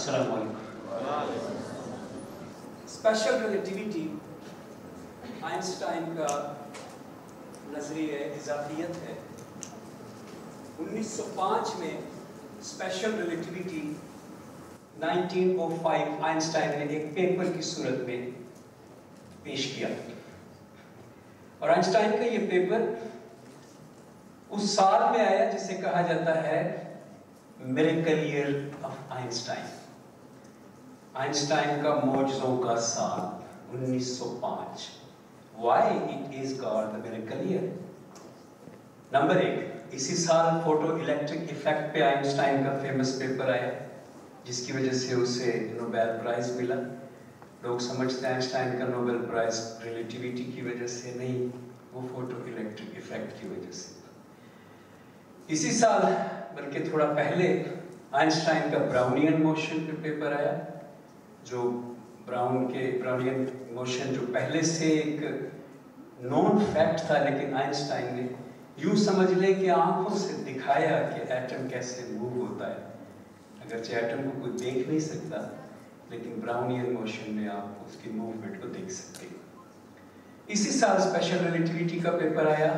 अस्सलाम वालेकुम। Special relativity Einstein का नजरिए इजाफियत है। 1905 में स्पेशल रिलेटिविटी 1905 आइंस्टाइन ने एक पेपर की सूरत में पेश किया और आइंस्टाइन का ये पेपर उस साल में आया जिसे कहा जाता है miracle year of Einstein. Einstein का मौजज़ों का साल 1905। Why it is called the miracle year? Number 1, इसी साल फोटो इलेक्ट्रिक इफेक्ट पे आइंस्टाइन का फेमस पेपर आया जिसकी वजह से उसे नोबेल प्राइज मिला। लोग समझते हैं आइंस्टाइन का नोबेल प्राइज रिलेटिविटी की वजह से नहीं, वो फोटो इलेक्ट्रिक इफेक्ट की वजह से। इसी साल बल्कि थोड़ा पहले आइंस्टाइन का ब्राउनियन मोशन पे पेपर आया, जो ब्राउनियन मोशन जो पहले से एक नॉन फैक्ट था, लेकिन आइंस्टाइन ने यूं समझ ले कि आंखों से दिखाया कि एटम कैसे मूव होता है। अगरचे एटम को कोई देख नहीं सकता, लेकिन ब्राउनियन मोशन में आप उसकी मूवमेंट को देख सकते हैं। इसी साल स्पेशल रिलेटिविटी का पेपर आया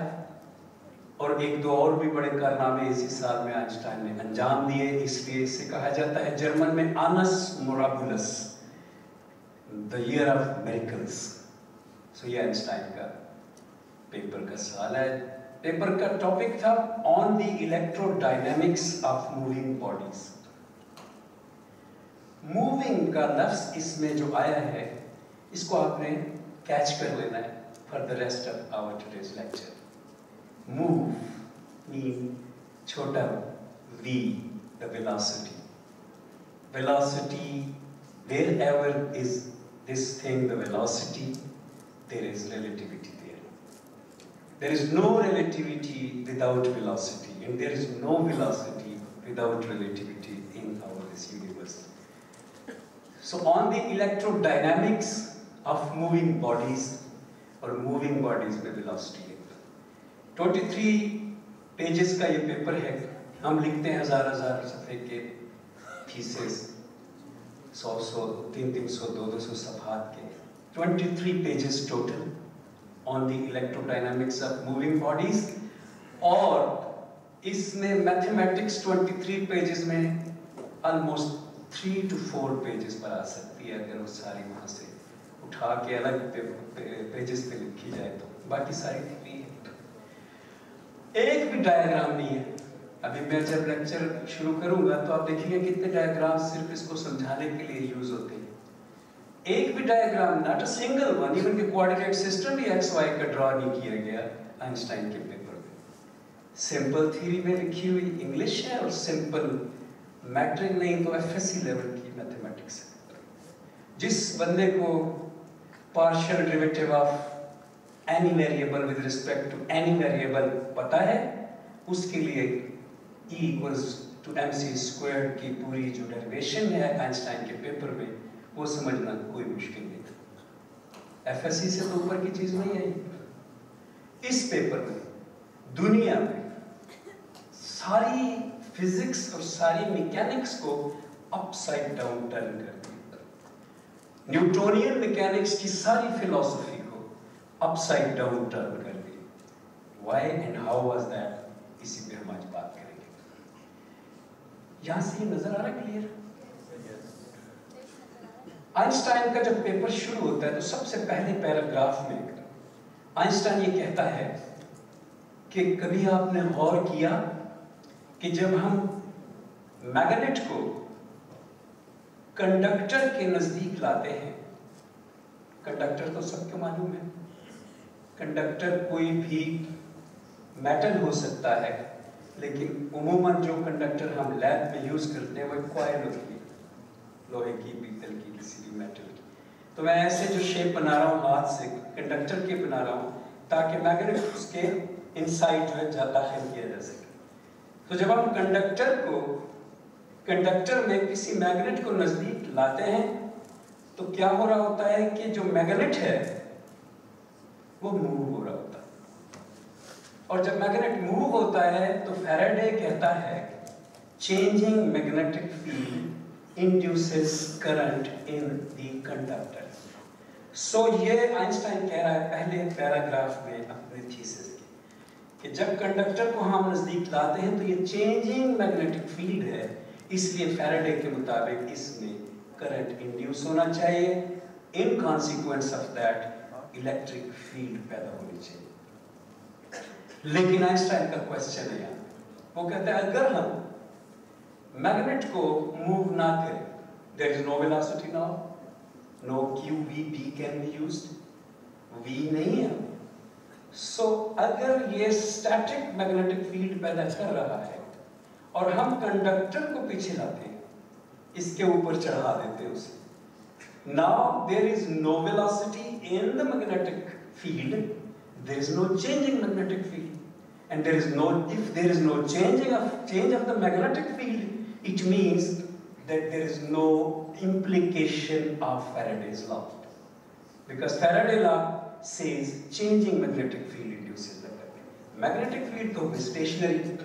और एक दो और भी बड़े कारनामे इसी साल में आइंस्टाइन ने अंजाम दिए, इसलिए इसे कहा जाता है जर्मन में आनस मोराबुलस, द ईयर ऑफ मिरेकल्स। सो ये आइंस्टाइन का पेपर का साल है। पेपर का टॉपिक था on the electrodynamics of moving bodies. Moving का लफ्ज इसमें जो आया है इसको आपने कैच कर लेना है for the rest of our today's lecture. Move mean छोटा v, the velocity. Velocity, wherever is this thing, the velocity, there is relativity there. There is no relativity without velocity, and there is no velocity without relativity in our this universe. So on the electrodynamics of moving bodies or moving bodies में velocity है। 23 pages का ये paper है। हम लिखते हैं हजार सफ़े के थीसिस, 100 300 200 सफ़हात के। 23 pages total on the electrodynamics of moving bodies, और इसमें मैथमेटिक्स 23 पेजेस में ऑलमोस्ट 3 to 4 पेजेस पर आ सकती है अगर वो सारी वहाँ से उठा के अलग पेजेस पे लिखी जाए तो। बाकी सारी फ्री है, एक भी डायग्राम नहीं है। अभी मैं जब लेक्चर शुरू करूंगा तो आप देखेंगे कितने डायग्राम सिर्फ इसको समझाने के लिए यूज होते हैं। एक भी diagram, not a single one, even के कोऑर्डिनेट सिस्टम भी एक्स वाई का ड्रॉ नहीं किया गया आइंस्टाइन के पेपर में। सिंपल थ्योरी में लिखी हुई इंग्लिश है और सिंपल मैट्रिक नहीं तो एफएससी लेवल की मैथमेटिक्स है। जिस बंदे को partial derivative of any variable with respect to any variable पता है, उसके लिए E equals to mc squared की पूरी जो डेरिवेशन है आइंस्टाइन के पेपर में, वो समझना कोई मुश्किल नहीं था। एफएससी से तो ऊपर की चीज नहीं है। इस पेपर में दुनिया में सारी फिजिक्स और सारी मैकेनिक्स को अपसाइड डाउन टर्न कर दिया। न्यूटोनियन मैकेनिक्स की सारी फिलॉसफी अपसाइड डाउन टर्न कर दी। Why and how was that, इसी पे हम आज बात करेंगे। यहां से ये नजर आ रहा है क्लियर? आइंस्टाइन का जब पेपर शुरू होता है तो सबसे पहले पैराग्राफ में आइंस्टाइन ये कहता है कि कभी आपने गौर किया कि जब हम मैग्नेट को कंडक्टर के नजदीक लाते हैं, कंडक्टर तो सबको मालूम है, कंडक्टर कोई भी मेटल हो सकता है, लेकिन उमूमन जो कंडक्टर हम लैब में यूज करते हैं वो एक कॉइल होती है, लोहे की, पीतल की, किसी भी मेटल की। तो मैं ऐसे जो शेप बना रहा हूँ हाथ से कंडक्टर के बना रहा हूँ ताकि मैग्नेट उसके इनसाइड जो है दाखिल किया जा सके। तो जब हम कंडक्टर में किसी मैग्नेट को नजदीक लाते हैं तो क्या हो रहा होता है कि जो मैग्नेट है वो मूव हो रहा होता है, और जब मैग्नेट मूव होता है तो फैराडे कहता है changing magnetic field induces current in the conductor. So ये आइंस्टाइन कह रहा है पहले पैराग्राफ में अपने थीसिस कि जब कंडक्टर को हम नजदीक लाते हैं तो ये चेंजिंग मैग्नेटिक फील्ड है, इसलिए फैराडे के मुताबिक इसमें करंट इंड्यूस होना चाहिए, in consequence of that electric field पैदा होनी चाहिए। लेकिन आइंस्टाइन का क्वेश्चन है यहाँ, वो कहता है अगर हम मैग्नेट को मूव ना करें, there is no velocity now, no Q V P can be used, V नहीं है, सो अगर ये स्टैटिक मैग्नेटिक फील्ड पैदा कर रहा है और हम कंडक्टर को पीछे लाते हैं, इसके ऊपर चढ़ा देते हैं उसे, now there is no velocity in the magnetic field, there is no changing magnetic field, and there is no, if there is no change of the magnetic field, it means that there is no implication of Faraday's law, because Faraday law says changing magnetic field induces the current. Magnetic field तो stationary,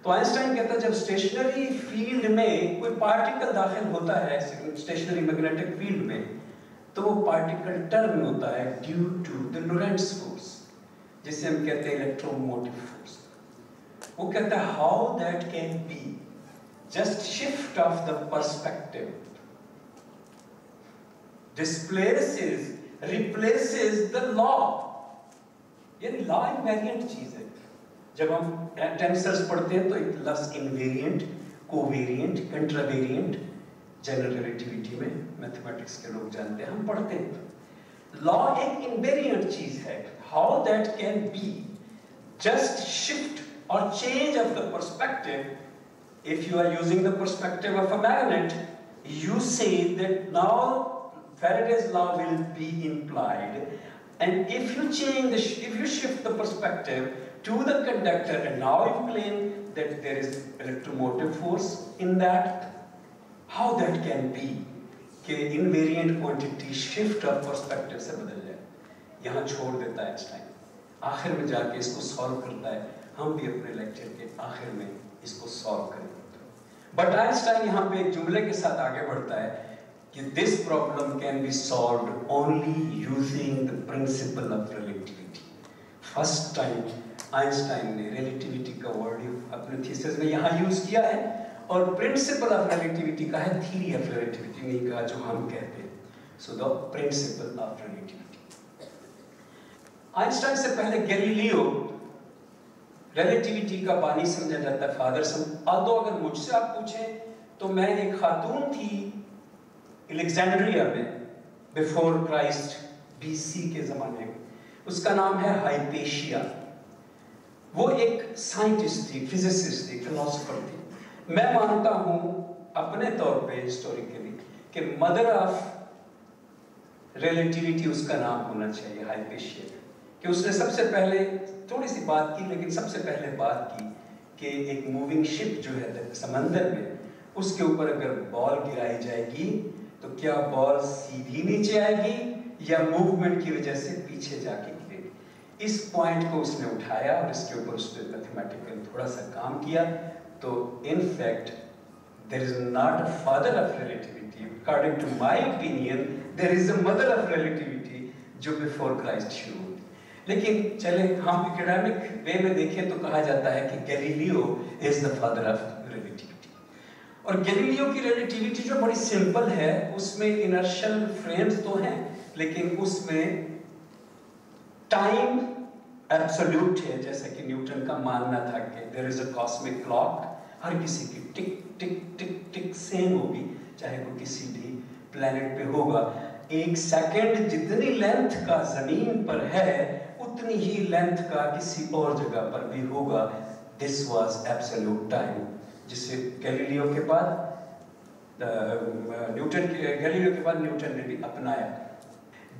तो Einstein कहता है जब stationery field में कोई particle दाखिल होता है स्टेशनरी मैग्नेटिक फील्ड में, तो वो पार्टिकल टर्न होता है ड्यू टू द लोरेंट्ज फोर्स, जिसे हम कहते हैं इलेक्ट्रोमोटिव फोर्स। वो कहता है how that can be just shift of the perspective displaces replaces the law, यानी लॉ इनवेरिएंट चीज है। जब हम टेंसर्स पढ़ते हैं तो एक लफ्ज इनवेरिएंट, कोवेरिएंट, कंट्रावेरिएंट जनरल रिलेटिविटी में मैथमेटिक्स के लोग जानते हैं, हम पढ़ते हैं। लॉ एक इनवेरिएंट चीज है, how that can be just shift और change of the perspective. If you are using the perspective of a magnet, you say that now Faraday's law will be implied, and if you shift the perspective to the conductor, and now you claim that there is electromotive force in that, how that can be कि invariant quantity shift of perspective से बदल जाए। यहाँ छोड़ देता है Einstein, आखिर में जाके इसको सॉल्व करता है। हम भी अपने लेक्चर के आखिर में इसको सॉल्व करेंगे। बट आइंस्टाइन यहाँ पे एक जुमले के साथ आगे बढ़ता है कि this problem can be solved only using the principle of relativity. First time Einstein ने relativity का वर्ड अपने थीसिस में यहाँ यूज किया है, और principle of relativity का है, theory of relativity नहीं कहा जो हम कहते हैं। So the principle of relativity. Einstein से पहले गैलीलियो relativity का बानी समझा जाता है, फादर although अगर मुझसे आप पूछें तो मैं एक खातून थी अलेक्जेंड्रिया में बिफोर क्राइस्ट BC के ज़माने में, उसका नाम है हाइपेशिया। वो एक साइंटिस्ट थी, फिजिसिस्ट थी, फिलोसोफर थी। मैं मानता हूँ अपने तौर पे हिस्टोरिकली कि मदर ऑफ रिलेटिविटी उसका नाम होना चाहिए, हाइपेशिया, कि उसने सबसे पहले थोड़ी सी बात की, लेकिन सबसे पहले बात की कि एक मूविंग शिप जो है समंदर में, उसके ऊपर अगर बॉल गिराई जाएगी तो क्या बॉल सीधी नीचे आएगी या मूवमेंट की वजह से पीछे जाके गिरेगी। इस पॉइंट को उसने उठाया और इसके ऊपर उसने मैथमेटिकल थोड़ा सा काम किया। तो in fact there is not a father of relativity, according to my opinion there is a mother of relativity जो बिफोर क्राइस्ट शुरू हुई। लेकिन चले हम एकेडमिक वे में देखें तो कहा जाता है कि Galileo is the father of relativity. और गैलीलियो की रिलेटिविटी जो बड़ी सिंपल है, उसमें इनर्शियल फ्रेम्स तो हैं, लेकिन उसमें टाइम एब्सोल्यूट है, जैसे कि न्यूटन का मानना था कि there is a cosmic clock, हर किसी की टिक टिक टिक टिक सेम होगी, चाहे वो किसी भी प्लेनेट पे होगा। एक सेकंड जितनी लेंथ का जमीन पर है उतनी ही लेंथ का किसी और जगह पर भी होगा। दिस वाज एब्सोल्यूट टाइम, जिसे गैलीलियो के बाद गैलीलियो के बाद न्यूटन ने भी अपनाया।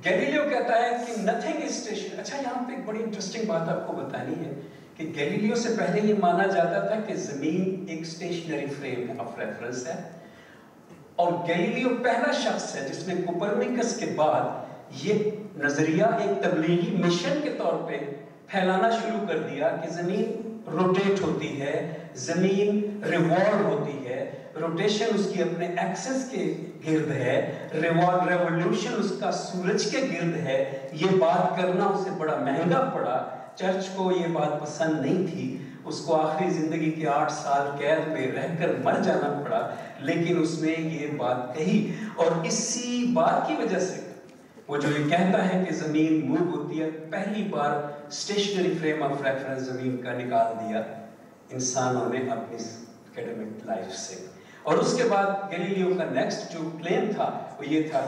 गैलीलियो कहता है कि नथिंग इज स्टेशनरी। अच्छा, यहाँ पे एक बड़ी इंटरेस्टिंग बात आपको बतानी है कि गैलीलियो से पहले ये माना जाता था कि जमीन एक स्टेशनरी फ्रेम ऑफ रेफरेंस है, और गैलीलियो पहला शख्स है जिसने कोपरनिकस के बाद ये नजरिया एक तबलीगी मिशन के तौर पे फैलाना शुरू कर दिया कि जमीन रोटेट होती है, زمین ریوالو ہوتی ہے، روٹیشن اس کی اپنے ایکسس کے گرد ہے، ریولیوشن اس کا سورج کے گرد ہے. یہ بات کرنا اسے بڑا مہنگا پڑا، چرچ کو یہ بات پسند نہیں تھی، اس کو آخری زندگی کے 8 سال قید میں رہ کر مر جانا پڑا، لیکن اس نے یہ بات کہی. اور اسی بات کی وجہ سے وہ جو یہ کہتا ہے کہ زمین موو ہوتی ہے، پہلی بار اسٹیشنری فریم آف ریفرنس زمین کا نکال دیا انسانوں نے اپنی ایکیڈمک لائف سے. اور اس کے بعد گیلیلیو کا نیکسٹ جو کلیم تھا وہ یہ تھا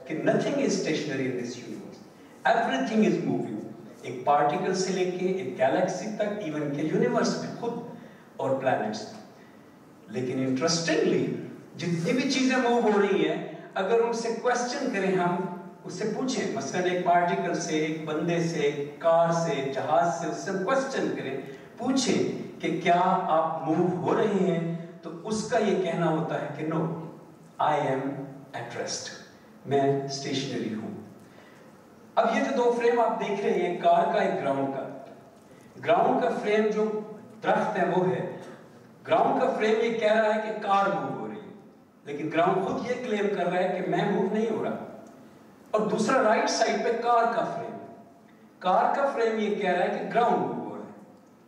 کہ nothing is stationary in this universe, every thing is moving. ایک پارٹیکل سے لے کے ایک گیلیکسی تک، ایون کہ یونیورس میں خود اور پلانٹس. لیکن انٹرسٹنگلی جتنی بھی چیزیں موو ہو رہی ہیں، اگر ان سے کوسچن کریں، ہم اس سے پوچھیں، مثلا ایک پارٹیکل سے، ایک بندے سے، ایک کار سے، جہاز سے، اس سے کوسچن کریں، پوچھیں کہ کیا آپ موو ہو رہے ہیں، تو اس کا یہ کہنا ہوتا ہے کہ نو، آئی ایم ایٹ ریسٹ، میں اسٹیشنری ہوں. اب یہ جو 2 فریم آپ دیکھ رہے ہیں، ایک کار کا، ایک گراؤنڈ کا. گراؤنڈ کا فریم جو درخت ہے وہ ہے، گراؤنڈ کا فریم یہ کہہ رہا ہے کہ کار موو ہو رہی ہے، لیکن گراؤنڈ خود یہ کلیم کر رہا ہے کہ میں موو نہیں ہو رہا. اور دوسرا رائٹ سائڈ پہ کار کا فریم، کار کا فریم یہ کہہ رہا ہے کہ گراؤنڈ موو ہو رہا ہے،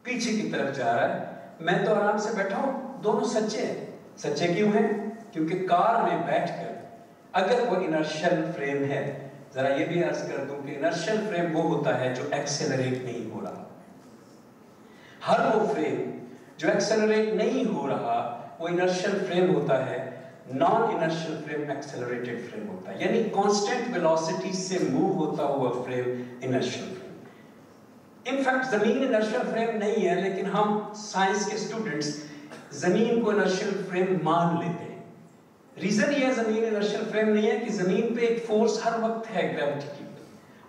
پیچھے کی طرف جا رہا ہے، میں تو آرام سے بیٹھا ہوں. دونوں سچے ہیں. سچے کیوں ہیں؟ کیونکہ کار میں بیٹھ کر اگر وہ انرشل فریم ہے، ذرا یہ بھی عرض کر دوں کہ انرشل فریم وہ ہوتا ہے جو ایکسیلریٹ نہیں ہو رہا. ہر وہ فریم جو ایکسیلریٹ نہیں ہو رہا وہ انرشل فریم ہوتا ہے. Naan inertial frame accelerated frame ہوتا ہے، یعنی کانسٹنٹ ویلوسٹی سے موو ہوتا ہوا فریم انرشل فریم. انفیکٹ زمین انرشل فریم نہیں ہے، لیکن ہم سائنس کے اسٹوڈنٹس زمین کو انرشل فریم مان لیتے ہیں. ریزن یہ ہے زمین انرشل فریم نہیں ہے کہ زمین پہ ایک فورس ہر وقت ہے گریوٹی کی،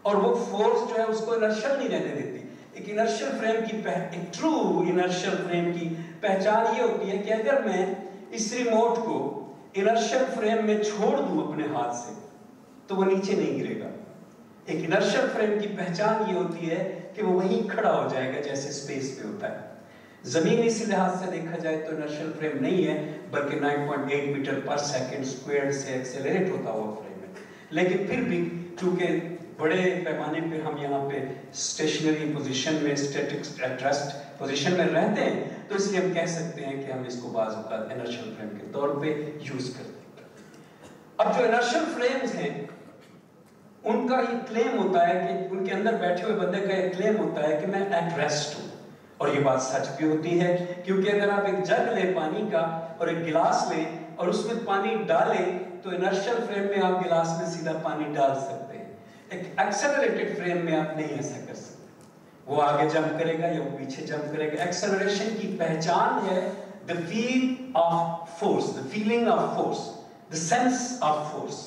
اور وہ فورس جو ہے اس کو انرشل نہیں رہنے دیتی. ایک انرشل فریم کی ایک ٹرو انرشل فریم کی پہچان یہ ہوتی ہے کہ اگر میں اس ریموٹ کو انرشل فریم میں چھوڑ دوں اپنے ہاتھ سے تو وہ نیچے نہیں گرے گا. ایک انرشل فریم کی پہچان یہ ہوتی ہے کہ وہ وہیں کھڑا ہو جائے گا جیسے اسپیس پہ ہوتا ہے. زمین اسی لحاظ سے دیکھا جائے تو انرشل فریم نہیں ہے، بلکہ 9.8 میٹر پر سیکنڈ اسکوائر سے ایکسیلریٹ ہوتا ہوا فریم ہے. لیکن پھر بھی چونکہ بڑے پیمانے پہ ہم یہاں پہ اسٹیشنری پوزیشن میں، اسٹیٹک ایٹ ریسٹ پوزیشن میں رہتے ہیں، تو اس لیے ہم کہہ سکتے ہیں کہ ہم اس کو بعض اوقات انرشل فریم کے طور پہ یوز کرتے ہیں. اب جو انرشل فریمز ہیں ان کا یہ کلیم ہوتا ہے کہ ان کے اندر بیٹھے ہوئے بندے کا یہ کلیم ہوتا ہے کہ میں ایٹ ریسٹ ہوں. اور یہ بات سچ بھی ہوتی ہے، کیونکہ اگر آپ ایک جگ لیں پانی کا اور ایک گلاس لیں اور اس میں پانی ڈالیں تو انرشل فریم میں آپ گلاس میں سیدھا پانی ڈال سکتے ہیں. ایک ایکسلریٹڈ فریم میں آپ نہیں ایسا کر سکتے. وہ آگے جمپ کرے گا یا وہ پیچھے جمپ کرے گا. ایکسلریشن کی پہچان ہے the feel of force, the feeling of force, the sense of force.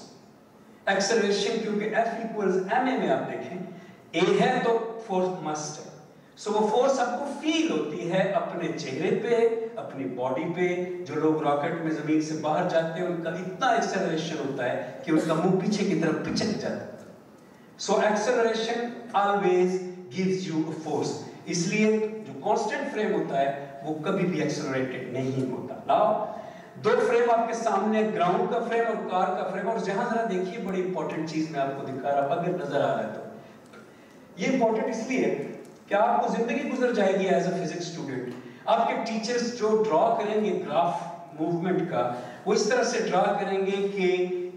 Acceleration کیونکہ F equals ma میں آپ دیکھیں A ہے تو فورس مسٹ ہے. سو وہ فورس آپ کو فیل ہوتی ہے اپنے چہرے پہ، اپنی باڈی پہ. جو لوگ راکٹ میں زمین سے باہر جاتے ہیں ان کا اتنا ایکسلریشن ہوتا ہے کہ ان کا منہ پیچھے کی طرف پچک جاتا ہے. So acceleration always gives you a force. اس لیے جو کانسٹنٹ فریم ہوتا ہے وہ کبھی بھی ایکسلریٹڈ نہیں ہوتا. ناؤ 2 فریم آپ کے سامنے، گراؤنڈ کا فریم اور کار کا فریم. اور جہاں ذرا دیکھیے بڑی امپورٹنٹ چیز میں آپ کو دکھا رہا ہوں، اگر نظر آ رہا ہے تو یہ امپورٹنٹ اس لیے کہ آپ کو زندگی گزر جائے گی ایز اے فزکس اسٹوڈنٹ. آپ کے ٹیچرز جو ڈرا کریں گے گراف موومنٹ کا، وہ اس طرح سے ڈرا کریں گے کہ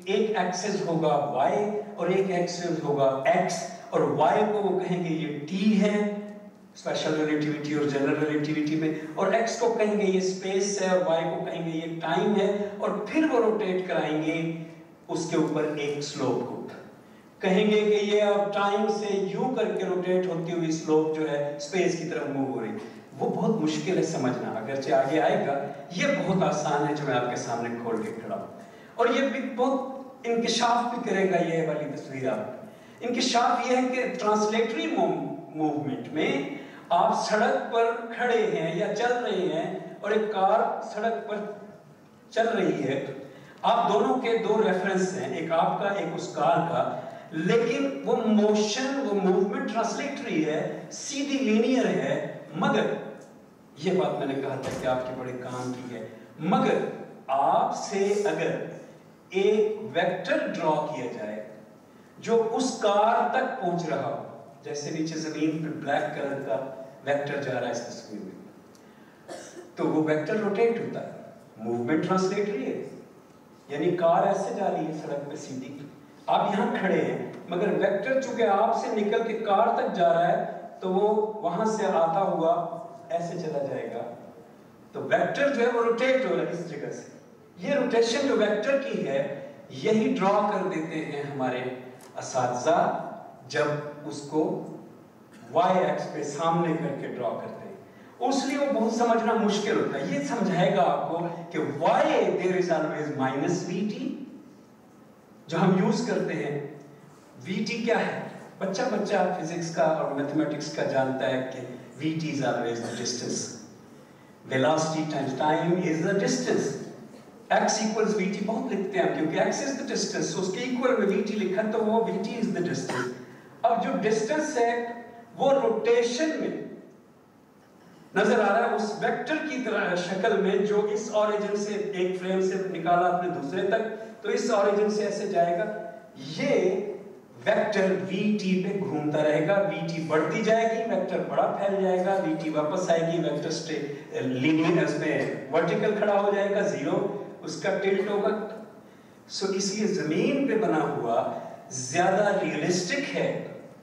ایک ایکسس ہوگا y اور ایک ایکسس ہوگا x، اور y کو وہ کہیں گے یہ t ہے اسپیشل ریلیٹیوٹی اور جنرل ریلیٹیوٹی میں، اور x کو کہیں گے یہ اسپیس ہے، اور y کو کہیں گے یہ ٹائم ہے. اور پھر وہ روٹیٹ کرائیں گے اس کے اوپر ایک سلوپ کو، کہیں گے کہ یہ اب ٹائم سے یوں کر کے روٹیٹ ہوتی ہوئی سلوپ جو ہے اسپیس کی طرف موو ہو رہی. وہ بہت مشکل ہے سمجھنا، اگرچہ آگے آئے گا. یہ بہت آسان ہے جو میں آپ کے سامنے کھول کے کھڑا ہوں. اور یہ بھی بہت انکشاف بھی کرے گا یہ والی تصویر. آپ انکشاف یہ ہے کہ ٹرانسلیٹری موومنٹ میں آپ سڑک پر کھڑے ہیں یا چل رہے ہیں اور ایک کار سڑک پر چل رہی ہے. آپ دونوں کے 2 ریفرنس ہیں، ایک آپ کا ایک اس کار کا، لیکن وہ موشن، وہ موومنٹ ٹرانسلیٹری ہے، سیدھی لینئر ہے. مگر یہ بات میں نے کہا تھا کہ آپ کے بڑے کام کی ہے. مگر آپ سے اگر ایک ویکٹر ڈرا کیا جائے جو اس کار تک پہنچ رہا ہو, جیسے نیچے زمین پہ بلیک کلر کا ویکٹر جا رہا ہے اس تصویر میں, تو وہ ویکٹر روٹیٹ ہوتا ہے, موومنٹ ٹرانسلیٹری ہے, یعنی کار ایسے جا رہی ہے سڑک پہ سیدھی, آپ یہاں کھڑے ہیں, مگر ویکٹر چونکہ آپ سے نکل کے کار تک جا رہا ہے تو وہ وہاں سے آتا ہوا ایسے چلا جائے گا. تو ویکٹر جو ہے وہ روٹیٹ ہو رہا ہے اس جگہ سے. یہ روٹیشن جو ویکٹر کی ہے یہی ڈرا کر دیتے ہیں ہمارے اساتذہ جب اس کو وائی ایکس پہ سامنے کر کے ڈرا کرتے ہیں. اس لیے وہ بہت سمجھنا مشکل ہوتا ہے. یہ سمجھائے گا آپ کو کہ why there is always minus V T جو ہم یوز کرتے ہیں. وی ٹی کیا ہے؟ بچہ فزکس کا اور میتھمیٹکس کا جانتا ہے کہ V T is always the distance. Velocity Times time is the distance. x equals vt بہت لکھتے ہیں کیونکہ x is the distance, اس کے equal میں vt لکھا تو وہ vt is the distance. اب جو ڈسٹینس ہے وہ روٹیشن میں نظر آ رہا ہے اس ویکٹر کی طرح شکل میں جو اس اوریجن سے ایک فریم سے نکالا اپنے دوسرے تک, تو اس اوریجن سے ایسے جائے گا. یہ ویکٹر vt پہ گھومتا رہے گا, vt بڑھتی جائے گی, ویکٹر بڑا پھیل جائے گا, vt واپس آئے گی, ویکٹر لینئر اس میں ورٹیکل کھڑا ہو جائے گا, زیرو اس کا ٹلٹ ہوگا. سو اس لیے زمین پہ بنا ہوا زیادہ ریئلسٹک ہے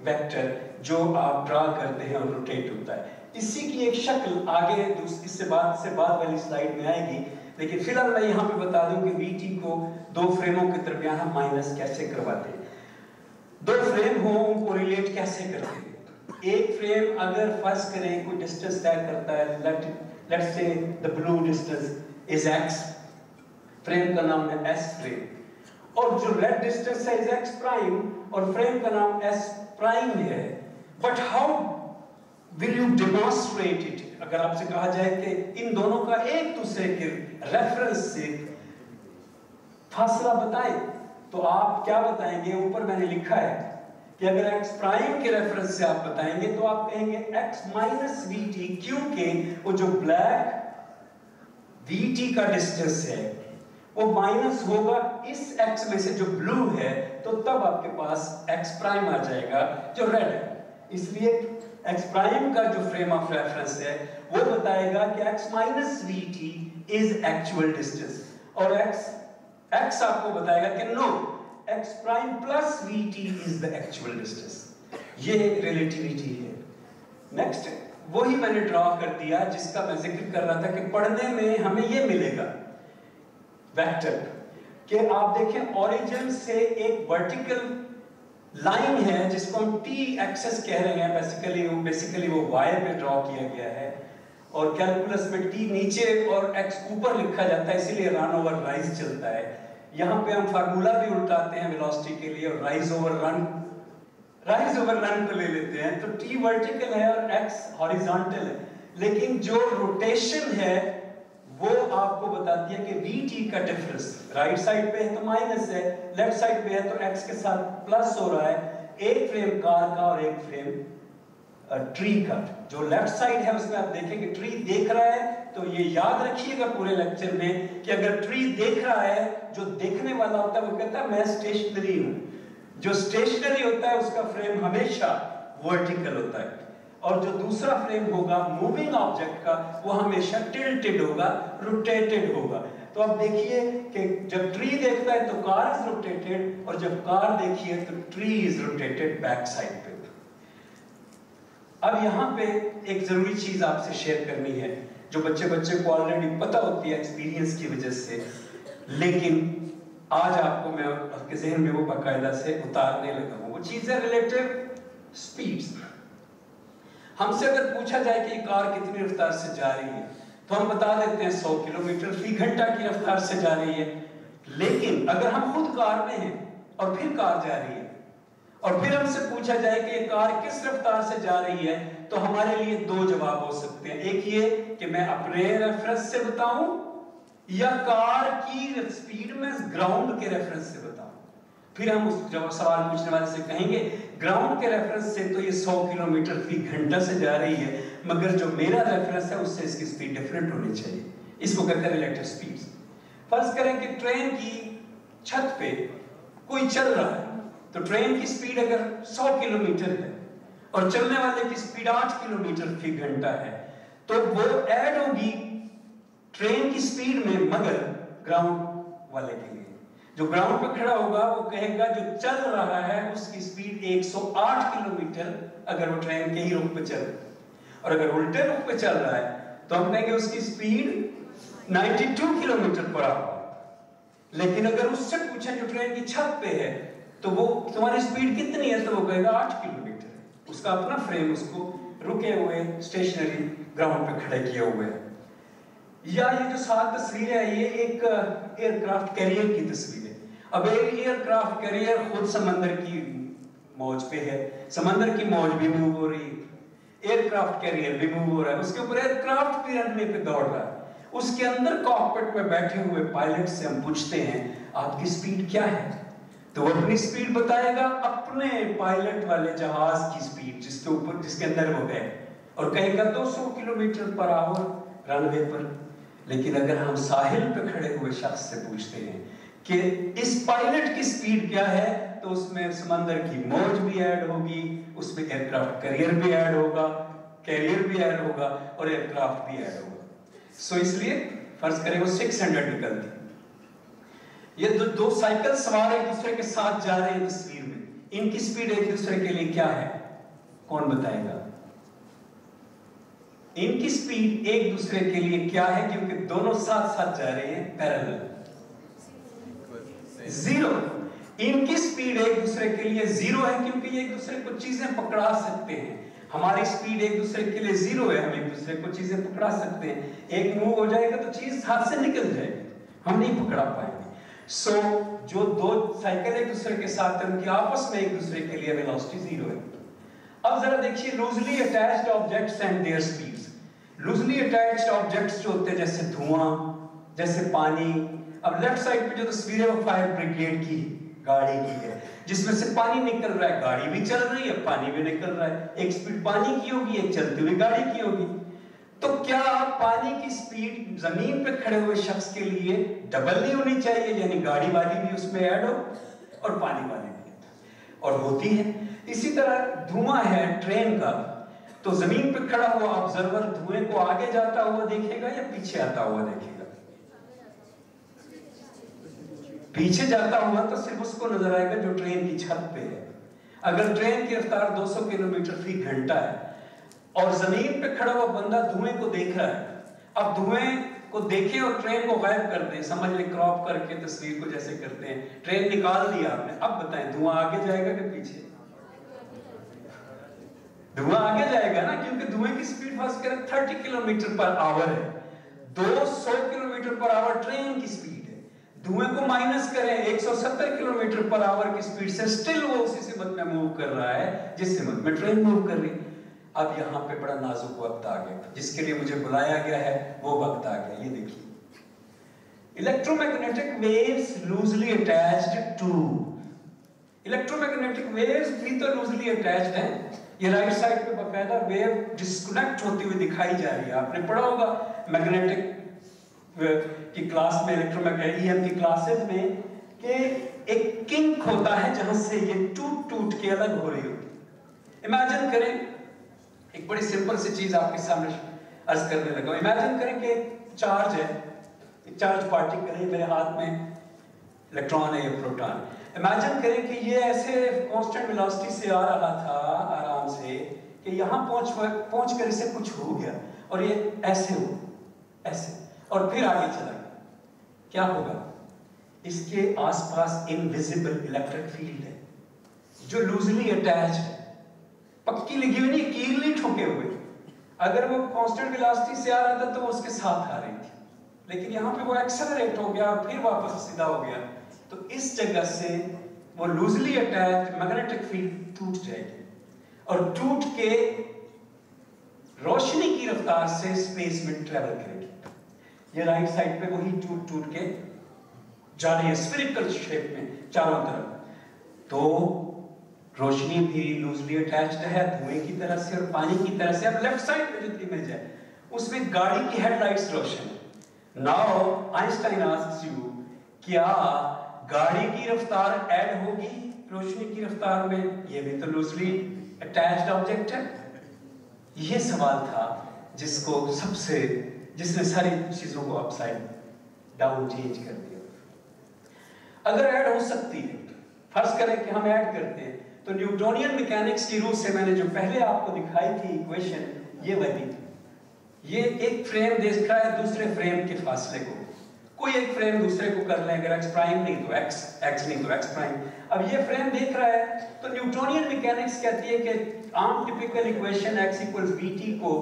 ویکٹر جو آپ ڈرا کرتے ہیں اور روٹیٹ ہوتا ہے. اسی کی ایک شکل آگے اس سے بعد والی سلائیڈ میں آئے گی, لیکن فی الحال میں یہاں پہ بتا دوں کہ وی ٹی کو دو فریموں کے درمیان ہم مائنس کیسے کرواتے ہیں. دو فریم ہوں ان کو ریلیٹ کیسے کرتے ہیں. ایک فریم اگر فرض کریں کوئی ڈسٹینس طے کرتا ہے, let's say the blue distance is x, frame کا نام ہے s فریم, اور جو ریڈ ڈسٹینس ہے is x پرائم اور فریم کا نام s پرائم ہے. But how will you demonstrate it؟ اگر آپ سے کہا جائے کہ ان دونوں کا ایک دوسرے کے ریفرنس سے فاصلہ بتائیں تو آپ کیا بتائیں گے؟ اوپر میں نے لکھا ہے کہ اگر x پرائم کے ریفرنس سے آپ بتائیں گے تو آپ کہیں گے x مائنس وی ٹی, کیونکہ وہ جو بلیک وی ٹی کا ڈسٹینس ہے وہ مائنس ہوگا اس x میں سے جو بلو ہے, تو تب آپ کے پاس x پرائم آ جائے گا جو ریڈ ہے. اس لیے x پرائم کا جو فریم آف ریفرنس ہے وہ بتائے گا کہ x minus V T is actual distance, اور x آپ کو بتائے گا کہ نو, x prime plus V T is the actual distance. یہ ریلیٹیویٹی ہے. نیکسٹ وہی میں نے ڈرا کر دیا جس کا میں ذکر کر رہا تھا کہ پڑھنے میں ہمیں یہ ملے گا ویکٹر, کہ آپ دیکھیں اوریجن سے ایک ورٹیکل لائن ہے جس کو ہم ٹی ایکسس کہہ رہے ہیں. بیسیکلی وہ وائر پہ ڈرا کیا گیا ہے, اور کیلکولس میں ٹی نیچے اور ایکس اوپر لکھا جاتا ہے, اسی لیے رن اوور رائز چلتا ہے. یہاں پہ ہم فارمولا بھی الٹاتے ہیں ویلوسٹی کے لیے, اور رائز اوور رن کو لے لیتے ہیں. تو ٹی ورٹیکل ہے اور ایکس ہاریزونٹل ہے, لیکن جو روٹیشن ہے وہ آپ کو بتاتی ہے کہ وی ٹی کا ڈفرنس رائٹ سائڈ پہ ہے تو مائنس ہے, لیفٹ سائڈ پہ ہے تو ایکس کے ساتھ پلس ہو رہا ہے. ایک فریم کار کا اور ایک فریم ٹری کا. جو لیفٹ سائڈ ہے اس میں آپ دیکھیں کہ ٹری دیکھ رہا ہے, تو یہ یاد رکھیے گا پورے لیکچر میں کہ اگر ٹری دیکھ رہا ہے, جو دیکھنے والا ہوتا ہے وہ کہتا ہے میں اسٹیشنری ہوں. جو اسٹیشنری ہوتا ہے اس کا فریم ہمیشہ ورٹیکل ہوتا ہے, اور جو دوسرا فریم ہوگا موونگ آبجیکٹ کا وہ ہمیشہ ٹلٹڈ ہوگا, روٹیٹڈ ہوگا. تو اب دیکھیے کہ جب ٹری دیکھتا ہے تو کار از روٹیٹڈ, اور جب کار دیکھیے تو tree is rotated back side پہ. اب یہاں پہ ایک ضروری چیز آپ سے شیئر کرنی ہے جو بچے کو آلریڈی پتہ ہوتی ہے ایکسپیرینس کی وجہ سے, لیکن آج آپ کو میں آپ کے ذہن میں وہ باقاعدہ سے اتارنے لگا ہوں. وہ چیز ہے ریلیٹیو سپیڈز. ہم سے اگر پوچھا جائے کہ یہ کار کتنی رفتار سے جا رہی ہے تو ہم بتا دیتے ہیں 100 کلومیٹر فی گھنٹہ کی رفتار سے جا رہی ہے. لیکن اگر ہم خود کار میں ہیں اور پھر کار جا رہی ہے, اور پھر ہم سے پوچھا جائے کہ یہ کار کس رفتار سے جا رہی ہے, تو ہمارے لیے دو جواب ہو سکتے ہیں. ایک یہ کہ میں اپنے ریفرنس سے بتاؤں, یا کار کی سپیڈ میں گراؤنڈ کے ریفرنس سے بتاؤں. फिर हम उस जब सवाल पूछने वाले से कहेंगे ग्राउंड के रेफरेंस से तो ये 100 किलोमीटर फी घंटा से जा रही है, मगर जो मेरा रेफरेंस है उससे इसकी स्पीड डिफरेंट होनी चाहिए। इसको कहते हैं रिलेटिव स्पीड्स। फर्ज करें कि ट्रेन की छत पे कोई चल रहा है, तो ट्रेन की स्पीड अगर 100 किलोमीटर है और चलने वाले की स्पीड 8 किलोमीटर फी घंटा है, तो वो ऐड होगी ट्रेन की स्पीड में, मगर ग्राउंड वाले के लिए जो ग्राउंड पे खड़ा होगा वो कहेगा जो चल रहा है उसकी स्पीड 108 किलोमीटर अगर वो ट्रेन के ही रुख पे चल, और अगर उल्टे रुख पे चल रहा है तो हम कहेंगे उसकी स्पीड 92 किलोमीटर पर आवर। लेकिन अगर उससे पूछे जो ट्रेन की छत पे है तो वो तुम्हारी स्पीड कितनी है, तो वो कहेगा 8 किलोमीटर है। उसका अपना फ्रेम उसको रुके हुए स्टेशनरी ग्राउंड पे खड़े किए हुए है। या ये जो सात तस्वीर है ये एक एयरक्राफ्ट कैरियर की तस्वीर है। अब एक एयरक्राफ्ट कैरियर खुद समंदर की मौज पे है, समंदर की मौज भी मूव हो रही है, एयरक्राफ्ट कैरियर भी मूव हो रहा है, उसके ऊपर एयरक्राफ्ट भी रनवे पे दौड़ रहा है। उसके अंदर कॉकपिट में बैठे हुए पायलट से हम पूछते हैं आपकी स्पीड क्या है, तो वो अपनी स्पीड बताएगा अपने पायलट वाले जहाज की स्पीड जिसके ऊपर जिसके अंदर वो है, और कहेगा 200 किलोमीटर पर आवर रनवे पर। लेकिन अगर हम साहिल पे खड़े हुए शख्स से पूछते हैं कि इस पायलट की स्पीड क्या है, तो उसमें समंदर की मौज भी ऐड होगी, उसमें एयरक्राफ्ट कैरियर भी ऐड होगा, कैरियर भी ऐड होगा और एयरक्राफ्ट भी ऐड होगा। सो इसलिए फर्ज करें वो 600 निकलती। ये दो साइकिल सवार एक दूसरे के साथ जा रहे हैं तस्वीर में, इनकी स्पीड एक दूसरे के लिए क्या है, कौन बताएगा? इनकी स्पीड एक दूसरे के लिए क्या है, क्योंकि दोनों साथ साथ जा रहे हैं पैरेलल, 0। इनकी स्पीड एक दूसरे के लिए 0 है क्योंकि ये एक दूसरे को चीजें पकड़ा सकते हैं। हमारी स्पीड एक दूसरे के लिए 0 है, हम एक दूसरे को चीजें पकड़ा सकते हैं। एक मूव हो जाएगा तो चीज हाथ से निकल जाएगी, हम नहीं पकड़ा पाएंगे। सो जो दो साइकिल एक दूसरे के साथ है उनकी आपस में एक दूसरे के लिए वेलोसिटी 0 है। अब जरा देखिए loosely attached objects and their speeds. Loosely attached objects जो होते हैं जैसे धुआं, जैसे पानी। अब लेफ्ट साइड पे जो तस्वीर है वो फायर ब्रिगेड की गाड़ी की है, जिसमें से पानी निकल रहा है, गाड़ी भी चल रही है, पानी भी निकल रहा है। एक स्पीड पानी की होगी, एक चलती हुई गाड़ी की होगी। तो क्या पानी की स्पीड जमीन पे खड़े हुए शख्स के लिए डबल नहीं होनी चाहिए, यानी गाड़ी वाली भी उसमें ऐड हो और पानी वाली भी, और होती है। इसी तरह धुआं है ट्रेन का, तो जमीन पे खड़ा हुआ ऑब्जर्वर धुएं को आगे जाता हुआ देखेगा या पीछे आता हुआ देखेगा? पीछे जाता हुआ तो सिर्फ उसको नजर आएगा जो ट्रेन की छत पे है। अगर ट्रेन की रफ्तार 200 किलोमीटर फी घंटा है और जमीन पे खड़ा हुआ बंदा धुएं को देख रहा है, अब धुएं को देखे और ट्रेन को गायब कर दे, समझ ले क्रॉप करके तस्वीर को जैसे करते हैं, ट्रेन निकाल दिया आपने, अब बताएं धुआं आगे जाएगा कि पीछे? धुआं आगे जाएगा ना, क्योंकि धुएं की स्पीड फर्स्ट करें 30 किलोमीटर पर आवर है, 200 किलोमीटर पर आवर ट्रेन की स्पीड है। धुएं को माइनस करें 170 किलोमीटर पर आवर की स्पीड से, स्टिल वो उसी सिमत में मूव कर रहा है जिस सिमत में ट्रेन मूव कर रही है। अब यहाँ पे बड़ा नाजुक वक्त आ गया, जिसके लिए मुझे बुलाया गया है वो वक्त आ गया। ये देखिए electromagnetic waves loosely attached to. Electromagnetic waves भी तो लूजली अटैच्ड हैं। ये राइट साइड पे बकायदा वेव डिस्कनेक्ट होती हुई दिखाई जा रही है। आपने पढ़ा होगा मैग्नेटिक की क्लास में, इलेक्ट्रोमैग्नेटिक ईएम की क्लासेस में, कि एक किंक होता है जहां से ये टूट टूट के अलग हो रही होती है। इमेजिन करें, एक बड़ी सिंपल सी चीज आपके सामने अर्ज करने लगा। इमेजिन करें कि चार्ज है, एक चार्ज पार्टिकल है, मेरे हाथ में इलेक्ट्रॉन है या प्रोटॉन। इमेजिन करें कि ये ऐसे कांस्टेंट वेलोसिटी से आ रहा था आराम से कि यहाँ पहुंच कर इसे कुछ हो गया और ये ऐसे हो, ऐसे, और फिर आगे चला गया। क्या होगा? इसके आसपास इनविजिबल इलेक्ट्रिक फील्ड है जो लूजली अटैच्ड है, पक्की लगी हुई नहीं, कील नहीं ठोके हुए। अगर वो कांस्टेंट वेलोसिटी से आ रहा था तो वो उसके साथ आ रही थी, लेकिन यहाँ पे वो एक्सेलरेट हो गया और फिर वापस सीधा हो गया, तो इस जगह से वो लूजली अटैच्ड मैग्नेटिक फील्ड टूट जाएगी और टूट के रोशनी की रफ्तार से स्पेस में ट्रेवल करेगी। ये राइट साइड पे वही टूट टूट के जा रही है स्फेरिकल शेप में चारों तरफ। तो रोशनी भी लूजली अटैच्ड है धुएं की तरह से और पानी की तरह से। अब लेफ्ट साइड में जो इमेज है उसमें गाड़ी की हेडलाइट्स रोशन है। नाउ आइंस्टाइन आस्क्स यू, क्या गाड़ी की रफ्तार ऐड होगी रोशनी की रफ्तार में? ये भी तो लूजली अटैच्ड ऑब्जेक्ट है। ये सवाल था जिसने सारी चीजों को अपसाइड डाउन चेंज कर दिया। अगर ऐड हो सकती है, फर्ज करें कि हम ऐड करते हैं, तो न्यूटोनियन मैकेनिक्स की रूल से मैंने जो पहले आपको दिखाई थी इक्वेशन, ये वाली, ये एक फ्रेम देख रहा है दूसरे फ्रेम के फासले को, कोई एक फ्रेम दूसरे को कर ले, अगर x प्राइम नहीं तो x नहीं तो x प्राइम। अब ये फ्रेम देख रहा है तो न्यूटोनियन मैकेनिक्स कहती है कि आम typical equation x equals vt को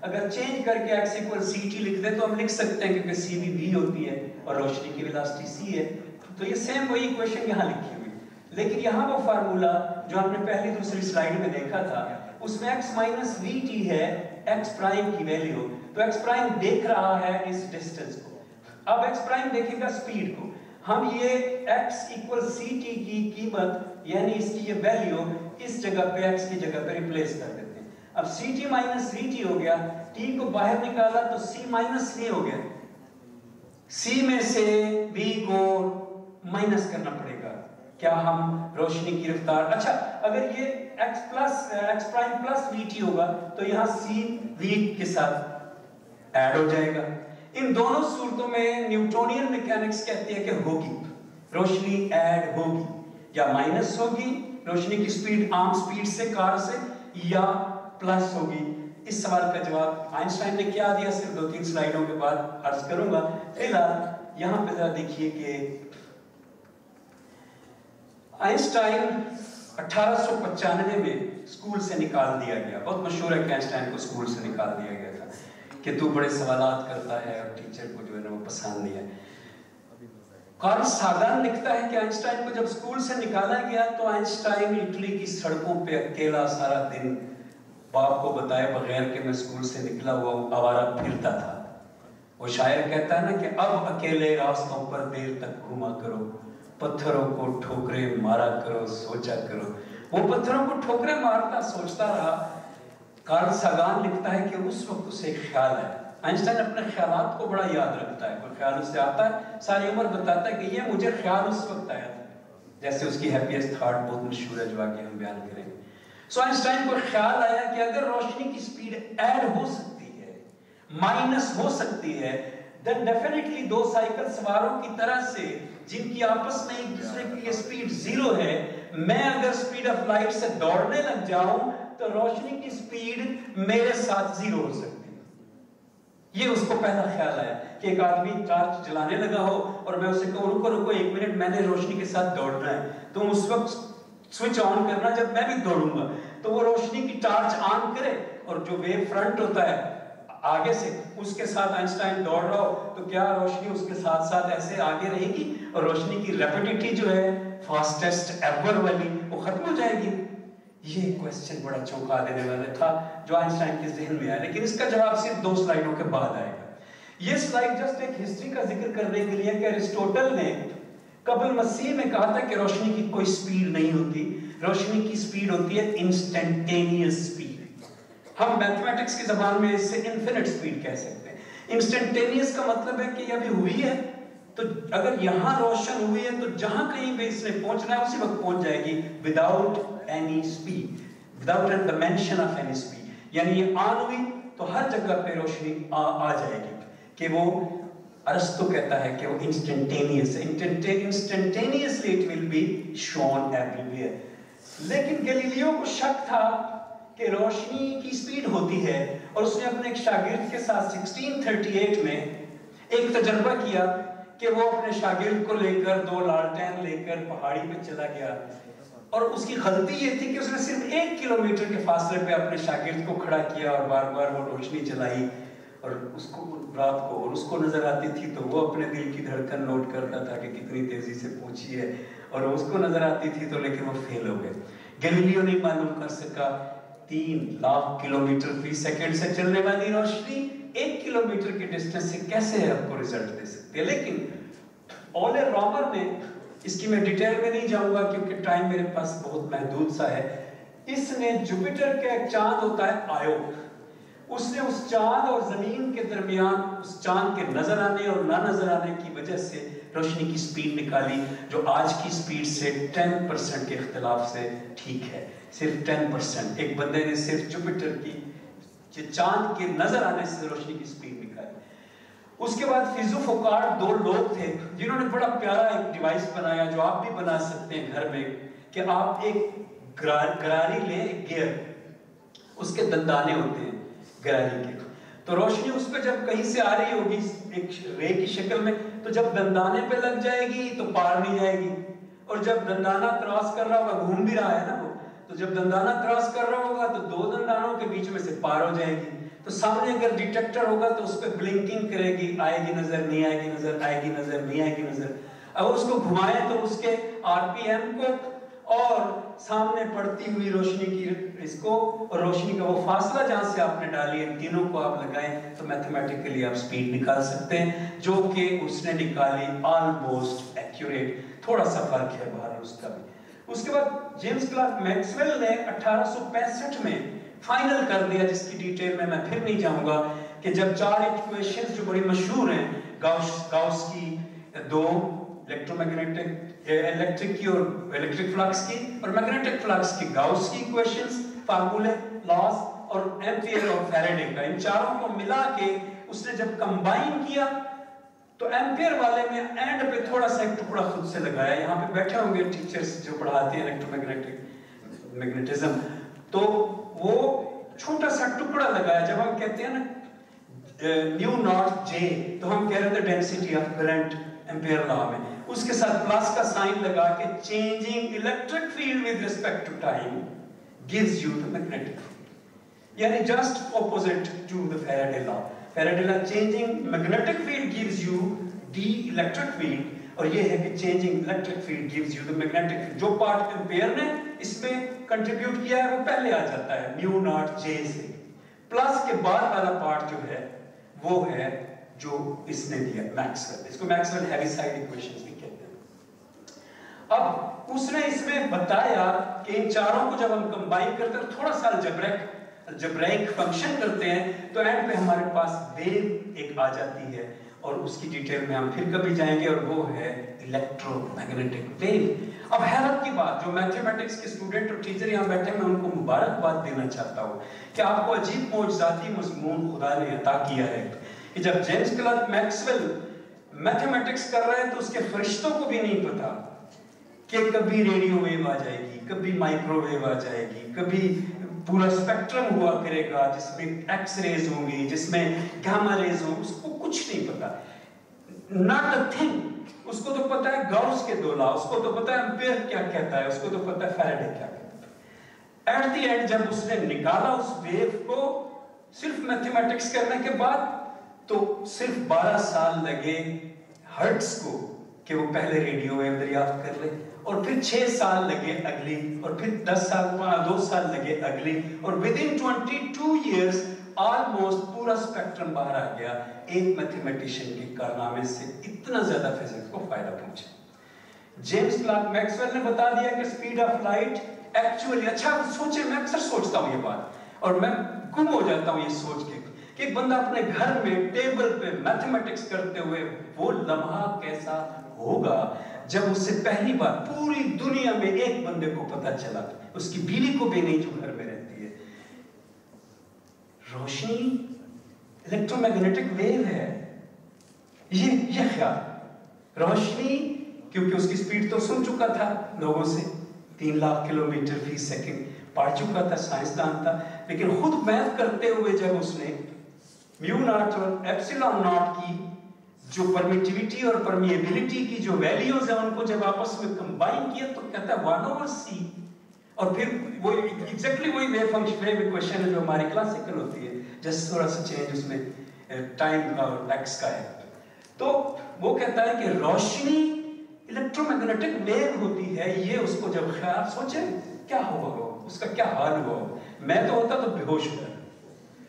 अगर चेंज करके x इक्वल्स ct लिख दे तो हम लिख सकते हैं क्योंकि c भी v होती है और रोशनी की वेलोसिटी c है, तो ये सेम वही इक्वेशन यहाँ लिखी हुई। लेकिन यहाँ वो फार्मूला जो आपने पहली दूसरी स्लाइड में देखा था उसमें x माइनस vt है x प्राइम की वैल्यू, तो x प्राइम देख रहा है इस डिस्टेंस को, अब x प्राइम देखेगा स्पीड को। हम ये x इक्वल ct की कीमत यानी इसकी ये वैल्यू इस जगह पे x की जगह पे रिप्लेस कर देते हैं। अब ct माइनस vt हो गया, t को बाहर निकाला तो c माइनस v हो गया, c में से v को माइनस करना पड़ेगा। क्या हम रोशनी की रफ्तार, अच्छा अगर ये x प्राइम प्लस vt होगा तो यहाँ c v के साथ ऐड हो जाएगा। इन दोनों सूरतों में न्यूटोनियन मैकेनिक्स कहती है कि होगी, रोशनी ऐड होगी या माइनस होगी रोशनी की स्पीड आम स्पीड से कार से, या प्लस होगी। इस सवाल का जवाब आइंस्टाइन ने क्या दिया सिर्फ 2-3 स्लाइडों के बाद अर्ज करूंगा। फिलहाल यहाँ पे जरा देखिए कि आइंस्टाइन 1895 में स्कूल से निकाल दिया गया। बहुत मशहूर है कि आइंस्टाइन को स्कूल से निकाल दिया गया था कि तू बड़े सवालात करता है और टीचर को जो है ना वो पसंद नहीं है। कार्ल सागन लिखता है कि आइंस्टाइन को जब स्कूल से निकाला गया तो आइंस्टाइन इटली की सड़कों पे अकेला सारा दिन बाप को बताए बगैर कि मैं स्कूल से निकला हुआ आवारा फिरता था। वो शायर कहता है ना कि अब अकेले रास्तों पर देर तक घूमा करो, पत्थरों को ठोकरे मारा करो, सोचा करो। वो पत्थरों को ठोकरे मारता सोचता रहा। कार्ल सागन लिखता है कि उस वक्त उसे ख्याल है, आइंस्टाइन अपने ख्यालात को बड़ा याद रखता है, कोई ख्याल उससे आता है सारी उम्र बताता है कि ये मुझे ख्याल उस वक्त आया था, जैसे उसकी हैप्पीएस्ट थॉट बहुत मशहूर है जो आगे हम बयान करेंगे। सो आइंस्टाइन को ख्याल आया कि अगर रोशनी की स्पीड ऐड हो सकती है, माइनस हो सकती है, देन डेफिनेटली दो साइकिल सवारों की तरह से जिनकी आपस में एक दूसरे की स्पीड 0 है, मैं अगर स्पीड ऑफ लाइट से दौड़ने लग जाऊं तो रोशनी की स्पीड मेरे साथ 0 हो सकती है। ये उसको पहला ख्याल आया कि एक आदमी टॉर्च जलाने लगा हो और मैं उसे कहूं रुको रुको 1 मिनट, मैंने रोशनी के साथ दौड़ना है, तुम उस वक्त स्विच ऑन करना जब मैं भी दौड़ूंगा, तो वो रोशनी की टॉर्च ऑन करे और जो वेव फ्रंट होता है आगे से उसके साथ आइंस्टाइन दौड़ रहा हो तो क्या रोशनी उसके साथ साथ ऐसे आगे रहेगी और रोशनी की रैपिडिटी जो है फास्टेस्ट एवर वाली वो खत्म हो जाएगी? ये क्वेश्चन बड़ा चौंका देने वाला था जो आइंस्टाइन के जहन में आया, लेकिन इसका जवाब सिर्फ 2 स्लाइडों के बाद आएगा। ये स्लाइड जस्ट एक हिस्ट्री का जिक्र करने के लिए कि अरिस्टोटल ने कबल मसीह में कहा था कि रोशनी की कोई स्पीड नहीं होती, रोशनी की स्पीड होती है इंस्टेंटेनियस स्पीड। हम मैथमेटिक्स की जबान में इससे इनफिनिट स्पीड कह सकते हैं। इंस्टेंटेनियस का मतलब है कि अभी हुई है तो अगर यहां रोशन हुई है तो जहां कहीं भी इसने पहुंचना है उसी वक्त पहुंच जाएगी, without any speed, without an dimension of any speed. यानी ये ऑन हुई तो हर जगह पे रोशनी आ जाएगी, कि वो अरस्तु कहता है कि वो इंस्टेंटेनियस है, instantaneously it will be shown everywhere. लेकिन गैलीलियो को शक था कि रोशनी की स्पीड होती है और उसने अपने एक शागिर्द के साथ 1638 में एक तजर्बा किया कि वो अपने शागिर्द को लेकर 2 लालटेन लेकर पहाड़ी पे चला गया और उसकी गलती ये थी कि उसने सिर्फ 1 किलोमीटर के फासले पे अपने शागिर्द को खड़ा किया और बार बार वो रोशनी जलाई और उसको रात को, और उसको नजर आती थी तो वो अपने दिल की धड़कन नोट करता था कि कितनी तेजी से पहुंची है, और उसको नजर आती थी तो लेकिन वो फेल हो गए। गैलीलियो नहीं मालूम कर सका 3 लाख किलोमीटर फी सेकंड से चलने वाली रोशनी 1 किलोमीटर के डिस्टेंस से कैसे आपको रिजल्ट दे सकती है। लेकिन ओले रॉमर ने اس کی میں ڈیٹیل میں نہیں جاؤں گا کیونکہ ٹائم میرے پاس بہت محدود سا ہے. اس نے جوپیٹر کا ایک چاند ہوتا ہے آیو، اس نے اس چاند اور زمین کے درمیان اس چاند کے نظر آنے اور نہ نظر آنے کی وجہ سے روشنی کی سپیڈ نکالی، جو آج کی سپیڈ سے 10% کے اختلاف سے ٹھیک ہے. صرف 10%. ایک بندے نے صرف جوپیٹر کی چاند کے نظر آنے سے روشنی کی سپیڈ نکالی. اس کے بعد فیزو فوکارٹ 2 لوگ تھے جنہوں نے بڑا پیارا ایک ڈیوائس بنایا جو آپ بھی بنا سکتے ہیں گھر میں، کہ آپ ایک گراری لیں، ایک گیئر، اس کے دندانے ہوتے ہیں گراری کے، تو روشنی اس پہ جب کہیں سے آ رہی ہوگی ایک رے کی شکل میں، تو جب دندانے پہ لگ جائے گی تو پار نہیں جائے گی، اور جب دندانہ کراس کر رہا ہوگا، گھوم بھی رہا ہے نا وہ، تو جب دندانہ کراس کر رہا ہوگا تو 2 دندانوں کے بیچ میں سے پار ہو جائے گی. تو سامنے اگر ڈیٹیکٹر ہوگا تو اس پہ بلنکنگ کرے گی، آئے گی نظر، نہیں آئے گی نظر، آئے گی نظر، نہیں آئے گی نظر. اگر اس کو گھمائیں تو اس کے RPM کو اور سامنے پڑتی ہوئی روشنی کی اس کو اور روشنی کا وہ فاصلہ جہاں سے آپ نے ڈالی ہے، تینوں کو آپ لگائیں تو میتھمیٹیکلی آپ سپیڈ نکال سکتے ہیں، جو کہ اس نے نکالی آلموسٹ ایکوریٹ. تھوڑا سا فرق ہے باہر اس کا بھی. اس کے بعد جیمز کلرک میکسویل نے 1865 میں فائنل کر دیا، جس کی ڈیٹیل میں پھر نہیں جاؤں گا، کہ جب 4 ایکویشنز جو بڑی مشہور ہیں، گاؤس کی 2 الیکٹرک کی اور الیکٹرک فلکس کی، اور میگنیٹک فلکس کی گاؤس کی ایکویشنز، فارمولے، لاز، اور ایمپیئر اور فیراڈے کا، ان چاروں کو ملا کے اس نے جب کمبائن کیا تو ایمپیئر والے میں اینڈ پہ تھوڑا سا ایک ٹکڑا خود سے لگایا. یہاں پہ بیٹھے ہوں گے ٹیچرز جو پڑھاتے ہیں میگنیٹزم، تو وہ چھوٹا سا ٹکڑا لگایا. جب ہم کہتے ہیں نا نیو ناٹ جے، تو ہم کہہ رہے تھے density of current Ampere law میں، اس کے ساتھ پلس کا سائن لگا کے changing electric field with respect to time gives you the magnetic field. یعنی just opposite to the Faraday law. Faraday law changing magnetic field gives you the electric field, اور یہ ہے کہ changing electric field gives you the magnetic field. جو part ampere نے اس میں contribute کیا ہے وہ پہلے آ جاتا ہے میو ناٹ جے سے. پلس کے بعد والا پارٹ جو ہے وہ ہے جو اس نے دیا میکسویل. اس کو میکسویل ہیوی سائڈ ایکویشنز بھی کہتے ہیں. اب اس نے اس میں بتایا کہ ان چاروں کو جب ہم کمبائن کرتے ہیں تھوڑا سا الجبرائک فنکشن کرتے ہیں تو اینڈ پہ ہمارے پاس ویو ایک آ جاتی ہے، اور اس کی ڈیٹیل میں ہم پھر کبھی جائیں گے، اور وہ ہے الیکٹرو میگنیٹک ویو. اب حیرت کی بات، جو میتھمیٹکس کے اسٹوڈنٹ اور ٹیچر یہاں بیٹھے ہیں، میں ان کو مبارکباد دینا چاہتا ہوں کہ آپ کو عجیب معجزاتی مضمون خدا نے عطا کیا ہے کہ جب جیمز کلرک میکسویل میتھمیٹکس کر رہے ہیں تو اس کے فرشتوں کو بھی نہیں پتا کہ کبھی ریڈیو ویو آ جائے گی، کبھی مائکرو ویو آ جائے گی، کبھی پورا اسپیکٹرم ہوا کرے گا جس میں ایکس ریز ہوں گی، جس میں گاما ریز ہوں، اس کو کچھ نہیں پتا. not a thing. اس کو تو پتا ہے گاؤس کے 2 لا، اس کو تو پتا ہے ایمپیئر کیا کہتا ہے، اس کو تو پتا ہے فیراڈے کیا کہتا ہے. ایٹ دی اینڈ جب اس نے نکالا اس ویو کو صرف میتھمیٹکس کرنے کے بعد، تو صرف 12 سال لگے ہرٹز کو کہ وہ پہلے ریڈیو ویو دریافت کر لے، اور پھر 6 سال لگے اگلی، اور پھر 2 سال لگے اگلی، اور within 22 years آلموسٹ پورا اسپیکٹرم باہر آ گیا. ایک میتھمیٹیشین کے کارنامے سے اتنا زیادہ فزکس کو فائدہ پہنچا. جیمز کلرک میکسویل نے بتا دیا کہ سپیڈ آف لائٹ ایکچولی، اچھا سوچے، میں اکثر سوچتا ہوں یہ بات اور میں گم ہو جاتا ہوں یہ سوچ کے کہ ایک بندہ اپنے گھر میں ٹیبل پہ میتھمیٹکس کرتے ہوئے وہ لمحہ کیسا ہوگا جب اس سے پہلی بار پوری دنیا میں ایک بندے کو پتا چلا، اس کی بیوی کو بھی نہیں جو گھر میں رہتی ہے، روشنی الیکٹرو میگنیٹک ویو ہے. یہ خیال، روشنی کیونکہ اس کی سپیڈ تو سن چکا تھا لوگوں سے، 3 لاکھ کلومیٹر فی سیکنڈ پڑھ چکا تھا، سائنسدان تھا، لیکن خود میتھ کرتے ہوئے جب اس نے میو ناٹ اور ایپسیلون ناٹ کی جو پرمیٹیوٹی اور پرمیبلٹی کی جو ویلیوز ہیں ان کو جب آپس میں کمبائن کیا تو کہتا ہے 1/c، اور پھر وہ ایگزیکٹلی وہی ویو فنکشن ویو ایکویشن ہے جو ہماری کلاسیکل ہوتی ہے، جس تھوڑا سا چینج اس میں ٹائم اور ایکس کا ہے. تو وہ کہتا ہے کہ روشنی الیکٹرو میگنیٹک ویو ہوتی ہے. یہ اس کو جب خیال سوچے کیا ہوگا، اس کا کیا حال ہوا، میں تو ہوتا تو بے ہوش ہو.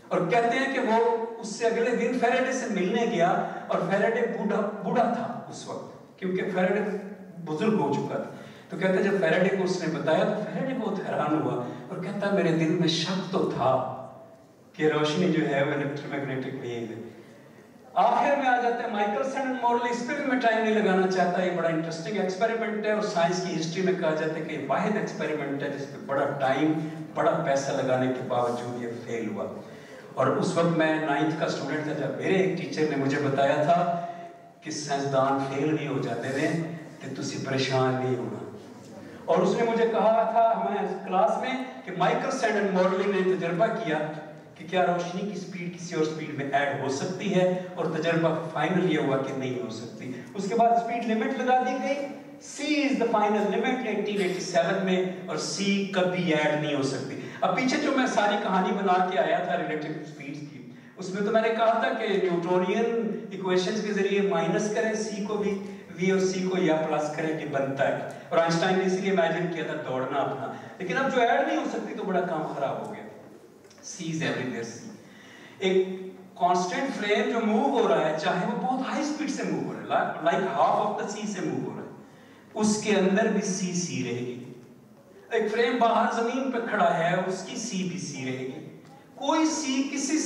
اور کہتے ہیں کہ وہ اس سے اگلے دن فیراڈے سے ملنے گیا، اور فیراڈے بوڑھا تھا اس وقت، کیونکہ فیراڈے बुजुर्ग हो चुका था। तो कहता जब फैराडे को उसने बताया तो फैराडे बहुत हैरान हुआ और कहता मेरे दिल में शक तो था कि रोशनी जो है वो इलेक्ट्रोमैग्नेटिक वेव है। आखिर में आ जाते हैं माइकलसन एंड मोरली। इस पर भी मैं टाइम नहीं लगाना चाहता, ये बड़ा इंटरेस्टिंग एक्सपेरिमेंट है और साइंस की हिस्ट्री में कहा जाता है कि वाहिद एक्सपेरिमेंट है जिसपे बड़ा टाइम बड़ा पैसा लगाने के बावजूद ये फेल हुआ। और उस वक्त मैं 9th का स्टूडेंट था जब मेरे एक टीचर ने मुझे बताया था कि साइंसदान फेल नहीं हो जाते थे तो तुसी परेशान नहीं होना। और उसने मुझे कहा था हमारे क्लास में कि माइकलसन एंड मोरली ने तजर्बा किया कि क्या रोशनी की स्पीड किसी और स्पीड में ऐड हो सकती है, और तजर्बा फाइनल ये हुआ कि नहीं हो सकती। उसके बाद स्पीड लिमिट लगा दी गई, C is the final limit 1887 में, और C कभी ऐड नहीं हो सकती। अब पीछे जो मैं सारी कहानी बना के आया था रिलेटिव स्पीड्स की, उसमें तो मैंने कहा था कि न्यूटोनियन इक्वेशंस के जरिए माइनस करें C को भी, V और C को, या प्लस करें कि बनता है। और आइंस्टाइन ने इसीलिए इमेजिन किया था दौड़ना अपना। लेकिन अब जो ऐड नहीं हो सकती तो बड़ा काम खराब हो गया। C is everywhere C। एक कांस्टेंट फ्रेम जो मूव हो रहा है, चाहे वो बहुत हाई स्पीड से मूव हो रहा है, like half of the C से मूव हो रहा है, उसके अंदर भी C रहेगी। एक फ्रेम बाहर जमीन पे खड़ा है, उसकी C भी C रहेगी। कोई C किसी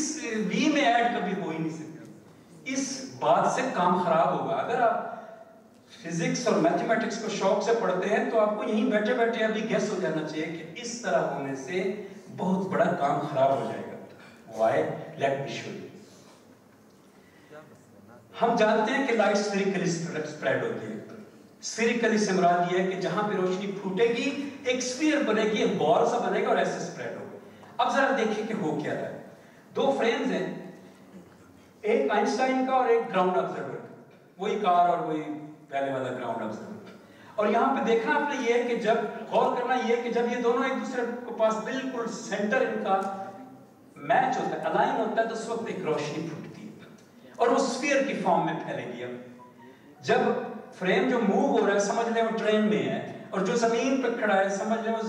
V में ऐड कभी हो ही नहीं सकती। इस बात से काम खराब होगा। अगर आप फिजिक्स और मैथमेटिक्स को शौक से पढ़ते हैं तो आपको यहीं बैठे बैठे अभी गेस हो जाना चाहिए कि इस तरह होने से बहुत बड़ा काम खराब हो जाएगा। Why? Let me show you। हम जानते हैं कि लाइट स्फेरिकली स्प्रेड होती है। स्फेरिकली से मुराद ये है कि जहां पे रोशनी फूटेगी एक स्फीयर बनेगी, एक बॉल सा बनेगा और ऐसे स्प्रेड होगा। अब जरा देखिए कि हो क्या रहा है। दो फ्रेम्स हैं, एक आइंस्टाइन का और एक ग्राउंड ऑब्जर्वर का, वही कार और वही पहले वाला ग्राउंड ऑब्जर्वर। और यहाँ पे देखना आपने ये है कि जब गौर करना ये है कि जब ये दोनों एक दूसरे के पास बिल्कुल सेंटर इनका मैच होता है, अलाइन होता है, तो उस वक्त एक रोशनी फूटती है और वो स्फीयर की फॉर्म में फैलेगी। अब जब फ्रेम जो मूव हो रहा है समझ लें वो ट्रेन में है, और जो जमीन पर खड़ा है समझ लें वो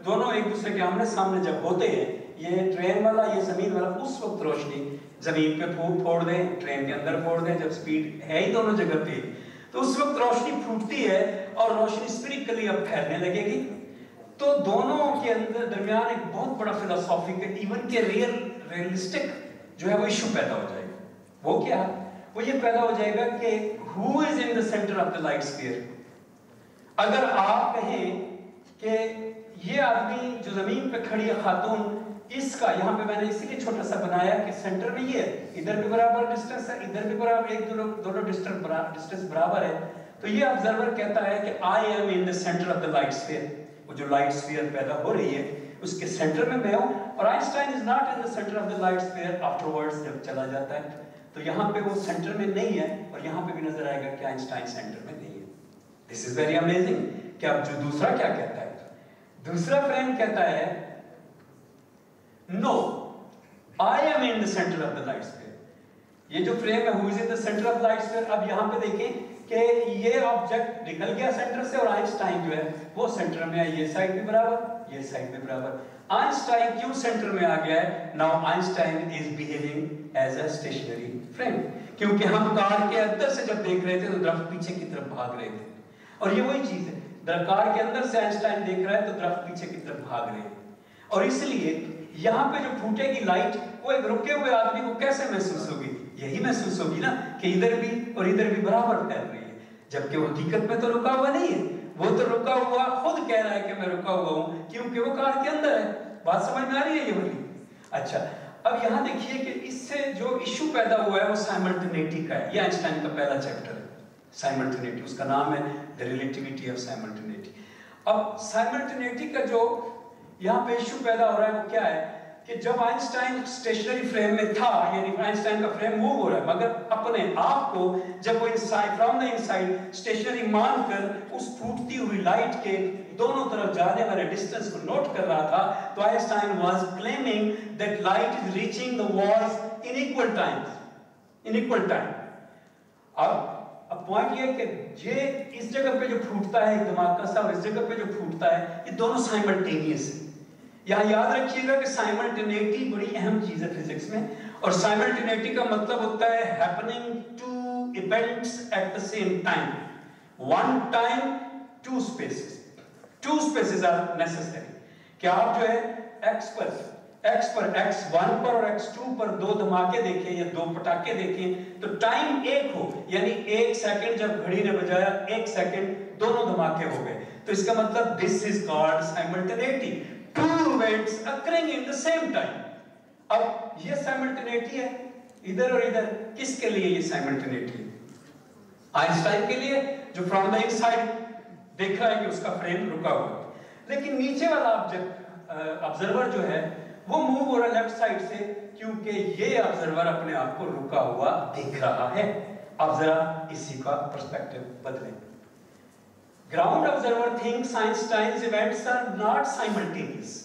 दोनों एक दूसरे के आमने सामने जब होते हैं, ये ट्रेन वाला ये जमीन वाला, उस वक्त रोशनी जमीन पे फोड़ दें, ट्रेन के अंदर फोड़ दें, जब स्पीड है ही दोनों जगह पे, तो उस वक्त रोशनी फूटती है और रोशनी स्फेरिकली अब फैलने लगेगी। तो दोनों के अंदर दरमियान एक बहुत बड़ा फिलोसॉफिकल, इवन के रियलिस्टिक जो है वो इशू पैदा हो जाएगा। वो क्या? वो ये पैदा हो जाएगा कि who is in the centre of the light sphere. अगर आप कहें कि ये आदमी जो जमीन पे खड़ी है खातून, इसका यहाँ पे मैंने इसीलिए छोटा सा बनाया कि सेंटर में ये है, इधर भी बराबर डिस्टेंस है, इधर भी बराबर, एक दोनों डिस्टेंस बराबर है, तो ये ऑब्जर्वर कहता है कि आई am in the centre of the light sphere. वो जो लाइट स्फीयर पैदा हो रही है उसके सेंटर में मैं हूं, और Einstein is not in the centre of the light sphere. Afterwards जब चला जाता है तो यहाँ पे वो सेंटर में नहीं है, और यहाँ पे भी नजर आएगा कि आइंस्टाइन सेंटर में नहीं है। This is very amazing. कि अब जो दूसरा क्या कहता है, दूसरा फ्रेम कहता है no, I am in the centre of the light sphere. ये जो फ्रेम है who is in the centre of the light sphere, अब यहाँ पे देखें कि ये ऑब्जेक्ट निकल गया सेंटर से, और आइंस्टाइन जो है वो सेंटर में है, ये साइड भी बराबर, ये साइड भी बराबर। आइंस्टाइन क्यों सेंटर में आ गया है? Now Einstein is behaving as a stationary frame, क्योंकि हम कार के अंदर से जब देख रहे थे तो दरख्त पीछे की तरफ भाग रहे थे, और ये वही चीज है, कार के अंदर से आइंस्टाइन देख रहा है तो दरख्त पीछे की तरफ भाग रहे हैं। और इसलिए यहाँ पे जो फूटेगी लाइट, वो एक रुके हुए आदमी को कैसे महसूस होगी? यही महसूस होगी ना कि इधर भी और इधर भी बराबर फैल रही है, जबकि वो हकीकत में तो रुका हुआ नहीं है। वो तो रुका हुआ खुद कह रहा है कि मैं रुका हुआ हूँ, क्योंकि वो कार के अंदर है। बात समझ में आ रही है ये वाली? अच्छा, अब यहाँ देखिए कि इससे जो इशू पैदा हुआ है वो साइमल्टेनिटी का है। ये आइंस्टाइन का पहला चैप्टर है, साइमल्टेनिटी, उसका नाम है द रिलेटिविटी ऑफ साइमल्टेनिटी। अब साइमल्टेनिटी का जो यहाँ पे इशू पैदा हो रहा है वो क्या है कि जब आइंस्टाइन स्टेशनरी फ्रेम में था, यानी आइंस्टाइन का फ्रेम मूव हो रहा है, मगर अपने आप को जब वो inside from the inside stationary मानकर उस फूटती हुई लाइट के दोनों तरफ जाने वाले डिस्टेंस को नोट कर रहा था, तो Einstein was claiming that light is reaching the walls in equal time. अब पॉइंट ये कि ये इस जगह पे जो फूटता है धमाका सा, और इस जगह पे जो फूटता है, ये दोनों साइमल्टेनियस है। यहाँ याद रखिएगा कि साइमल्टेनिटी बड़ी अहम चीज है फिजिक्स में, और साइमल्टेनिटी का मतलब होता है happening two events at the same time. one time two spaces. Two spaces are necessary. कि आप जो है x पर x1 पर और x2 पर दो धमाके देखें या दो पटाखे देखें तो टाइम एक हो, यानी 1 सेकंड जब घड़ी ने बजाया 1 सेकंड दोनों धमाके हो गए, तो इसका मतलब this is called simultaneity, two events occurring in the same time. अब ये साइमल्टेनिटी है इधर और इधर, किसके लिए ये साइमल्टेनिटी है? आइंस्टाइन के लिए, जो फ्रॉम द इनसाइड देख रहा है कि उसका फ्रेम रुका हुआ है, लेकिन नीचे वाला ऑब्जेक्ट ऑब्जर्वर जो है वो मूव हो रहा है लेफ्ट साइड से, क्योंकि ये ऑब्जर्वर अपने आप को रुका हुआ दिख रहा है। अब जरा इसी का पर्सपेक्टिव बदलें। Ground observer thinks Einstein's events are not simultaneous.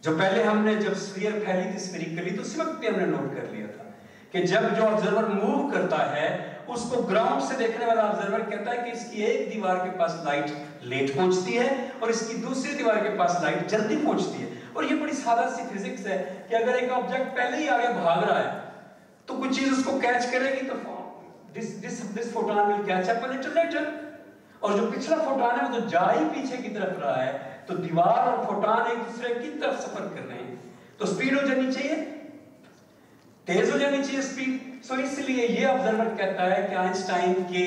जो पहले हमने जब स्फीयर फैली थी स्फेरिकली, तो उसी वक्त भी हमने नोट कर लिया था कि जब जो ऑब्जर्वर मूव करता है उसको ग्राउंड से देखने वाला ऑब्जर्वर कहता है कि इसकी एक दीवार के पास लाइट लेट पहुंचती है और इसकी दूसरी दीवार के पास लाइट जल्दी पहुंचती है। और ये बड़ी सादा सी फिजिक्स है कि अगर एक ऑब्जेक्ट पहले ही आगे भाग रहा है तो कुछ चीज उसको कैच करेगी, तो this photon will catch up a little letter, और जो पिछला फोटॉन है वो तो जा ही पीछे की तरफ रहा है, तो दीवार और फोटॉन एक दूसरे की तरफ सफर कर रहे हैं, तो स्पीड हो जानी चाहिए, तेज हो जानी चाहिए स्पीड। सो इसलिए ये ऑब्जर्वर कहता है कि आइंस्टाइन के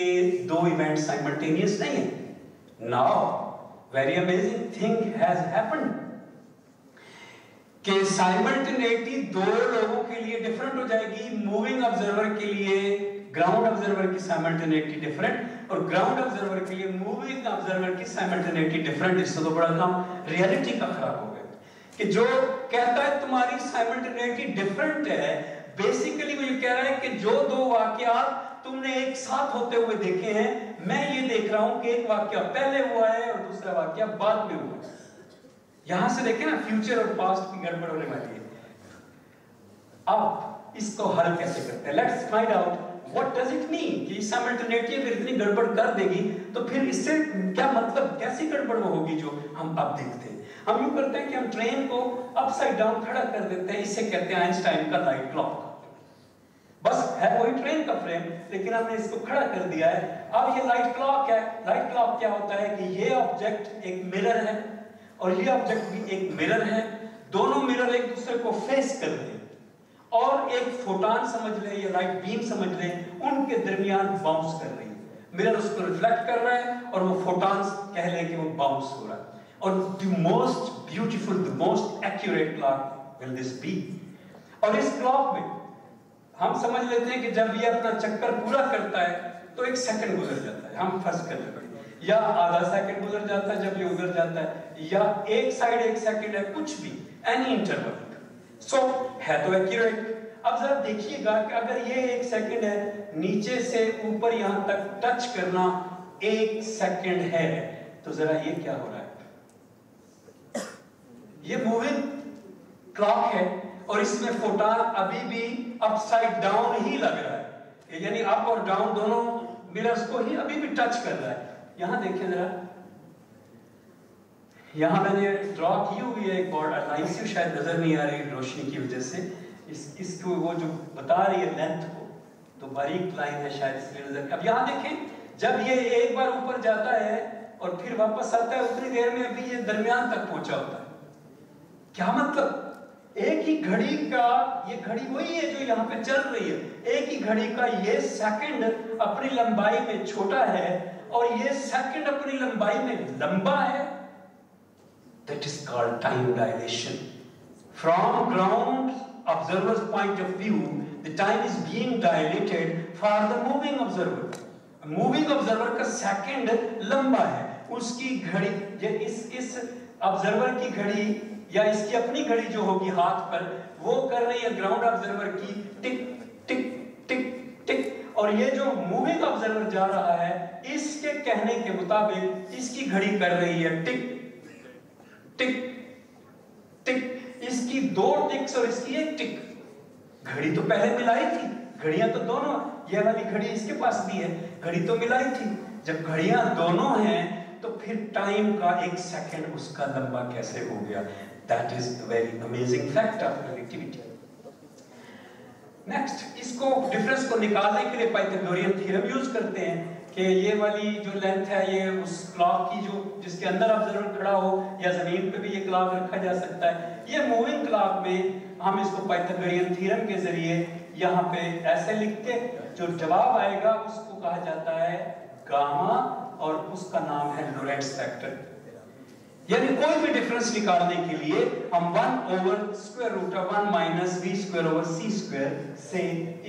दो इवेंट साइमल्टेनियस नहीं है। Now very amazing thing has happened कि साइमल्टेनिटी दो लोगों के लिए डिफरेंट हो जाएगी। मूविंग ऑब्जर्वर के लिए ग्राउंड ऑब्जर्वर की साइमल्टेनिटी डिफरेंट और ग्राउंड ऑब्जर्वर के लिए मूविंग ऑब्जर्वर की साइमल्टेनिटी डिफरेंट। इससे तो बड़ा काम रियलिटी का खराब हो गया कि जो कहता है तुम्हारी साइमल्टेनिटी डिफरेंट है, बेसिकली वो ये कह रहा है कि जो दो वाकयात तुमने एक साथ होते हुए देखे हैं, मैं ये देख रहा हूं कि एक वाकया पहले हुआ है और दूसरा वाकया बाद में हुआ है। यहां से देखें ना, फ्यूचर और पास्ट की गड़बड़ होने वाली है। अब इसको हल कैसे करते हैं? Let's find out what does it mean कि साइमल्टेनिटी अगर इतनी गड़बड़ कर देगी तो फिर इससे क्या मतलब, कैसी गड़बड़ होगी जो हम अब देखते हैं। हम यूं करते हैं कि हम ट्रेन को अपसाइड डाउन खड़ा कर देते हैं, इससे कहते हैं आइंस्टाइन का लाइट क्लॉक। बस है वही ट्रेन का फ्रेम, लेकिन हमने इसको खड़ा कर दिया है। अब ये लाइट क्लॉक है। लाइट क्लॉक क्या होता है कि ये ऑब्जेक्ट एक मिरर है और ये ऑब्जेक्ट भी एक मिरर है, दोनों मिरर एक दूसरे को फेस कर रहे हैं और एक फोटॉन समझ ले या लाइट बीम समझ ले, उनके दरमियान बाउंस कर रही है। मिरर उसको रिफ्लेक्ट कर रहा है और वो फोटॉन्स कह ले कि वो बाउंस हो रहा है। और the most beautiful, the most accurate clock will this be. और इस क्लॉक में हम समझ लेते हैं कि जब ये अपना चक्कर पूरा करता है तो 1 सेकंड गुजर जाता है, हम फर्ज कर लेते हैं, या आधा सेकंड गुजर जाता है जब ये उधर जाता है, या एक साइड 1 सेकंड है, कुछ भी, एनी इंटरवल। सो है तो एक्यूरेट। अब जरा देखिएगा कि अगर ये 1 सेकंड है, नीचे से ऊपर यहां तक टच करना 1 सेकंड है, तो जरा ये क्या हो रहा है? ये मूविंग क्लॉक है और इसमें फोटॉन अभी भी अपसाइड डाउन ही लग रहा है, यानी अप और डाउन दोनों मिरर्स को ही अभी भी टच कर रहा है। यहां देखिए जरा, यहां मैंने ड्रॉ की हुई है एक बॉर्डर लाइन से, शायद नजर नहीं आ रही रोशनी की वजह से, इसको वो जो बता रही है लेंथ को, तो बारीक लाइन है शायद इसलिए नजर। अब यहां देखें, जब ये एक बार ऊपर जाता है और फिर वापस आता है, उतनी देर में अभी ये दरमियान तक पहुंचा होता है। क्या मतलब? एक ही घड़ी का, ये घड़ी वही है जो यहां पे चल रही है, एक ही घड़ी का ये सेकंड अपनी लंबाई में छोटा है और ये सेकंड अपनी लंबाई में लंबा है। That is called time dilation. From ground observer's point of view, the time is being dilated for the moving observer. Moving observer का सेकंड लंबा है, उसकी घड़ी, इस ऑब्जर्वर की घड़ी या इसकी अपनी घड़ी जो होगी हाथ पर, वो कर रही है ग्राउंड ऑब्जर्वर की टिक टिक टिक टिक, और ये जो मूविंग ऑब्जर्वर जा रहा है, इसके कहने के मुताबिक इसकी घड़ी कर रही है टिक टिक टिक। इसकी 2 टिक्स और इसकी 1 टिक। घड़ी तो पहले मिलाई थी, घड़ियां तो दोनों, ये वाली घड़ी इसके पास भी है, घड़ी तो मिलाई थी। जब घड़ियां दोनों हैं तो फिर टाइम का 1 सेकंड उसका लंबा कैसे हो गया? That is a very amazing fact of relativity. Next, इसको डिफरेंस को निकालने के लिए पाइथागोरियन थ्योरम यूज करते हैं کہ یہ والی جو لینتھ ہے یہ اس کلاک کی جو جس کے اندر آبزرور کھڑا ہو یا زمین پہ بھی یہ کلاک رکھا جا سکتا ہے. یہ موونگ کلاک میں ہم اس کو پائتھاگورین تھیورم کے ذریعے یہاں پہ ایسے لکھ کے جو جواب آئے گا اس کو کہا جاتا ہے گاما اور اس کا نام ہے لورنٹز فیکٹر. یعنی کوئی بھی ڈفرنس نکالنے کے لیے ہم 1 over square root of 1 minus v square over c square سے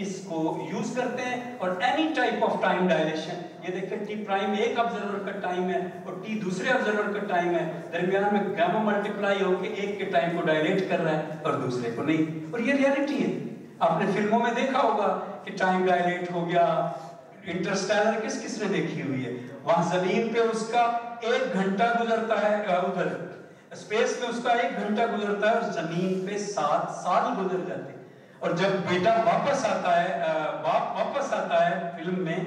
اس کو یوز کرتے ہیں. اور any type of time dilation, یہ دیکھیں t prime ایک observer کا ٹائم ہے اور t دوسرے observer کا ٹائم ہے, درمیان میں گاما ملٹیپلائی ہو کے ایک کے ٹائم کو ڈائلیٹ کر رہا ہے اور دوسرے کو نہیں. اور یہ ریالٹی ہے. آپ نے فلموں میں دیکھا ہوگا کہ ٹائم ڈائلیٹ ہو گیا. انٹرسٹیلر کس نے دیکھی ہوئی ہے؟ وہاں زمین پہ اس کا 1 گھنٹہ گزرتا ہے, ادھر اسپیس میں اس کا 1 گھنٹہ گزرتا ہے اور زمین پہ 7 سال گزر جاتے ہیں. اور جب بیٹا واپس آتا ہے, باپ واپس آتا ہے فلم میں,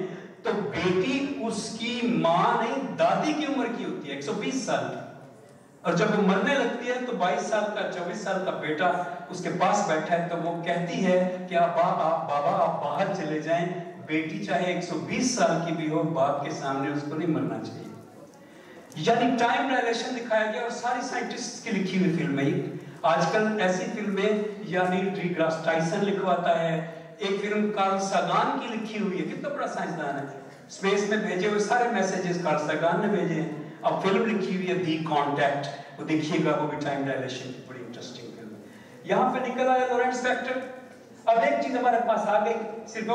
تو بیٹی اس کی ماں نہیں دادی کی عمر کی ہوتی ہے, 120 سال کی. اور جب وہ مرنے لگتی ہے تو 22 سال کا 24 سال کا بیٹا اس کے پاس بیٹھا ہے, تو وہ کہتی ہے کہ بابا آپ باہر چلے جائیں. بیٹی چاہے 120 سال کی بھی ہو, باپ کے سامنے اس کو نہیں مرنا چاہیے. یعنی ٹائم ڈائلیشن دکھایا گیا. اور ساری سائنٹسٹ کی لکھی ہوئی فلمیں, آج کل ایسی فلمیں یعنی ڈی گراس ٹائسن لکھواتا ہے. ایک فلم کارل ساگان کی لکھی ہوئی ہے, کتنا بڑا سائنسدان ہے, اسپیس میں بھیجے ہوئے سارے میسیجز کارل ساگان نے بھیجے ہیں. اب فلم لکھی ہوئی ہے دی کانٹیکٹ, وہ دیکھیے گا, وہ بھی ٹائم ڈائلیشن کی بڑی انٹرسٹنگ فلم ہے. یہاں پہ نکل آیا لورنٹز فیکٹر. اب ایک چیز ہمارے پاس آ گئی, صرف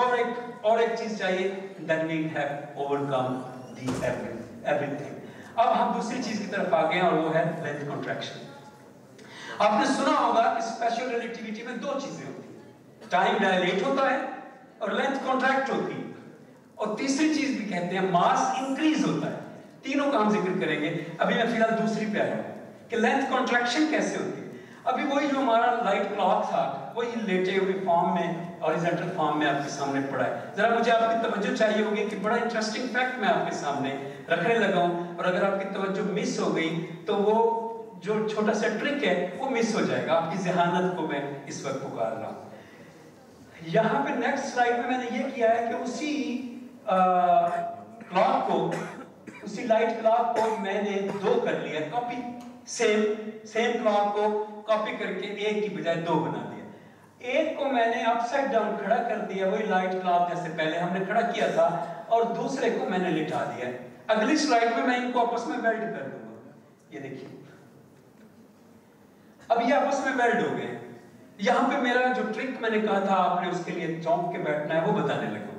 اور ایک چیز چاہیے, then we have overcome the everything. اب ہم دوسری چیز کی طرف آ گئے ہیں اور وہ ہے length contraction. آپ نے سنا ہوگا کہ اسپیشل ریلیٹیوٹی میں 2 چیزیں ہوتی ہیں, ٹائم ڈائلیٹ ہوتا ہے اور length contract ہوتی ہے. اور تیسری چیز بھی کہتے ہیں ماس انکریز ہوتا ہے. تینوں کا ہم ذکر کریں گے. ابھی میں فی الحال دوسری پہ آیا ہوں کہ length contraction کیسے ہوتی ہے. ابھی وہی جو ہمارا لائٹ کلاک تھا وہی لیٹے ہوئے فارم میں, ہاریزونٹل فارم میں آپ کے سامنے پڑا ہے. ذرا مجھے آپ کی توجہ چاہیے ہوگی کہ بڑا انٹرسٹنگ فیکٹ میں آپ کے سامنے رکھنے لگا ہوں, اور اگر آپ کی توجہ مس ہو گئی تو وہ جو چھوٹا سا ٹرک ہے وہ مس ہو جائے گا. آپ کی ذہانت کو میں اس وقت پکار رہا ہوں. یہاں پہ نیکسٹ سلائیڈ میں نے یہ کیا ہے کہ اسی کلاک کو, اسی لائٹ کلاک کو میں نے 2 کر لیا, کاپی, سیم کلاک کو کاپی کر کے 1 کی بجائے 2 بنا دیا. ایک کو میں نے اپ سائڈ ڈاؤن کھڑا کر دیا, وہی لائٹ کلاک جیسے پہلے ہم نے کھڑا کیا تھا, اور دوسرے کو میں نے لٹا دیا. اگلی سلائیڈ میں ان کو آپس میں ویلڈ کر دوں گا. یہ دیکھیے اب یہ آپس میں ویلڈ ہو گئے. یہاں پہ میرا جو ٹرک میں نے کہا تھا آپ نے اس کے لیے چونک کے بیٹھنا ہے وہ بتانے لگا.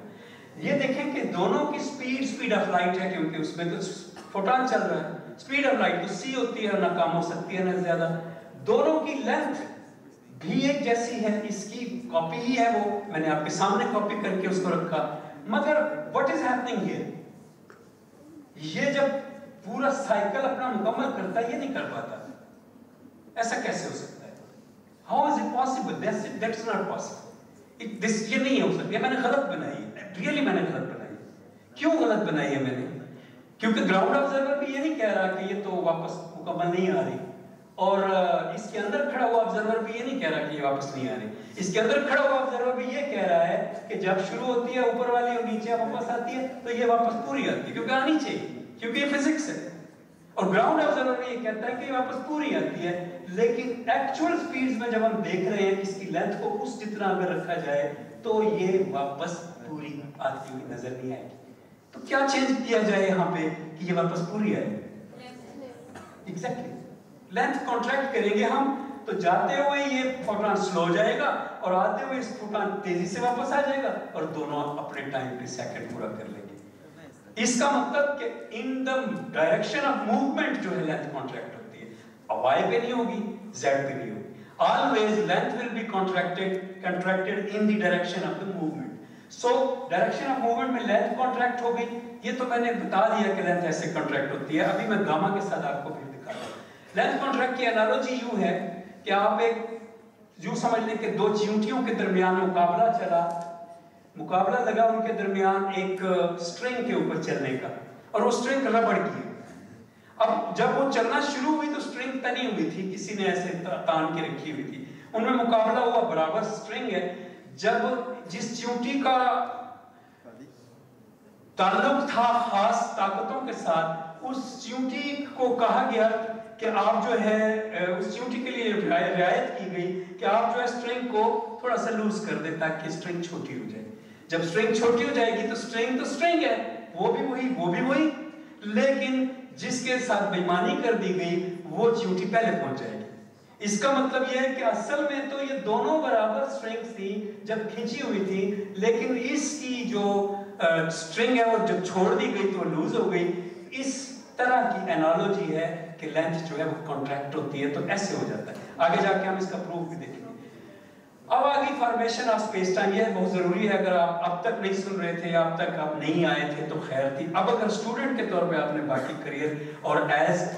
یہ دیکھیں کہ دونوں کی سپیڈ آف لائٹ ہے, کیونکہ اس میں تو فوٹون چل رہا ہے. سپیڈ آف لائٹ تو c ہوتی ہے, نہ کم ہو سکتی ہے نہ زیادہ. دونوں کی لینتھ بھی ایک جیسی ہے, اس کی کاپی ہی ہے, وہ میں نے آپ کے سامنے کاپی کر کے اس کو رکھا. مگر what is happening here, یہ جب پورا سائیکل اپنا مکمل کرتا ہے یہ نہیں کر پاتا. ایسا کیسے ہو سکتا ہے؟ How is it possible? That's not possible. یہ نہیں ہو سکتا. میں نے غلط بنائی ہے, ریئلی میں نے غلط بنائی ہے. کیوں غلط بنائی ہے میں نے؟ کیونکہ گراؤنڈ آبزرور بھی یہ نہیں کہہ رہا کہ یہ تو واپس مکمل نہیں آ رہی, اور اس کے اندر کھڑا ہوا آبزرور بھی یہ نہیں کہہ رہا کہ یہ واپس نہیں آ رہی. اس کے اندر کھڑا ہوا آبزرور بھی یہ کہہ رہا ہے کہ جب شروع ہوتی ہے اوپر والی اور نیچے واپس آتی ہے تو یہ واپس پوری آتی ہے, کیونکہ آنی چاہیے, کیونکہ یہ فزکس ہے. اور گراؤنڈ آبزرور بھی یہ کہتا ہے کہ یہ واپس پوری آتی ہے. لیکن ایکچوئل سپیڈز میں جب ہم دیکھ رہے ہیں اس کی لینتھ کو اس جتنا اگر رکھا جائے تو یہ واپس پوری آتی ہوئی نظر نہیں آئے گی. تو کیا چینج کیا جائے یہاں پہ کہ یہ واپس پوری آئے؟ ایگزیکٹلی لینتھ کانٹریکٹ کریں گے ہم تو جاتے ہوئے یہ فوٹون سلو جائے گا اور آتے ہوئے اس فوٹون تیزی سے واپس آ جائے گا, اور دونوں اپنے ٹائم پہ سیکنڈ پورا کر لیں گے. اس کا مطلب کہ ان دا ڈائریکشن آف موومنٹ جو ہے لینتھ کانٹریکٹ ہوتی ہے, y پہ نہیں ہوگی, z پہ نہیں ہوگی. always length will be contracted in the direction of the movement. So direction of movement میں length contract ہو گئی. یہ تو میں نے بتا دیا کہ length ایسے contract ہوتی ہے. ابھی میں گاما کے ساتھ آپ کو پھر دکھا رہا ہوں. length contract کی analogy یوں ہے کہ آپ ایک یوں سمجھ لیں کہ 2 چیونٹیوں کے درمیان مقابلہ لگا ان کے درمیان ایک سٹرنگ کے اوپر چلنے کا, اور وہ سٹرنگ ربڑ کی ہے. اب جب وہ چلنا شروع ہوئی تو سٹرنگ تنی ہوئی تھی, کسی نے ایسے تان کے رکھی ہوئی تھی, ان میں مقابلہ ہوا, برابر سٹرنگ ہے. جب جس چیونٹی کا ताल्लुक था खास ताकतों के साथ। उस च्यूंटी को कहा गया कि आप जो है उस च्यूंटी के लिए रियायत की गई कि आप जो है स्ट्रिंग को थोड़ा सा लूज कर दे ताकि स्ट्रिंग छोटी हो जाए। जब स्ट्रिंग छोटी हो जाएगी तो स्ट्रिंग है, वो भी वही, लेकिन जिसके साथ बेईमानी कर दी गई वो च्यूंटी पहले पहुंच जाएगी। इसका मतलब यह है कि असल में तो ये दोनों बराबर स्ट्रिंग्स थी जब खींची हुई थी, लेकिन इसकी जो स्ट्रिंग है और जब छोड़ दी गई तो लूज हो गई। इस तरह की एनालॉजी है कि लेंथ जो है वो कॉन्ट्रैक्ट होती है, तो ऐसे हो जाता है। आगे जाके हम इसका प्रूफ भी देखेंगे। अब आगे फॉर्मेशन ऑफ स्पेस टाइम, यह बहुत जरूरी है। अगर आप अब तक नहीं सुन रहे थे या अब तक आप नहीं आए थे तो खैर थी। अब अगर स्टूडेंट के तौर पे आपने बाकी करियर और एज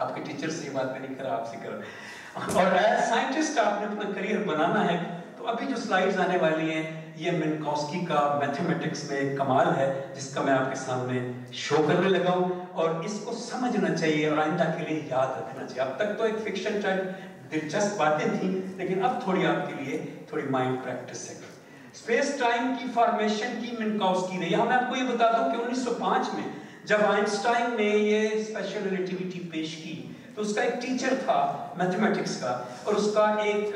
आपके टीचर से ये बात नहीं करा, आपसे करा, और एज साइंटिस्ट आपने अपना करियर बनाना है, तो अभी जो स्लाइड्स आने वाली हैं ये मिन्कॉव्स्की का मैथमेटिक्स में कमाल है जिसका मैं आपके सामने शो करने लगा हूं, और इसको समझना चाहिए और आइंदा के लिए याद रखना चाहिए। अब तक तो एक फिक्शन टाइप दिलचस्प बातें थी, लेकिन अब थोड़ी आपके लिए थोड़ी माइंड प्रैक्टिस है। स्पेस टाइम की फॉर्मेशन की मिन्कॉव्स्की ने, यहां मैं आपको ये बता दूं कि 1905 में जब आइंस्टाइन ने ये स्पेशल रिलेटिविटी पेश की तो उसका एक टीचर था मैथमेटिक्स का, और उसका एक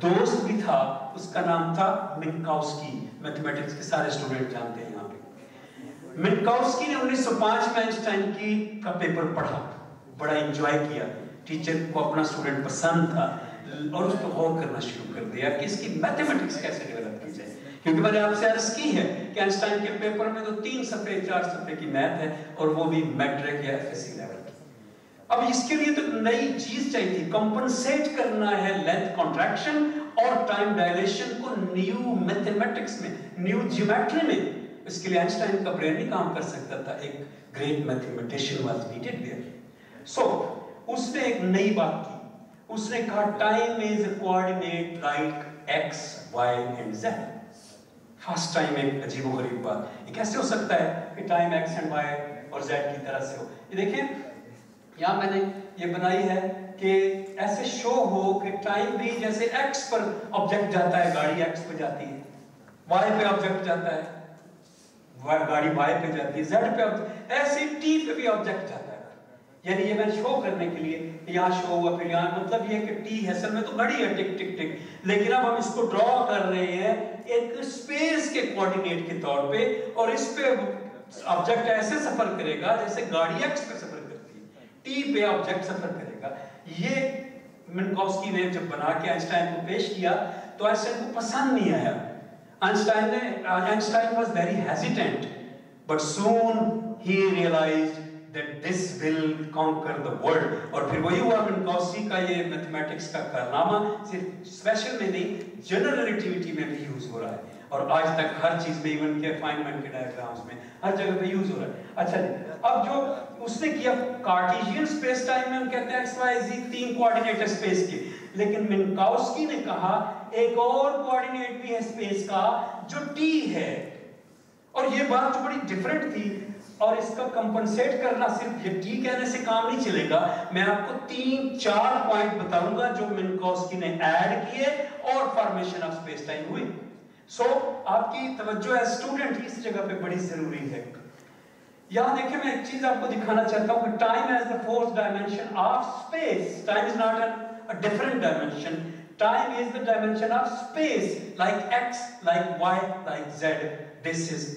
दोस्त भी था, उसका नाम था मिन्कॉव्स्की। मैथमेटिक्स के सारे स्टूडेंट जानते हैं यहाँ पे। मिन्कॉव्स्की ने 1905 में आइंस्टाइन का पेपर पढ़ा, बड़ा एंजॉय किया, टीचर को अपना स्टूडेंट पसंद था, और उस पर गौर करना शुरू कर दिया कि इसकी मैथमेटिक्स कैसे डेवलप की जाए। क्योंकि मैंने आपसे अर्ज की है कि आइंस्टाइन के पेपर में तो 3 सफ़े 4 सफ़े की मैथ है, और वो भी मैट्रिक या एफएससी लेवल की। अब इसके लिए तो नई चीज चाहिए थी, कंपनसेट करना है लेंथ कॉन्ट्रैक्शन और टाइम डायलेशन को न्यू मैथमेटिक्स में, न्यू ज्योमेट्री में। इसके लिए आइंस्टाइन का ब्रेन नहीं काम कर सकता था, एक great mathematician was needed there. So उसने एक नई बात की, उसने कहा time is a coordinate like X Y and Z. First time एक अजीबोगरीब बात, ये कैसे हो सकता है कि टाइम एक्स एंड वाई और जेड की तरह से हो। ये देखें यहाँ मैंने ये बनाई है कि ऐसे शो हो कि टाइम भी जैसे एक्स पर ऑब्जेक्ट जाता है, गाड़ी एक्स पे जाती है, वाई पे ऑब्जेक्ट जाता है, गाड़ी वाई पे जाती है, जेड पे ऑब्जेक्ट, ऐसे टी पे भी ऑब्जेक्ट जाता है। यानी ये मैंने शो करने के लिए यहाँ शो हुआ, फिर यहाँ, मतलब ये कि टी है, असल में तो घड़ी है टिक टिक टिक, लेकिन अब हम इसको ड्रॉ कर रहे हैं एक स्पेस के कोऑर्डिनेट के तौर पे, और इस पे ऑब्जेक्ट ऐसे सफर करेगा जैसे गाड़ी एक्स पे सफर करती है, टी पे ऑब्जेक्ट सफर करेगा। ये मिन्कॉव्स्की ने जब बना के आइंस्टाइन को पेश किया तो आइंस्टाइन को पसंद नहीं आया। Einstein was very hesitant, but soon ही realised that this will conquer the world। और फिर वही हुआ, मिन्कॉव्स्की का ये मैथमेटिक्स का कारनामा सिर्फ स्पेशल में नहीं, जनरल रिलेटिविटी में भी यूज हो रहा है, और आज तक हर चीज में, इवन के अफाइनमेंट के डायग्राम्स में, हर जगह पे यूज हो रहा है। अच्छा, अब जो उसने किया कार्टेशियन स्पेस टाइम में हम कहते हैं एक्स वाई जी 3 कोऑर्डिनेट स्पेस के, लेकिन मिन्कॉव्स्की ने कहा एक और कोऑर्डिनेट भी है स्पेस का जो टी है, और ये बात तो बड़ी डिफरेंट थी। और इसका कंपनसेट करना सिर्फ ये टी कहने से काम नहीं चलेगा। मैं आपको 3-4 पॉइंट बताऊंगा जो मिन्कॉव्स्की ने ऐड किए और फॉर्मेशन ऑफ स्पेस टाइम हुई। सो आपकी तवज्जो एज स्टूडेंट इस जगह पे बड़ी जरूरी है। यहां देखिए, मैं एक चीज आपको दिखाना चाहता हूं कि time as the fourth dimension of space. Time is not a different dimension, time is the dimension of space, like X, like Y, like Z. This is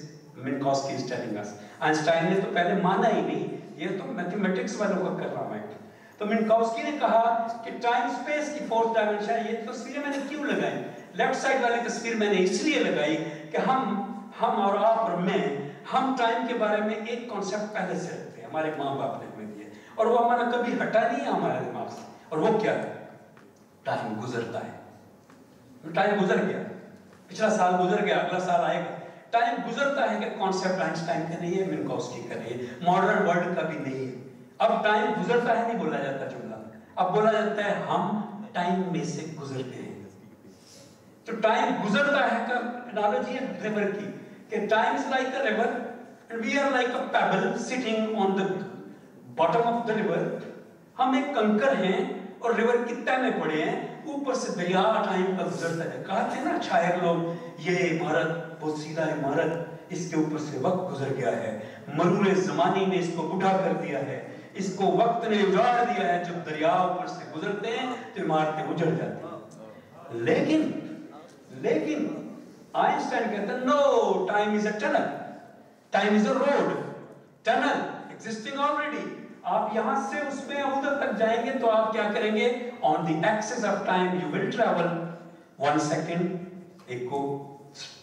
Minkowski is telling us. Einstein ने तो पहले माना ही नहीं, ये तो mathematics वालों का कारनामा है। तो मिन्कॉव्स्की ने कहा कि टाइम स्पेस की फोर्थ डायमेंशन है। ये तस्वीरें मैंने क्यों लगाई? लेफ्ट साइड वाली तस्वीर मैंने इसलिए लगाई कि हम और आप और मैं, हम टाइम के बारे में एक कॉन्सेप्ट पहले से रखते हैं, हमारे माँ बाप ने हमें दिया, और वो हमारा कभी हटा नहीं है हमारे दिमाग से। और वो क्या है? टाइम गुजरता है। टाइम गुजर गया, पिछला साल गुजर गया, अगला साल आएगा। टाइम गुजरता है कि कॉन्सेप्ट आइंस्टाइन का नहीं है, मिन्कॉव्स्की का नहीं है, मॉडर्न वर्ल्ड का भी नहीं है। अब टाइम गुजरता है नहीं बोला जाता जुमला, अब बोला जाता है हम टाइम में से गुजरते हैं। तो टाइम गुजरता है का एनालॉजी है रिवर की, कि time is like a river and we are like a pebble sitting on the bottom of the river. हम एक कंकर हैं और रिवर की तह में पड़े हैं, ऊपर से दरिया टाइम का गुजरता है। कहते हैं ना शायर लोग, ये इमारत बहुत सीधा इमारत, اس کے اوپر سے وقت گزر گیا ہے، مرور زمانے نے اس کو بوڑھا کر دیا ہے، اس کو وقت نے اجاڑ دیا ہے. جب دریا اوپر سے گزرتے ہیں تو عمارتیں اجڑ جاتی ہیں. لیکن آئنسٹائن کہتا ہے no, time is a tunnel, time is a road, tunnel existing already. آپ یہاں سے اس میں ادھر تک جائیں گے تو آپ کیا کریں گے؟ On the axis of time you will travel 1 second, ایک کو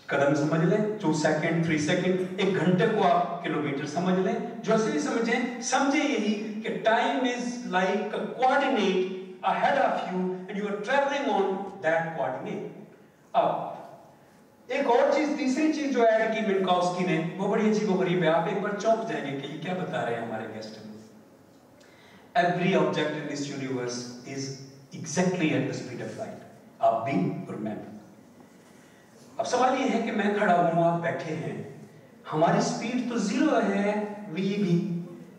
قدم سمجھ لیں، 2 سیکنڈ، 3 سیکنڈ، 1 گھنٹے کو آپ کلومیٹر سمجھ لیں. جو سے بھی سمجھیں یہی کہ time is like a coordinate ahead of you and you are traveling on that coordinate. اب ایک اور چیز، تیسری چیز جو ایڈ کی منکاوسکی نے، وہ بڑی عجیب و غریب ہے. آپ ایک بار چونک جائیں گے کہ یہ کیا بتا رہے ہیں ہمارے guest. Every object in this universe is exactly at the speed of light. آپ بھی اور میں بھی. اب سوال یہ ہے کہ میں کھڑا ہوں، آپ بیٹھے ہیں، ہماری سپیڈ تو 0 ہے، وی بھی،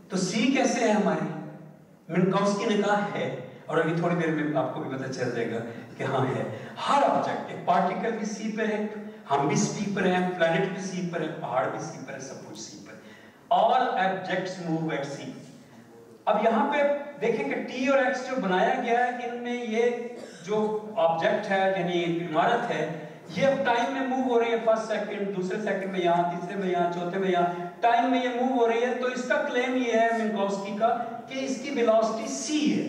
تو سی کیسے ہے ہماری؟ منکاوسکی نے کہا ہے، اور ابھی تھوڑی دیر میں آپ کو بھی پتہ چل جائے گا کہ ہاں ہے. ہر آبجیکٹ، ایک پارٹیکل بھی سی پر ہے، ہم بھی سی پر ہیں، پلانٹ بھی سی پر ہے، پہاڑ بھی سی پر ہے، سب کچھ سی پر ہے. All objects move at c. اب یہاں پہ دیکھیں کہ ٹی اور ایکس جو بنایا گیا ہے، ان میں یہ جو آبجیکٹ ہے یعنی عمارت ہے، یہ اب ٹائم میں موو ہو رہی ہے. فرسٹ سیکنڈ، دوسرے سیکنڈ میں یہاں، تیسرے میں یہاں، چوتھے میں یہاں، ٹائم میں یہ موو ہو رہی ہے. تو اس کا کلیم یہ ہے منکاوسکی کا کہ اس کی ویلوسٹی c ہے.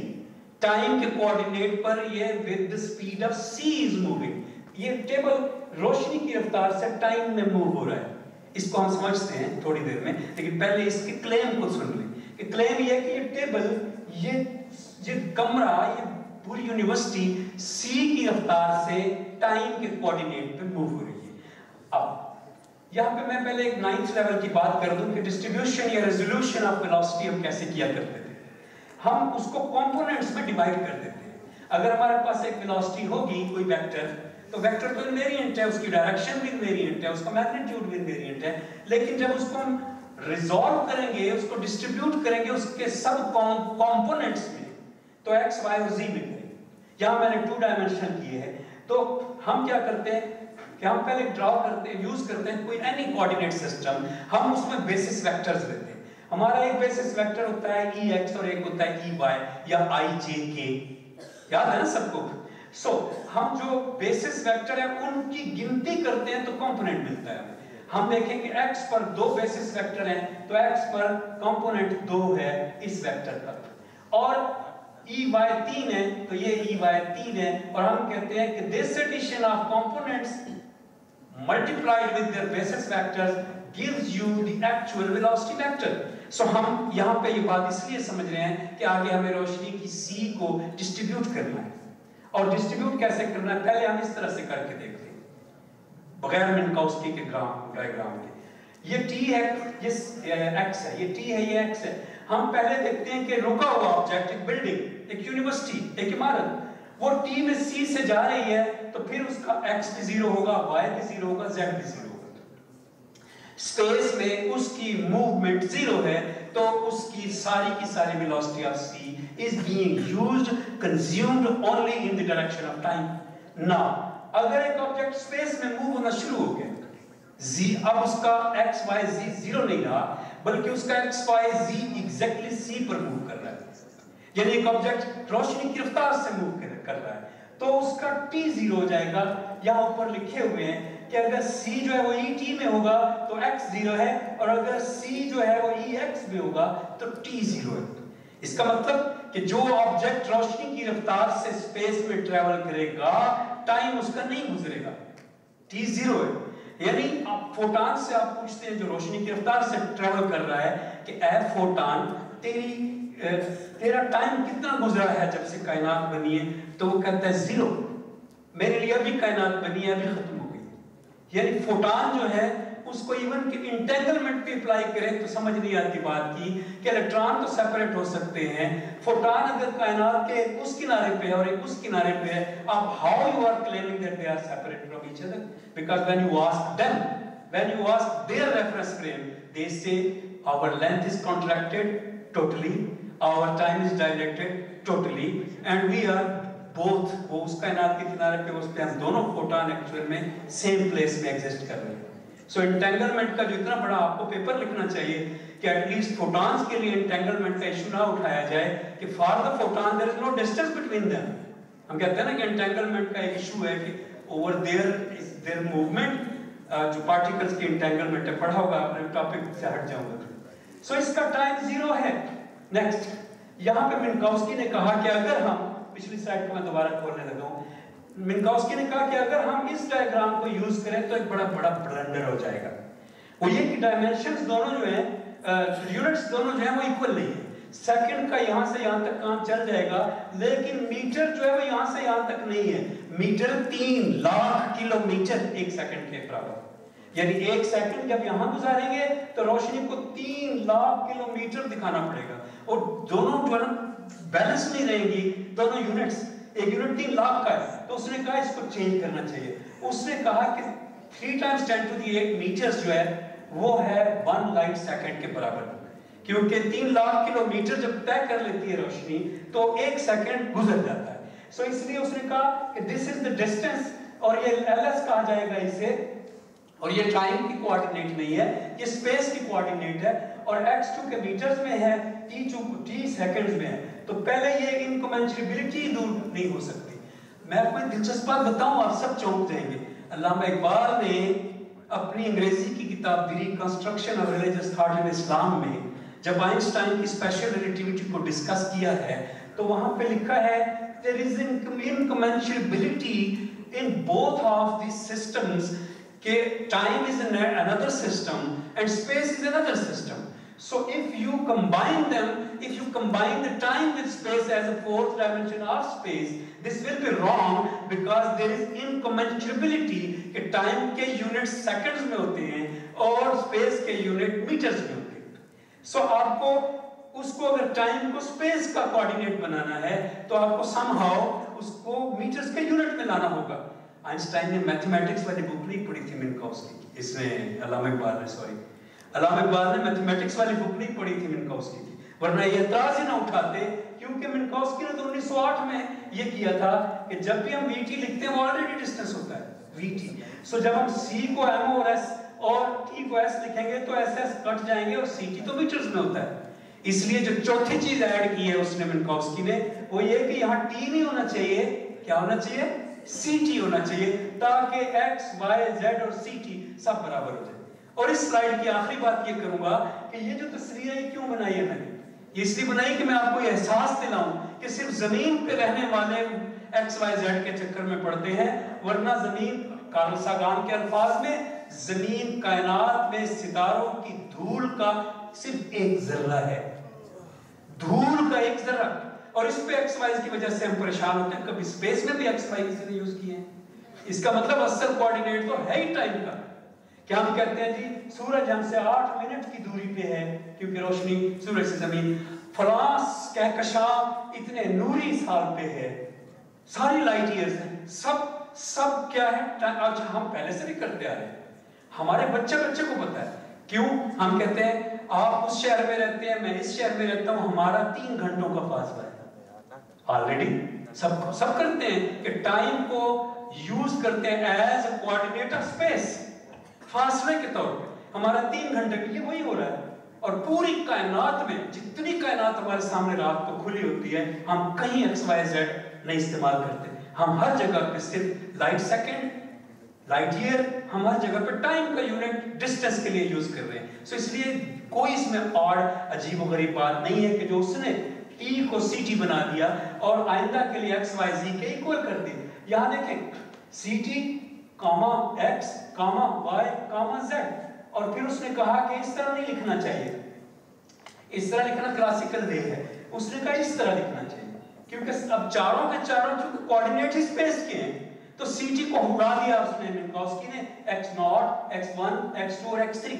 ٹائم کے کوآرڈینیٹ پر یہ with the speed of c is moving. یہ ٹیبل روشنی کی رفتار سے ٹائم میں موو ہو رہا ہے. اس کو ہم سمجھتے ہیں تھوڑی دیر میں، لیکن پہلے اس کے کلیم کو سن لیں. کہ کلیم یہ ہے کہ یہ ٹیبل، یہ کمرہ، یہ پوری یونیورسٹی سی کی رفتار سے ٹائم کے کوآرڈینیٹ پہ موو ہو رہی ہے. اب یہاں پہ میں پہلے ایک 9th لیول کی بات کر دوں کہ ڈسٹریبیوشن یا ریزولوشن آف ویلوسٹی ہم کیسے کیا کرتے تھے. ہم اس کو کمپوننٹس میں ڈیوائیڈ کر دیتے ہیں. اگر ہمارے پاس ایک ویلوسٹی ہوگی، کوئی ویکٹر، تو ویکٹر تو انویرینٹ ہے، اس کی ڈائریکشن بھی انویرینٹ ہے، اس کا میگنیٹیوڈ بھی انویرینٹ ہے. لیکن جب اس کو ہم ریزولو کریں گے، اس کو ڈسٹریبیوٹ کریں گے اس کے سب کمپوننٹس میں، تو ایکس، وائی اور زی میں کریں گے. یہاں میں نے 2 ڈائمینشن کیے ہیں. تو ہم کیا کرتے ہیں کہ ہم پہلے ڈرا کرتے ہیں، یوز کرتے ہیں کوئی اینی کوآرڈینیٹ سسٹم. ہم اس میں بیسس ویکٹرز لیتے ہیں. ہمارا ایک بیسس ویکٹر ہوتا ہے ای ایکس اور ایک ہوتا ہے ای وائی یا آئی جے کے. یاد ہے نا سب کو؟ ہم جو بیسس ویکٹر ہیں ان کی گنتی کرتے ہیں تو کمپوننٹ ملتا ہے. ہم دیکھیں کہ ایکس پر 2 بیسس ویکٹر ہیں، تو ایکس پر کمپوننٹ 2 ہے اس ویکٹر پر، اور ای وائی 3 ہے تو یہ ای وائی 3 ہے. اور ہم کہتے ہیں کہ this addition of components multiplied with their basis vectors gives you the actual velocity vector. ہم یہاں پہ یہ بات اس لیے سمجھ رہے ہیں کہ آگے ہمیں روشنی کی سی کو ڈسٹریبیوٹ کرنا ہے. اور ڈسٹریبیوٹ کیسے کرنا ہے پہلے ہم اس طرح سے کر کے دیکھتے ہیں بغیر منکاوسکی کے ڈائیگرام کے. یہ ٹی ہے، یہ ایکس ہے، یہ ٹی ہے، یہ ایکس ہے. ہم پہلے دیکھتے ہیں کہ رکا ہوا آبجیکٹ، ایک بلڈنگ، ایک یونیورسٹی، ایک عمارت، وہ ٹی میں سی سے جا رہی ہے تو پھر اس کا ایکس بھی 0 ہوگا، وائی بھی 0 ہوگا، زیڈ بھی 0 ہوگا. اسپیس میں اس کی موومنٹ 0 ہے تو اس کی ساری velocity of C is being used, consumed only in the direction of time. Now اگر ایک آبجیکٹ اسپیس میں موو ہونا شروع ہو گیا، اب اس کا ایکس وائی زی 0 نہیں رہا، بلکہ اس کا ایکس وائی زی ایگزیکٹلی سی پر موو کر رہا ہے. یعنی ایک آبجیکٹ روشنی کی رفتار سے موو کر رہا ہے تو اس کا ٹی 0 ہو جائے گا. یہاں اوپر لکھے ہوئے ہیں کہ اگر سی جو ہے وہ ای ٹی میں ہوگا تو ایکس 0 ہے، اور اگر سی جو ہے وہ ای ایکس میں ہوگا تو ٹی 0 ہے. اس کا مطلب کہ جو آبجیکٹ روشنی کی رفتار سے اسپیس میں ٹریول کرے گا، ٹائم اس کا نہیں گزرے گا، ٹی 0 ہے. یعنی آپ فوٹان سے آپ پوچھتے ہیں جو روشنی کی رفتار سے ٹریول کر رہا ہے کہ اے فوٹان تیرا ٹائم کتنا گزرا ہے جب سے کائنات بنی ہے؟ تو وہ کہتا ہے 0. میرے لیے ابھی کائنات بنی ہے، ابھی ختم ہو گئی. یعنی فوٹان جو ہے اس کو ایون کہ انٹینگلمنٹ پہ اپلائی کریں تو سمجھ نہیں آتی بات کی کہ الیکٹران تو سیپریٹ ہو سکتے ہیں. فوٹان اگر کائنات کے اس کنارے پہ ہے اور ایک اس کنارے پہ ہے، آپ how you are claiming that they are separate from each other? Because when you ask them, when you ask their reference frame, they say our length is contracted totally, our time is dilated totally, and we are both. وہ اس کائنات کے کنارے پہ اس پہ ہم دونوں فوٹان actual میں same place میں ایگزسٹ کر رہے ہیں. सो एंटेंगलमेंट का जो इतना बड़ा आपको पेपर लिखना चाहिए कि एटलीस्ट फोटॉन्स के लिए एंटेंगलमेंट का इशू ना उठाया जाए कि for the photon there is no distance between them. हम कहते हैं ना कि एंटेंगलमेंट का एक इशू है कि over there is there movement, जो पार्टिकल्स की एंटेंगलमेंट है, पढ़ा होगा आपने, टॉपिक से हट जाऊंगा। सो इसका टाइम 0 है। नेक्स्ट, यहाँ पे मिन्काउस्की ने कहा कि अगर हम, पिछली स्लाइड को मैं दोबारा खोलने लगा हूँ, मिन्काउस्की ने कहा कि अगर हम इस डायग्राम को यूज करें तो एक बड़ा ब्लंडर हो जाएगा। वो ये कि डायमेंशंस दोनों जो है, यूनिट्स दोनों जो है वो इक्वल नहीं है। सेकंड का यहाँ से यहाँ तक काम चल जाएगा, लेकिन मीटर जो है वो यहाँ से यहाँ तक नहीं है। मीटर 3 लाख किलोमीटर एक सेकंड के बराबर, यानी एक सेकंड जब यहाँ गुजारेंगे तो रोशनी को 3 लाख किलोमीटर दिखाना पड़ेगा, और दोनों जो है बैलेंस नहीं रहेंगी दोनों यूनिट्स। एक यूनिट 3 लाख का है, तो उसने कहा इसको चेंज करना चाहिए। उसने कहा कि 3 × 10⁸ मीटर्स जो है वो है 1 लाइट सेकंड के बराबर, क्योंकि 3 लाख किलोमीटर जब तय कर लेती है रोशनी तो एक सेकंड गुजर जाता है। सो इसलिए उसने कहा कि दिस इज द डिस्टेंस, और ये ls कहा जाएगा इसे, और ये टाइम की कोऑर्डिनेट नहीं है, ये स्पेस की कोऑर्डिनेट है, और x2 के मीटर्स में है, t सेकंड्स में है। तो पहले ये इनकमेंसरेबिलिटी दूर नहीं हो सकती। मैं आपको एक दिलचस्प बात बताऊं, आप सब चौंक जाएंगे। अल्लामा इकबाल ने अपनी अंग्रेजी की किताब the reconstruction of religious thought in Islam में जब आइंस्टाइन की स्पेशल रिलेटिविटी को डिस्कस किया है, तो वहां पे लिखा है there is incommensurability in both of these systems, के time is another system and space is another system. So if you combine them, if you combine the time with space as a fourth dimension of space, this will be wrong because there is incommensurability कि time के units seconds में होते हैं और space के unit meters में होते हैं। So आपको उसको अगर टाइम को स्पेस का कोऑर्डिनेट बनाना है तो आपको somehow उसको मीटर्स के यूनिट में लाना होगा। आइंस्टाइन ने मैथमेटिक्स वाली बुक नहीं पढ़ी थी मिन्काउस्की की, इसमें अल्लामा इकबाल ने मैथमेटिक्स वाली बुक नहीं पढ़ी थी मिन्काउस्की की, वरना ये एतराज ही ना उठाते, क्योंकि मिन्काउस्की ने तो 1908 में ये किया था कि जब भी हम vt लिखते हैं वो ऑलरेडी डिस्टेंस होता है vt। सो जब हम c को m और s और t को s लिखेंगे तो ss कट जाएंगे और ct तो मीटर्स में होता है। इसलिए जो चौथी चीज ऐड की है उसने मिन्काउस्की ने, वो ये कि यहाँ t नहीं होना चाहिए, क्या होना चाहिए, ct होना चाहिए, ताकि x, y, z और ct सब बराबर हो जाए। और इस स्लाइड की आखिरी बात ये करूंगा कि ये जो तस्वीर है क्यों बनाई है मैंने, ये इसलिए बनाई कि मैं आपको ये एहसास दिलाऊं कि सिर्फ जमीन पे रहने वाले x, y, z के चक्कर में पड़ते हैं, वरना जमीन, कार्ल सागान के अल्फाज में, जमीन कायनात में सितारों की धूल का सिर्फ एक जर्रा है, धूल का एक जर्रा। और इस पे एक्स वाई की वजह से हम परेशान होते हैं, कभी स्पेस में भी एक्स वाई किसी ने यूज किए हैं। इसका मतलब असल कोऑर्डिनेट तो है ही टाइम का। क्या हम कहते हैं जी सूरज हमसे 8 मिनट की दूरी पे है, क्योंकि रोशनी सूरज से जमीन फ्रांस कहकशां इतने नूरी साल पे है, सारी लाइट ईयर्स हैं, सब क्या है, आज हम पहले से भी करते आ रहे हैं, हमारे बच्चे को पता है। क्यों हम कहते हैं आप उस शहर में रहते हैं, मैं इस शहर में रहता हूं, हमारा 3 घंटों का फासला है। ऑलरेडी सब करते हैं कि टाइम को यूज करते हैं as a coordinate of space, फासले के तौर पे। हमारा 3 घंटे के लिए वही हो रहा है। और पूरी कायनात में जितनी कायनात हमारे सामने रात को खुली होती है, हम कहीं एक्स वाई जेड नहीं इस्तेमाल करते, हम हर जगह पे सिर्फ लाइट सेकेंड, लाइट ईयर, हम हर जगह पे टाइम का यूनिट डिस्टेंस के लिए यूज कर रहे हैं। सो इसलिए कोई इसमें और अजीब व गरीब बात नहीं है कि जो उसने t को ct बना दिया और आइंदा के लिए x y z के इक्वल कर दी। यहां देखें ct, x, y, z, और फिर उसने कहा कि इस तरह नहीं लिखना चाहिए, इस तरह लिखना क्लासिकल वे है, उसने कहा इस तरह लिखना चाहिए, क्योंकि अब चारों के चारों चूंकि कोऑर्डिनेट स्पेस के हैं, तो ct को उड़ा दिया उसने मिन्काउस्की ने, x0, x1, x2 और x3।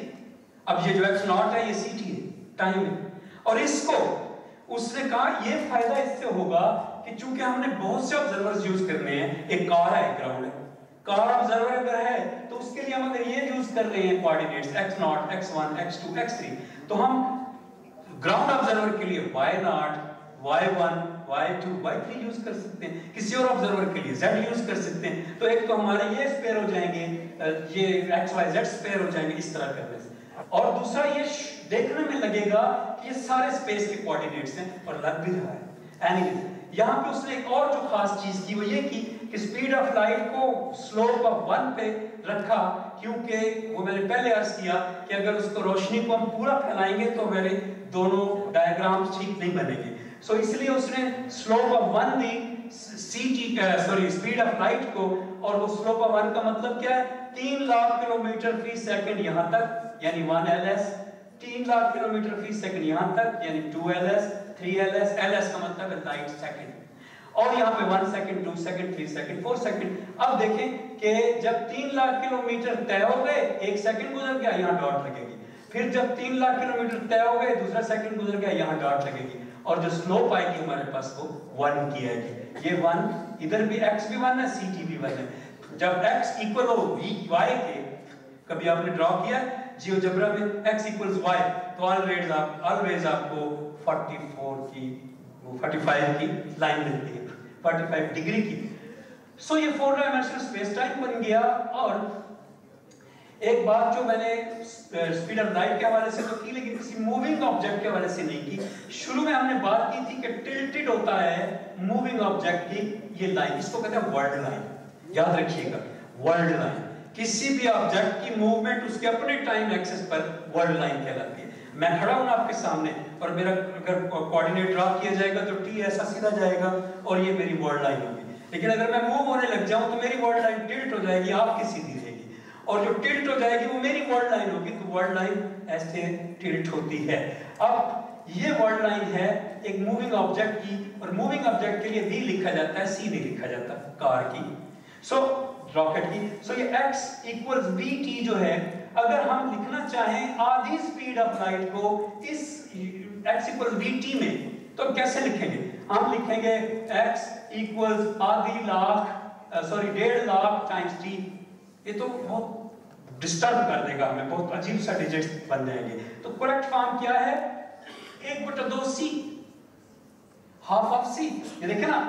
अब ये जो x0 है ये ct है, टाइम है, और इसको उसने कहा ये फायदा इससे होगा कि चूंकि हमने बहुत से ऑब्जर्वर्स यूज करने हैं, एक कार है, ग्राउंड है, कार ऑब्जर्वर अगर है तो उसके लिए हम अगर ये यूज कर रहे हैं coordinates x0, x1, x2, x3, तो हम ग्राउंड ऑब्जर्वर के लिए y0, y1, y2, y3 use कर सकते हैं, किसी और ऑब्जर्वर के लिए z यूज कर सकते हैं। तो एक तो हमारे ये स्पेयर हो जाएंगे, ये x y z स्पेयर हो जाएंगे इस तरह करने से। और दूसरा ये देखने में लगेगा कि ये सारे स्पेस के कोऑर्डिनेट्स हैं और लग भी रहा है। एनीवेज यहाँ पे उसने एक और जो खास चीज की वो ये की कि स्पीड ऑफ लाइट को स्लोप ऑफ 1 पे रखा, क्योंकि वो मैंने पहले अर्ज किया कि अगर उसको रोशनी को हम पूरा फैलाएंगे तो मेरे दोनों डायग्राम्स ठीक नहीं बनेंगे। सो इसलिए उसने slope of 1 the speed of light को, और वो स्लोप ऑफ 1 का मतलब क्या है, 3 लाख किलोमीटर फी सेकंड यहाँ तक यानी 1 ls, 3 लाख किलोमीटर फी सेकंड यहाँ तक यानी 2 ls, 3 ls, ls का मतलब है लाइट सेकंड, और यहाँ पे 1 सेकंड, 2 सेकंड, 3 सेकंड, 4 सेकंड। अब देखें कि जब 3 लाख किलोमीटर तय हो गए, 1 सेकंड गुजर गया, यहाँ डॉट लगेगी। फिर जब 3 लाख किलोमीटर तय हो गए, दूसरा सेकंड गुजर गया, यहाँ डॉट लगेगी, और जो स्लोप आएगी हमारे पास वो 1 की आएगी। ये 1, इधर भी x भी 1 है, ct भी 1 है। जब x इक्वल हो y के, कभी आपने ड्रॉ किया जियोजेब्रा में x इक्वल्स y, तो ऑलवेज आपको 45 की लाइन मिलती है, 45 डिग्री की। सो ये 4 डायमेंशनल स्पेस टाइम बन गया। और एक बात जो मैंने स्पीड ऑफ लाइट के हवाले से तो की, लेकिन किसी मूविंग ऑब्जेक्ट के हवाले से नहीं की। शुरू में हमने बात की थी कि टिल्टेड होता है मूविंग ऑब्जेक्ट की ये लाइन, इसको कहते हैं वर्ल्ड लाइन। याद रखिएगा, वर्ल्ड लाइन, किसी भी ऑब्जेक्ट की मूवमेंट उसके अपने टाइम एक्सिस पर वर्ल्ड लाइन कहलाती है। मैं खड़ा हूं आपके सामने और मेरा अगर कोऑर्डिनेट ड्रॉ किया जाएगा तो t ऐसा सीधा जाएगा और ये मेरी वर्ल्ड लाइन होगी। लेकिन अगर मैं मूव होने लग जाऊं तो मेरी वर्ल्ड लाइन टिल्ट हो जाएगी, आपकी सीधी रहेगी, और जो टिल्ट हो जाएगी वो मेरी वर्ल्ड लाइन होगी। तो वर्ल्ड लाइन ऐसे टिल्ट होती है। अब ये वर्ल्ड लाइन है एक मूविंग ऑब्जेक्ट की, और मूविंग ऑब्जेक्ट के लिए v लिखा जाता है, c नहीं लिखा जाता कार की, रॉकेट की। सो ये x इक्वल्स vt जो है, अगर हम लिखना चाहें आधी स्पीड ऑफ लाइट को इस x इक्वल्स vt में, तो कैसे लिखेंगे? हम लिखेंगे x इक्वल्स आधी लाख 1.5 लाख टाइम्स t। ये तो बहुत डिस्टर्ब कर देगा हमें, बहुत अजीब सा डिजिट्स बन जाएंगे। तो करेक्ट फॉर्म क्या है? 1/2c, half of c। ये देखें ना,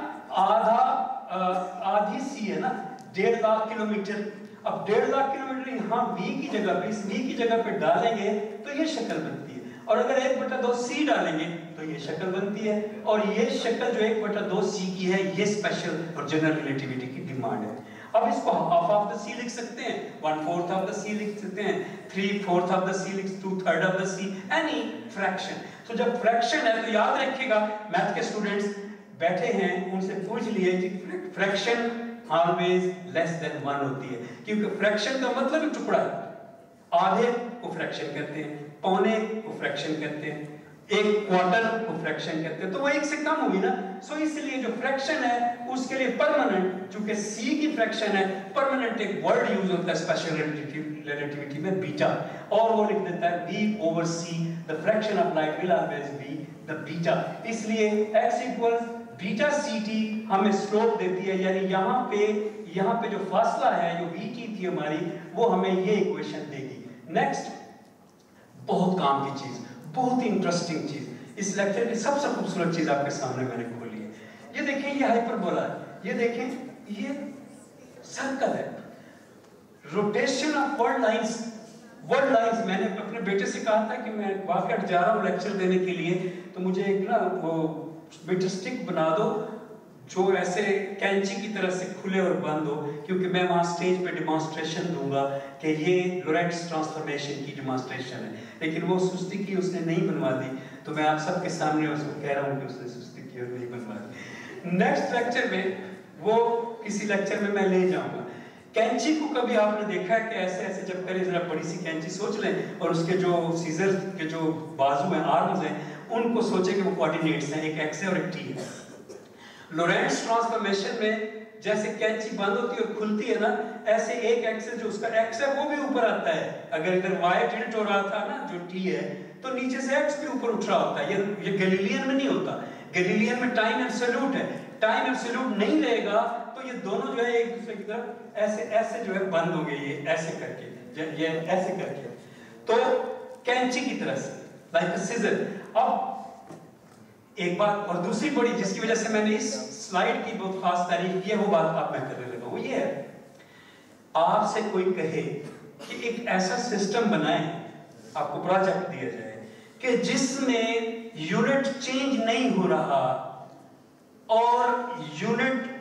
आधी c है ना, 1.5 लाख किलोमीटर। अब 1.5 लाख किलोमीटर यहाँ v की जगह पे, इस v की जगह पे डालेंगे तो ये शक्ल बनती है, और अगर 1/2c डालेंगे तो ये शक्ल बनती है। और ये शक्ल जो 1/2c की है, ये स्पेशल और जनरल रिलेटिविटी की डिमांड है। अब इसको हाफ ऑफ द c लिख सकते हैं, 1/4 ऑफ द c लिख सकते हैं, 3/4 ऑफ द c लिख, 2/3 of the c, any fraction. तो जब फ्रैक्शन है तो याद रखिएगा, मैथ के स्टूडेंट्स बैठे हैं, उनसे पूछ लिए कि फ्रैक्शन ऑलवेज लेस देन 1 होती है, क्योंकि फ्रैक्शन का मतलब ही टुकड़ा है। आधे को फ्रैक्शन कहते हैं, पौने को फ्रैक्शन कहते हैं, 1/4 को फ्रैक्शन कहते हैं, तो वो 1 से कम हुई ना। सो इसलिए जो फ्रैक्शन है उसके लिए परमानेंट, चूंकि c की फ्रैक्शन है, परमानेंट एक वर्ड यूज होता है स्पेशल रिलेटिविटी में, बीटा, और वो लिख देता है v/c, the fraction of light will always be the beta. इसलिए x इक्वल्स बीटा ct हमें स्लोप देती है, यानी यहाँ पे जो फासला है, जो vt थी हमारी, वो हमें ये इक्वेशन देगी। नेक्स्ट, बहुत काम की चीज, बहुत ही इंटरेस्टिंग चीज, इस लेक्चर की सबसे खूबसूरत चीज आपके सामने मैंने खोली है। ये देखें, ये हाइपरबोला है, ये देखें, ये सर्कल है। रोटेशन ऑफ वर्ल्ड लाइंस, मैंने अपने बेटे से कहा था कि मैं वाकई जा रहा हूँ लेक्चर देने के लिए, तो मुझे एक ना वो मीटर स्टिक बना दो जो ऐसे कैंची की तरह से खुले और बंद हो, क्योंकि मैं वहां स्टेज पे डिमॉन्स्ट्रेशन दूंगा कि ये लोरेंट्ज ट्रांसफॉर्मेशन की डिमॉन्स्ट्रेशन है। लेकिन वो सुस्ती की, उसने नहीं बनवा दी, तो मैं आप सबके सामने उसको कह रहा हूँ कि उसने सुस्ती की और नहीं बनवा दी। नेक्स्ट लेक्चर में, वो किसी लेक्चर में मैं ले जाऊंगा। कैंची को कभी आपने देखा है कि ऐसे ऐसे जब करें, जरा बड़ी सी कैंची सोच लें, और उसके जो सीजर के जो बाजू हैं, आर्म्स हैं, उनको सोचे कि वो कोऑर्डिनेट्स हैं, एक x है और एक t है। लोरेंट्ज ट्रांसफॉर्मेशन में जैसे कैंची बंद होती है और खुलती है ना, ऐसे एक एक्सिस जो उसका x है वो भी ऊपर आता है। अगर इधर y टिल्ट हो रहा था ना, जो t है, तो नीचे से x भी ऊपर उठ रहा होता है। ये गैलीलियन में नहीं होता। गैलीलियन में टाइम एब्सोल्यूट है, टाइम एब्सोल्यूट नहीं रहेगा तो ये दोनों जो है एक दूसरे की तरफ ऐसे ऐसे जो है बंद हो गए, ये ऐसे करके, ये ऐसे करके, तो कैंची की तरह से, लाइक अ सिजर। अब एक बात और दूसरी बड़ी जिसकी वजह से मैंने इस स्लाइड की बहुत खास तारीफ की है, वो बात आप मैं करने लगा, वो ये है, आपसे कोई कहे कि एक ऐसा सिस्टम बनाए, आपको प्रोजेक्ट दिया जाए कि जिसमें यूनिट चेंज नहीं हो रहा और यूनिट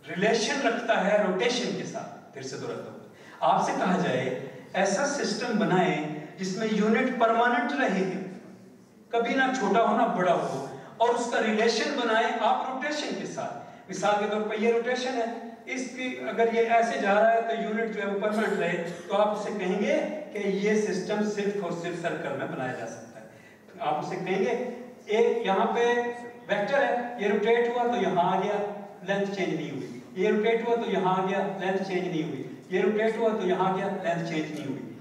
रिलेशन रखता है रोटेशन के साथ। फिर से दोहराता हूं, आपसे कहा जाए ऐसा सिस्टम बनाए जिसमें यूनिट परमानेंट रहे, कभी ना छोटा हो ना बड़ा हो, और उसका रिलेशन बनाए आप रोटेशन के साथ। मिसाल के तौर पर ये रोटेशन है, इसकी अगर ये ऐसे जा रहा है तो यूनिट जो है वो परमानेंट रहे, तो आप उसे कहेंगे कि ये सिस्टम सिर्फ और सिर्फ सर्कल में बनाया जा सकता है। आप उसे कहेंगे एक यहाँ पे वेक्टर है, ये रोटेट हुआ तो यहाँ आ गया, लेंथ चेंज नहीं हुई, ये रोटेट हुआ तो यहाँ आ गया, लेंथ चेंज नहीं हुई, ये रोटेट हुआ तो यहाँ आ गया, लेंथ चेंज नहीं हुई।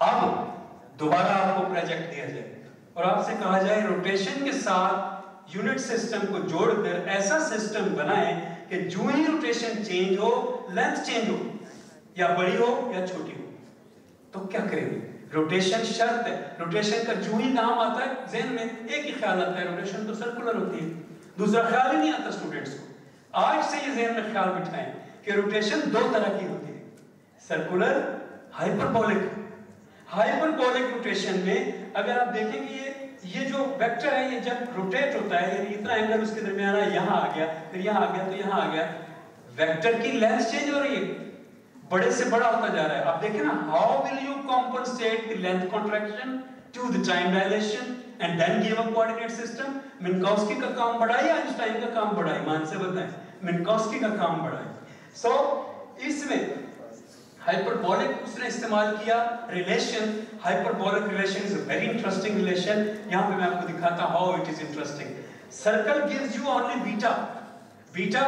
अब दोबारा आपको प्रोजेक्ट दिया जाए और आपसे कहा जाए रोटेशन के साथ यूनिट सिस्टम को जोड़कर ऐसा सिस्टम बनाएं कि जो ही रोटेशन चेंज हो, लेंथ चेंज हो, या बड़ी हो या छोटी हो, तो क्या करेंगे? रोटेशन शर्त है, रोटेशन का जो ही नाम आता है ज़हन में एक ही ख्याल आता है, रोटेशन तो सर्कुलर होती है, दूसरा ख्याल ही नहीं आता स्टूडेंट्स को। आज से ये ज़हन में ख्याल बिठाएं कि रोटेशन दो तरह की होती है, सर्कुलर, हाइपरबोलिक। हाइपरबोलिक रोटेशन में अगर आप देखेंगे ये जो वेक्टर है, ये जब रोटेट होता है, यानी इतना एंगल उसके दरमियान है, यहाँ आ गया, फिर यहाँ आ गया, तो यहाँ आ गया, वेक्टर की लेंथ चेंज हो रही है, बड़े से बड़ा होता जा रहा है। आप देखें ना, how will you compensate the length contraction to the time dilation and then give a coordinate system? Minkowski का काम बढ़ाई, आइंस्टाइन का काम बढ़ाई? मान से बताएं, मिन्कॉव्स्की का काम बढ़ाई। सो इसमें हाइपरबोलिक उसने इस्तेमाल किया relation. Hyperbolic relation is a very interesting relation. यहां पे मैं आपको दिखाता हूं how it is interesting. Circle gives you only beta. Beta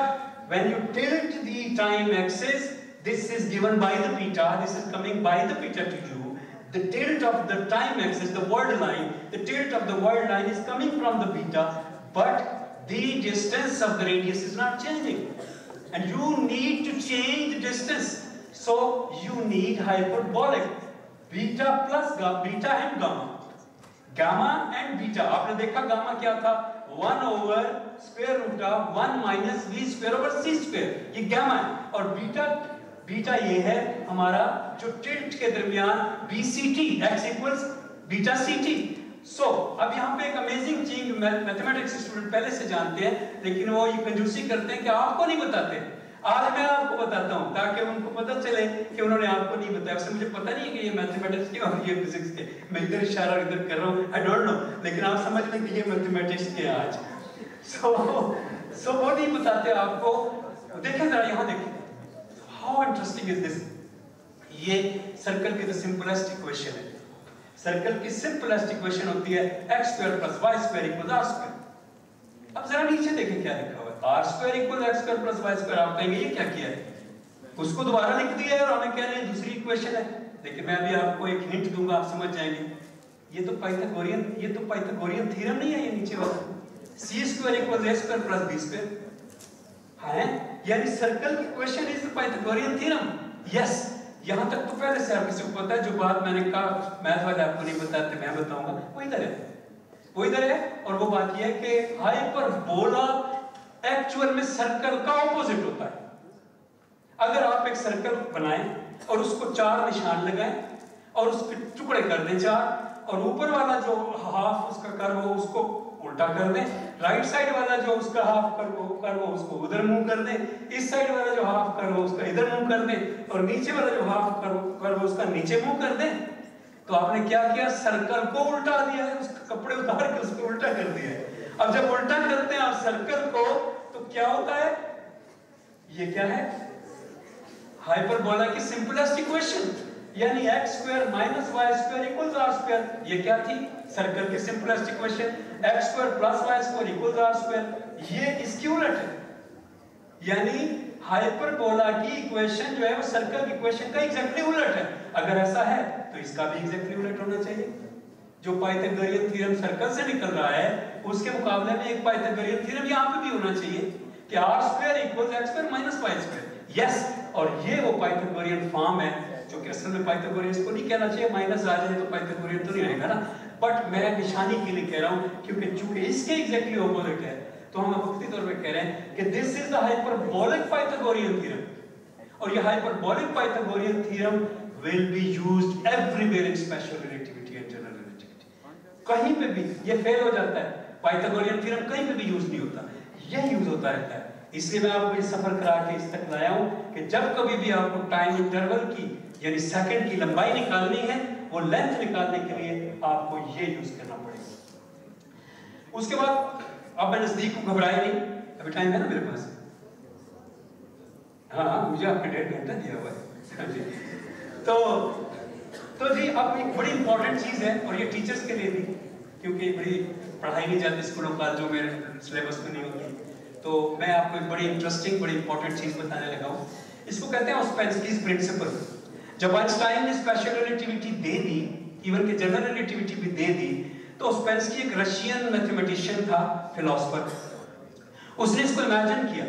when you tilt the time axis, this is given by the beta, this is coming by the beta to you. The tilt of the time axis, the world line, the tilt of the world line is coming from the beta, but the distance of the radius is not changing, and you need to change the distance. So you need hyperbolic beta plus beta and gamma. Gamma and beta, आपने देखा gamma क्या था? 1 over square root of 1 minus v square over c square, ये gamma है। और beta ये है हमारा जो टिल्ट के दरमियान BCT, x equals beta CT। सो अब यहाँ पे एक अमेजिंग चीज मैथमेटिक्स स्टूडेंट पहले से जानते हैं, लेकिन वो ये कंजूसी करते हैं कि आपको नहीं बताते। आज मैं आपको बताता हूँ ताकि उनको पता चले कि उन्होंने आपको नहीं बताया। उससे मुझे पता नहीं है कि ये मैथमेटिक्स के और ये फिजिक्स के, मैं इधर इशारा इधर कर रहा हूँ, आई डोंट नो, लेकिन आप समझ लें कि ये मैथमेटिक्स के आज। सो वो नहीं बताते आपको। देखें जरा, यहाँ देखें, हाउ इंटरेस्टिंग इज दिस। ये सर्कल की द सिंपलेस्ट इक्वेशन है। सर्कल की सिंपलेस्ट इक्वेशन होती है x square plus y square equal r square. अब जरा नीचे देखें क्या लिखा हुआ है, r square equal x square plus y square. आप कहेंगे ये क्या किया है, उसको दोबारा लिख दिया है और हमें कह रहे हैं दूसरी इक्वेशन है। लेकिन मैं अभी आपको एक हिंट दूंगा, आप समझ जाएंगे। ये तो पाइथागोरियन थ्योरम नहीं है, ये नीचे वाला c square equal a square plus b square है, यानी सर्कल की equation is the Pythagorean theorem. Yes, यहां तक तो पहले से आप किसी को पता है। जो बात मैंने कहा मैथ वाले आपको नहीं बताते, मैं बताऊंगा, वो इधर है। और वो बात ये है कि हाइपरबोला एक्चुअल में सर्कल का ऑपोजिट होता है। अगर आप एक सर्कल बनाएं और उसको 4 निशान लगाएं और उसके टुकड़े कर दें 4, और ऊपर वाला जो हाफ उसका कर्व हो उसको उल्टा कर दें, राइट साइड वाला जो उसका हाफ कर्व हो उसको उधर मूव कर दें, इस साइड वाला जो हाफ कर्व हो उसका इधर मूव कर दें, और नीचे वाला जो हाफ कर्व हो उसका नीचे मूव कर दें, तो आपने क्या किया, सर्कल को उल्टा दिया है, उसके कपड़े उतार के उसको उल्टा कर दिया है। अब जब उल्टा करते हैं आप सर्कल को, तो क्या होता है, ये क्या है, हाइपरबोला की सिंपलेस्ट इक्वेशन, यानी x square minus y square equals r square. ये क्या थी, सर्कल की simplest equation, x square plus y square equals r square. ये इसकी उलट है, यानी हाइपरबोला की इक्वेशन जो है वो सर्कल की इक्वेशन का एग्जैक्टली उलट है। अगर ऐसा है तो इसका भी एग्जैक्टली उलट होना चाहिए। जो पाइथागोरियन थ्योरम सर्कल से निकल रहा है, उसके मुकाबले में एक पाइथागोरियन थ्योरम यहाँ पे भी होना चाहिए कि r square equals x square minus y square. Yes, और ये वो पाइथागोरियन फॉर्म है जो कि असल में पाइथागोरियन को नहीं कहना चाहिए, माइनस आ जाए तो पाइथागोरियन तो नहीं रहेगा ना। بٹ میں نشانی کے لیے کہہ رہا ہوں کیونکہ چونکہ اس کے ایگزیکٹلی اپوزٹ ہے تو ہم وقتی طور پہ کہہ رہے ہیں کہ دس از دا ہائپربولک پائتھاگورین تھیورم، اور یہ hyperbolic Pythagorean theorem will be used everywhere in special relativity and general relativity. کہیں پہ بھی یہ فیل ہو جاتا ہے، پائتھاگورین تھیورم کہیں پہ بھی یوز نہیں ہوتا، یہ یوز ہوتا رہتا ہے. اس لیے میں آپ کو یہ سفر کرا کے اس تک لایا ہوں کہ جب کبھی بھی آپ کو ٹائم انٹرول کی یعنی سیکنڈ کی لمبائی نکالنی ہے، وہ لینتھ نکالنے کے لیے آپ کو یہ یوز کرنا پڑے گا. اس کے بعد اب میں نزدیک کو گھبرائے نہیں، ابھی ٹائم ہے نا میرے پاس؟ ہاں مجھے آپ نے 1.5 گھنٹہ دیا ہوا ہے. تو جی اب ایک بڑی امپورٹنٹ چیز ہے اور یہ ٹیچرز کے لیے بھی، کیونکہ بڑی پڑھائی نہیں جاتی اسکولوں کالجوں میں، سلیبس میں نہیں ہوتی، تو میں آپ کو ایک بڑی انٹرسٹنگ بڑی امپورٹنٹ چیز بتانے لگا ہوں. اس کو کہتے ہیں اوسپینسکیز پرنسپل. جب آئنسٹائن نے اسپیشل ریلیٹیوٹی دے دی، ایون کہ جنرل ریلیٹیوٹی بھی دے دی، تو اوسپینسکی ایک رشین میتھمیٹیشین تھا، فلاسفر. اس نے اس کو امیجن کیا.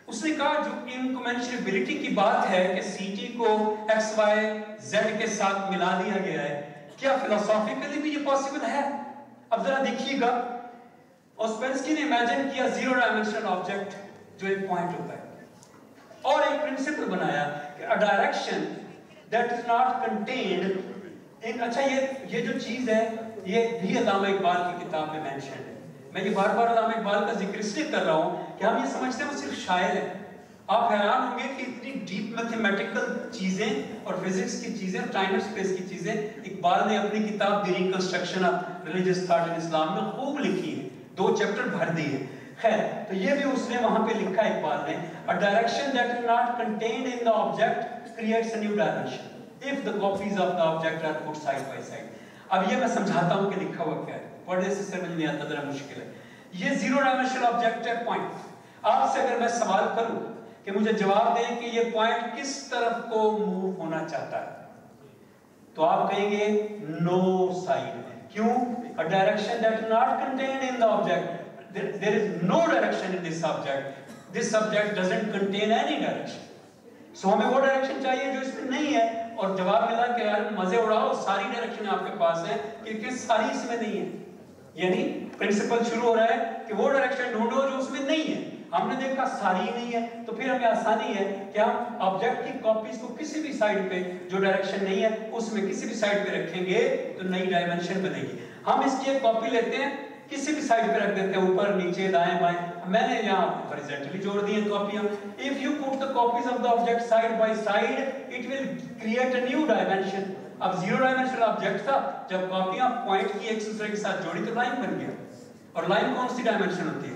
اس نے کہا جو انکومنشریبلٹی کی بات ہے کہ سی ٹی کو ایکس وائی زیڈ کے ساتھ ملا دیا گیا ہے، کیا فلسافیکلی بھی یہ پاسبل ہے؟ اب ذرا دیکھیے گا، اوسپینسکی نے امیجن کیا زیرو ڈائمینشنل آبجیکٹ جو ایک پوائنٹ ہوتا ہے، اور ایک پرنسپل بنایا کہ a direction that is not contained in. اچھا یہ جو چیز ہے یہ بھی علامہ اقبال کی کتاب میں مینشن ہے. میں یہ بار بار علامہ اقبال کا ذکر اس لیے کر رہا ہوں کہ ہم یہ سمجھتے ہیں وہ صرف شاعر ہے. آپ حیران ہوں گے کہ اتنی ڈیپ میتھمیٹیکل چیزیں اور فزکس کی چیزیں اور ٹائم اور اسپیس کی چیزیں اقبال نے اپنی کتاب the reconstruction of religious thought in Islam میں خوب لکھی ہے، 2 چیپٹر بھر دیے. خیر تو یہ بھی اس نے وہاں پہ لکھا اقبال نے، a direction that is not contained in the object creates a new dimension if the copies of the object are put side by side. اب یہ میں سمجھاتا ہوں کہ لکھا ہوا کیا ہے، پڑھنے سے سمجھ نہیں آتا، ذرا مشکل ہے. یہ زیرو ڈائمینشنل آبجیکٹ ہے پوائنٹ. آپ سے اگر میں سوال کروں کہ مجھے جواب دیں کہ یہ پوائنٹ کس طرف کو موو ہونا چاہتا ہے، تو آپ کہیں گے نو سائڈ. کیوں؟ a direction that is not contained in the object. There is no direction in this subject. This subject doesn't contain any direction. So ہمیں وہ ڈائریکشن چاہیے جو اس میں نہیں ہے، اور جواب ملا کہ یار مزے اڑاؤ، ساری ڈائریکشن آپ کے پاس ہیں کیونکہ ساری اس میں نہیں ہے. یعنی پرنسپل شروع ہو رہا ہے کہ وہ ڈائریکشن ڈھونڈو جو اس میں نہیں ہے. ہم نے دیکھا ساری ہی نہیں ہے، تو پھر ہمیں آسانی ہے کہ ہم آبجیکٹ کی کاپیز کو کسی بھی سائڈ پہ جو ڈائریکشن نہیں ہے اس میں کسی بھی سائڈ پہ رکھیں گے تو نئی ڈائمینشن بنے گی. ہم اس کی ایک کاپی لیتے ہیں، کسی بھی سائڈ پہ رکھ دیتے ہیں، اوپر نیچے دائیں بائیں. میں نے یہاں ہاریزونٹلی جوڑ دی ہیں کاپیاں. if you put the copies of the object side by side it will create a new dimension. اب زیرو ڈائمینشنل آبجیکٹ تھا، جب کاپیاں پوائنٹ کی ایک دوسرے کے ساتھ جوڑی تو لائن بن گیا. اور لائن کون سی ڈائمینشن ہوتی ہے؟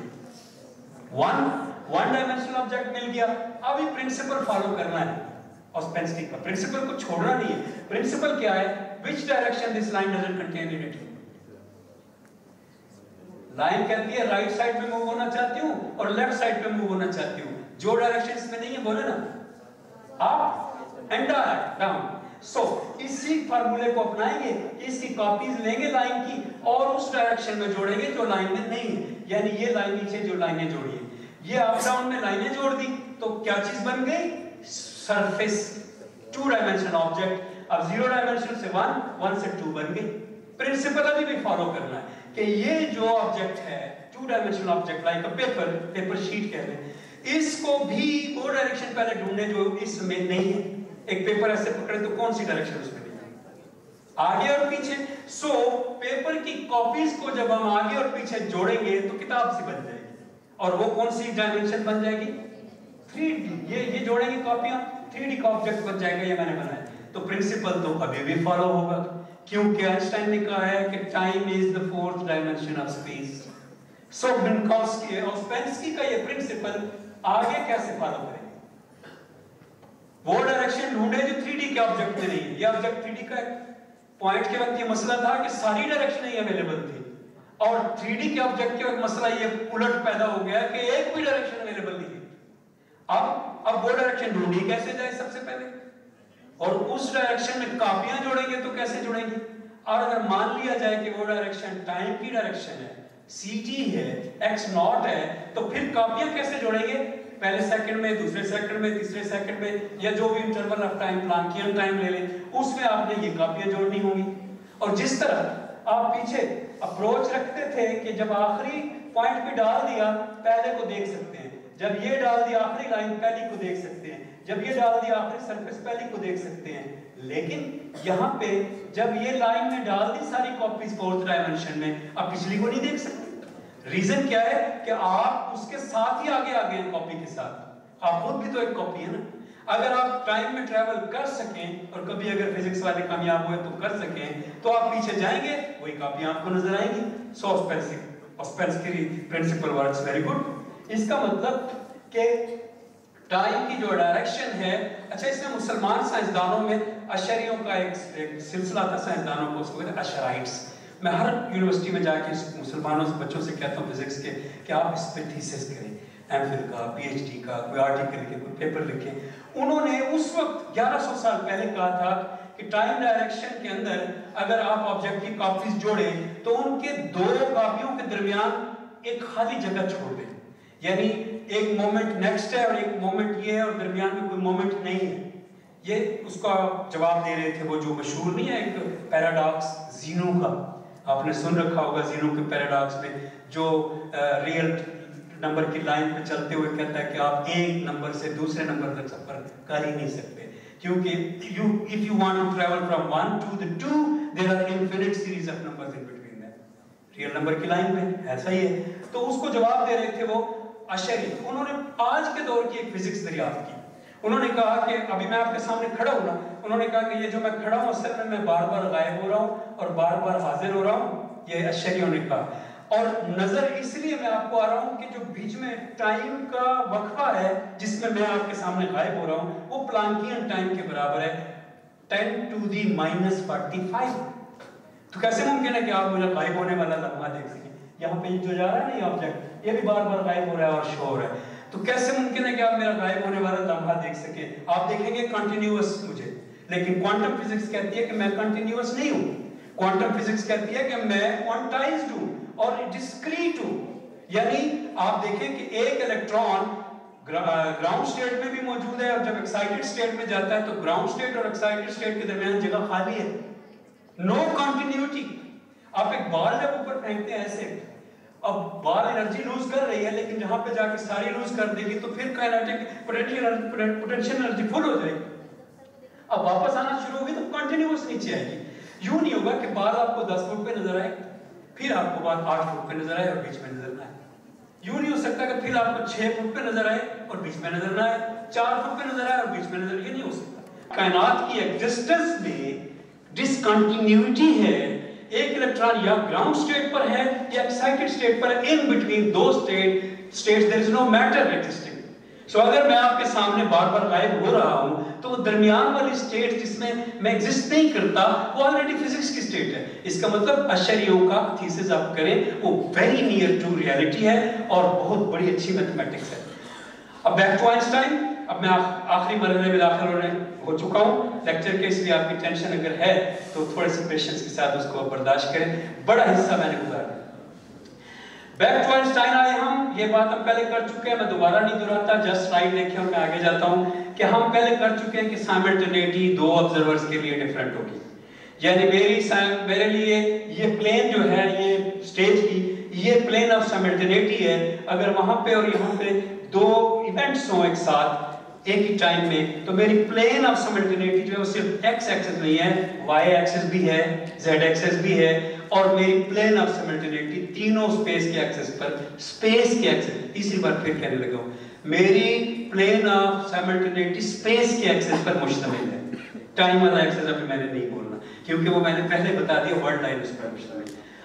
ون ڈائمینشنل آبجیکٹ مل گیا. اب یہ پرنسپل فالو کرنا ہے اوسپینسکی کا. پرنسپل کو چھوڑنا نہیں ہے. پرنسپل کیا ہے؟ which direction this line doesn't contain in it. Line کہتی ہے رائٹ سائڈ پہ موو ہونا چاہتی ہوں اور لیفٹ سائڈ پہ موو ہونا چاہتی ہوں. جو ڈائریکشن اس میں نہیں ہے بولے نا اپ اینڈ ڈاؤن. سو اسی فارمولے کو اپنائیں گے، اس کی کاپیز لیں گے لائن کی اور اس ڈائریکشن میں جوڑیں گے جو لائن میں نہیں ہے. یعنی یہ لائن نیچے جو لائنیں جوڑی ہیں، یہ اپ ڈاؤن میں لائنیں جوڑ دی تو کیا چیز بن گئی؟ Surface, 2 dimensional object. اب 0 ڈائمینشن سے 1 سے 2 بن گئی. پرنسپل ابھی بھی فالو کرنا ہے کہ یہ جو آبجیکٹ ہے 2 dimensional object like paper sheet کہتے ہیں، اس کو بھی وہ ڈائریکشن پہلے ڈھونڈنے جو اس میں نہیں ہے. ایک پیپر ایسے پکڑے تو کون سی ڈائریکشن اس میں نہیں ہے؟ آگے اور پیچھے. سو پیپر کی کاپیز کو جب ہم آگے اور پیچھے جوڑیں گے تو کتاب سی بن جائے گی. اور وہ کون سی ڈائمینشن بن جائے گی؟ 3D. یہ جوڑیں گے کاپیاں، 3D کا آبجیکٹ بن جائے گا. یہ میں نے بنایا. تو پرنسپل تو ابھی بھی فالو ہوگا کیونکہ آئنسٹائن نے کہا ہے کہ time is the 4th dimension of space. سو منکوسکی اوسپینسکی کا یہ پرنسپل آگے کیسے فالو کریں گے؟ وہ ڈائریکشن ڈھونڈے جو 3D کے آبجیکٹ میں نہیں ہے. یہ آبجیکٹ 3D کا ہے. پوائنٹ کے وقت یہ مسئلہ تھا کہ ساری ڈائریکشن ہی اویلیبل تھی، اور 3D کے آبجیکٹ کے وقت مسئلہ یہ الٹ پیدا ہو گیا کہ ایک بھی ڈائریکشن اویلیبل نہیں ہے. اب وہ ڈائریکشن ڈھونڈی کیسے جائے سب سے پہلے، اور اس ڈائریکشن میں کاپیاں جوڑیں گے تو کیسے جوڑیں گے؟ اور اگر مان لیا جائے کہ وہ ڈائریکشن ٹائم کی ڈائریکشن ہے، سی ٹی ہے، ایکس ناٹ ہے، تو پھر کاپیاں کیسے جوڑیں گے؟ پہلے سیکنڈ میں، دوسرے سیکنڈ میں، تیسرے سیکنڈ میں، یا جو بھی انٹرول آف ٹائم پلان کیا ٹائم لے لیں، اس میں آپ نے یہ کاپیاں جوڑنی ہوں گی. اور جس طرح آپ پیچھے اپروچ رکھتے تھے کہ جب آخری پوائنٹ پہ ڈال دیا پہلے کو دیکھ سکتے ہیں، جب یہ ڈال دیا آخری لائن پہلی کو دیکھ سکتے ہیں، جب یہ ڈال دیا آخری سرفیس پہلی کو دیکھ سکتے ہیں. لیکن یہاں پہ جب یہ لائن میں ڈال دی ساری کاپیز فورتھ ڈائمنشن میں، اب پچھلی کو نہیں دیکھ سکتے. ریزن کیا ہے کہ آپ اس کے ساتھ ہی آگے آگے ہیں کاپی کے ساتھ. آپ خود بھی تو ایک کاپی ہے نا. اگر آپ ٹائم میں ٹریول کر سکیں اور کبھی اگر فزکس والے کامیاب ہوئے تو کر سکیں تو آپ پیچھے جائیں گے وہی کاپی آپ کو نظر آئیں گی. سو اسپینسکری پرنسپل ورکس ویری گڈ. اس کا مطلب کہ ٹائم کی جو ڈائریکشن ہے، اچھا اس میں مسلمان سائنسدانوں میں اشریوں کا ایک سلسلہ تھا سائنسدانوں کو، اس کو کہتے ہیں اشرائٹس. میں ہر یونیورسٹی میں جا کے مسلمانوں سے بچوں سے کہتا ہوں فزکس کے کہ آپ اس پہ تھیسس کریں، ایم فل کا، پی ایچ ڈی کا، کوئی آرٹیکل لکھیں، کوئی پیپر لکھیں. انہوں نے اس وقت 1100 سال پہلے کہا تھا کہ ٹائم ڈائریکشن کے اندر اگر آپ آبجیکٹ کی کاپیز جوڑیں تو ان کے دو کاپیوں کے درمیان ایک خالی جگہ چھوڑ دیں. یعنی ایک مومنٹ نیکسٹ ہے اور ایک مومنٹ یہ ہے اور درمیان میں کوئی مومنٹ نہیں ہے. یہ اس کا جواب دے رہے تھے وہ جو مشہور نہیں ہے ایک پیراڈاکس زینو کا، آپ نے سن رکھا ہوگا زینو کے پیراڈاکس میں، جو ریئل نمبر کی لائن پہ چلتے ہوئے کہتا ہے کہ آپ ایک نمبر سے دوسرے نمبر تک سفر کر ہی نہیں سکتے، کیونکہ if you want to travel from 1 to the 2 there are infinite series of numbers in between them. Real number کی لائن پہ ایسا ہی ہے. تو اس کو جواب دے رہے تھے وہ اشری. انہوں نے آج کے دور کی ایک فزکس دریافت کی. انہوں نے کہا کہ ابھی میں آپ کے سامنے کھڑا ہوں نا، انہوں نے کہا کہ یہ جو میں کھڑا ہوں اصل میں بار بار غائب ہو رہا ہوں اور بار بار حاضر ہو رہا ہوں. یہ اشریوں نے کہا. اور نظر اس لیے میں آپ کو آ رہا ہوں کہ جو بیچ میں ٹائم کا وقفہ ہے جس میں میں آپ کے سامنے غائب ہو رہا ہوں وہ پلانکین ٹائم کے برابر ہے 10⁻⁻45. تو کیسے ممکن ہے کہ آپ مجھے غائب ہونے والا لمحہ دیکھ سکیں؟ یہاں پہ جو جا رہا ہے نا یہ آبجیکٹ، یہ بھی بار بار غائب ہو رہا ہے اور شو ہو رہا ہے. تو کیسے ممکن ہے کہ آپ میرا غائب ہونے والا لمحہ دیکھ سکیں؟ آپ دیکھیں گے کنٹینیوس مجھے، لیکن کوانٹم فزکس کہتی ہے کہ میں کنٹینیوس نہیں ہوں. کوانٹم فزکس کہتی ہے کہ میں کوانٹائزڈ ہوں اور ڈسکریٹ ہوں. یعنی آپ دیکھیں کہ ایک الیکٹران گراؤنڈ سٹیٹ میں بھی موجود ہے اور جب ایکسائٹڈ سٹیٹ میں جاتا ہے تو گراؤنڈ سٹیٹ اور ایکسائٹڈ سٹیٹ کے درمیان جگہ خالی ہے. نو کنٹینیوٹی. آپ ایک بال جب اوپر پھینکتے ہیں ایسے، اب بال انرجی لوز کر رہی ہے لیکن جہاں پہ جا کے ساری لوز کر دے گی تو پھر کائنیٹک پوٹینشیل انرجی فل ہو جائے گی. اب واپس آنا شروع ہوگی تو کنٹینیوس نیچے آئے گی. یوں نہیں ہوگا کہ بال آپ کو 10 فٹ پہ نظر آئے پھر آپ کو بال 8 فٹ پہ نظر آئے اور بیچ میں نظر نہ آئے. یوں نہیں ہو سکتا کہ پھر آپ کو 6 فٹ پہ نظر آئے اور بیچ میں نظر نہ آئے، 4 فٹ پہ نظر آئے اور بیچ میں نظر. یہ نہیں ہو سکتا. کائنات کی ایگزسٹنس میں ڈسکنٹینیوٹی ہے. ایک الیکٹران یا گراؤنڈ سٹیٹ پر ہے یا ایکسائٹڈ سٹیٹ پر ہے. ان بٹوین دو states there is no matter existing. So اگر میں آپ کے سامنے بار بار غائب ہو رہا ہوں تو وہ درمیان والی سٹیٹ جس میں میں ایگزسٹ نہیں کرتا وہ آلریڈی فزکس کی سٹیٹ ہے. اس کا مطلب اشریوں کا تھیسس آپ کریں وہ ویری نیئر ٹو ریالٹی ہے اور بہت بڑی اچھی میتھمیٹکس ہے. اب بیک ٹو آئنسٹائن. اب میں آخری مرحلے میں داخل ہونے ہو چکا ہوں لیکچر کے، اس لیے آپ کی ٹینشن اگر ہے تو تھوڑے سے پیشنس کے ساتھ اس کو برداشت کریں. بڑا حصہ میں نے گزارا. بیک ٹو آئنسٹائن آئے ہم. یہ بات ہم پہلے کر چکے ہیں، میں دوبارہ نہیں دہراتا، جسٹ سلائیڈ دیکھیں اور میں آگے جاتا ہوں کہ ہم پہلے کر چکے ہیں کہ سائملٹینیٹی دو آبزرورز کے لیے ڈیفرنٹ ہوگی. یعنی میرے لیے یہ پلین جو ہے یہ سٹیج کی یہ پلین آف سائملٹینیٹی ہے. اگر وہاں پہ اور یہاں پہ دو ایونٹس ہوں ایک ساتھ ایک ہی ٹائم میں تو میری پلین آف سائملٹینیٹی جو ہے وہ صرف ایکس ایکسس نہیں ہے، وائی ایکسس بھی ہے، زیڈ ایکسس بھی ہے. اور میری پلین آف سائملٹینیٹی تینوں سپیس کے ایکسس پر، سپیس کے ایکسس، تیسری بار پھر کہنے لگا ہوں، میری پلین آف سائملٹینیٹی سپیس کے ایکسس پر مشتمل ہے. ٹائم والا ایکسس ابھی میں نے نہیں بولنا کیونکہ وہ میں نے پہلے بتا دیا ورلڈ لائن اس پر مشتمل.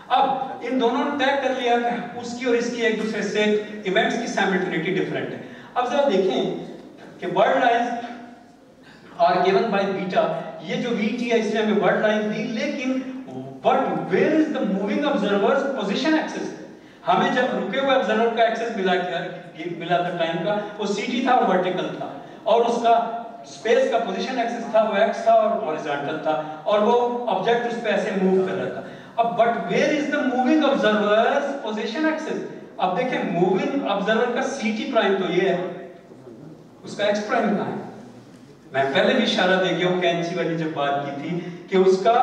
اب ان دونوں نے طے کر لیا کہ اس کی اور اس کی ایک دوسرے سے ایونٹس کی سائملٹینیٹی ڈیفرنٹ ہے. اب ذرا دیکھیں کہ world lines are given by beta. یہ جو وی ٹی ہے اس نے ہمیں ورلڈ لائن دی، لیکن but where is the moving observer's position axis؟ ہمیں جب رکے ہوئے observer کا ایکسس ملا تھا ٹائم کا، وہ سی ٹی تھا اور ورٹیکل تھا، اور اس کا اسپیس کا پوزیشن ایکسس تھا وہ ایکس تھا اور ہاریزونٹل تھا، اور وہ آبجیکٹ اس پہ ایسے موو کر رہا تھا. اب but where is the moving observer's position axis؟ اب دیکھیں موونگ آبزرور کا سی ٹی پرائم تو یہ ہے، اس کا ایکس پرائم کہاں ہے؟ میں پہلے بھی اشارہ دے گیا ہوں کینچی والی جب بات کی تھی کہ اس کا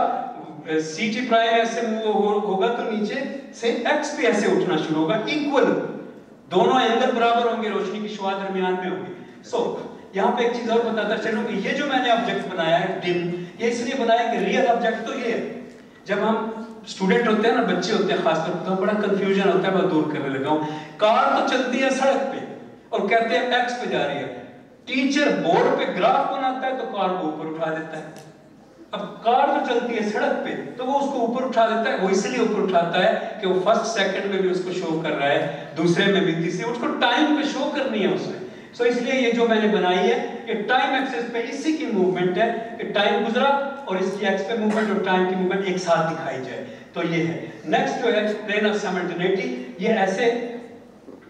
ct प्राइम ऐसे मूव होगा तो नीचे से x भी ऐसे उठना शुरू होगा, इक्वल, दोनों एंगल बराबर होंगे, रोशनी की शुआ दरमियान में होगी। सो यहाँ पे एक चीज और बताता चलूं कि ये जो मैंने ऑब्जेक्ट बनाया है डिम, ये इसलिए बनाया कि रियल ऑब्जेक्ट तो ये है। जब हम स्टूडेंट होते हैं ना, बच्चे होते हैं खासतौर पर, तो बड़ा कंफ्यूजन होता है, मैं दूर करने लगा हूँ। कार तो चलती है सड़क पे और कहते हैं एक्स पे जा रही है, टीचर बोर्ड पे ग्राफ बनाता है तो कार को ऊपर उठा देता है। अब कार तो चलती है सड़क पे तो वो उसको ऊपर उठा देता है, वो इसलिए ऊपर उठाता है कि वो फर्स्ट सेकंड में भी उसको शो कर रहा है, दूसरे में भी, तीसरे, उसको टाइम पे शो करनी है उसने। सो इसलिए ये जो मैंने बनाई है ये टाइम एक्सिस पे इसी की मूवमेंट है कि टाइम गुजरा और इसकी एक्स पे मूवमेंट और टाइम की मूवमेंट एक साथ दिखाई जाए, तो ये है। नेक्स्ट जो है प्लेन ऑफ सिमिलैरिटी, ये ऐसे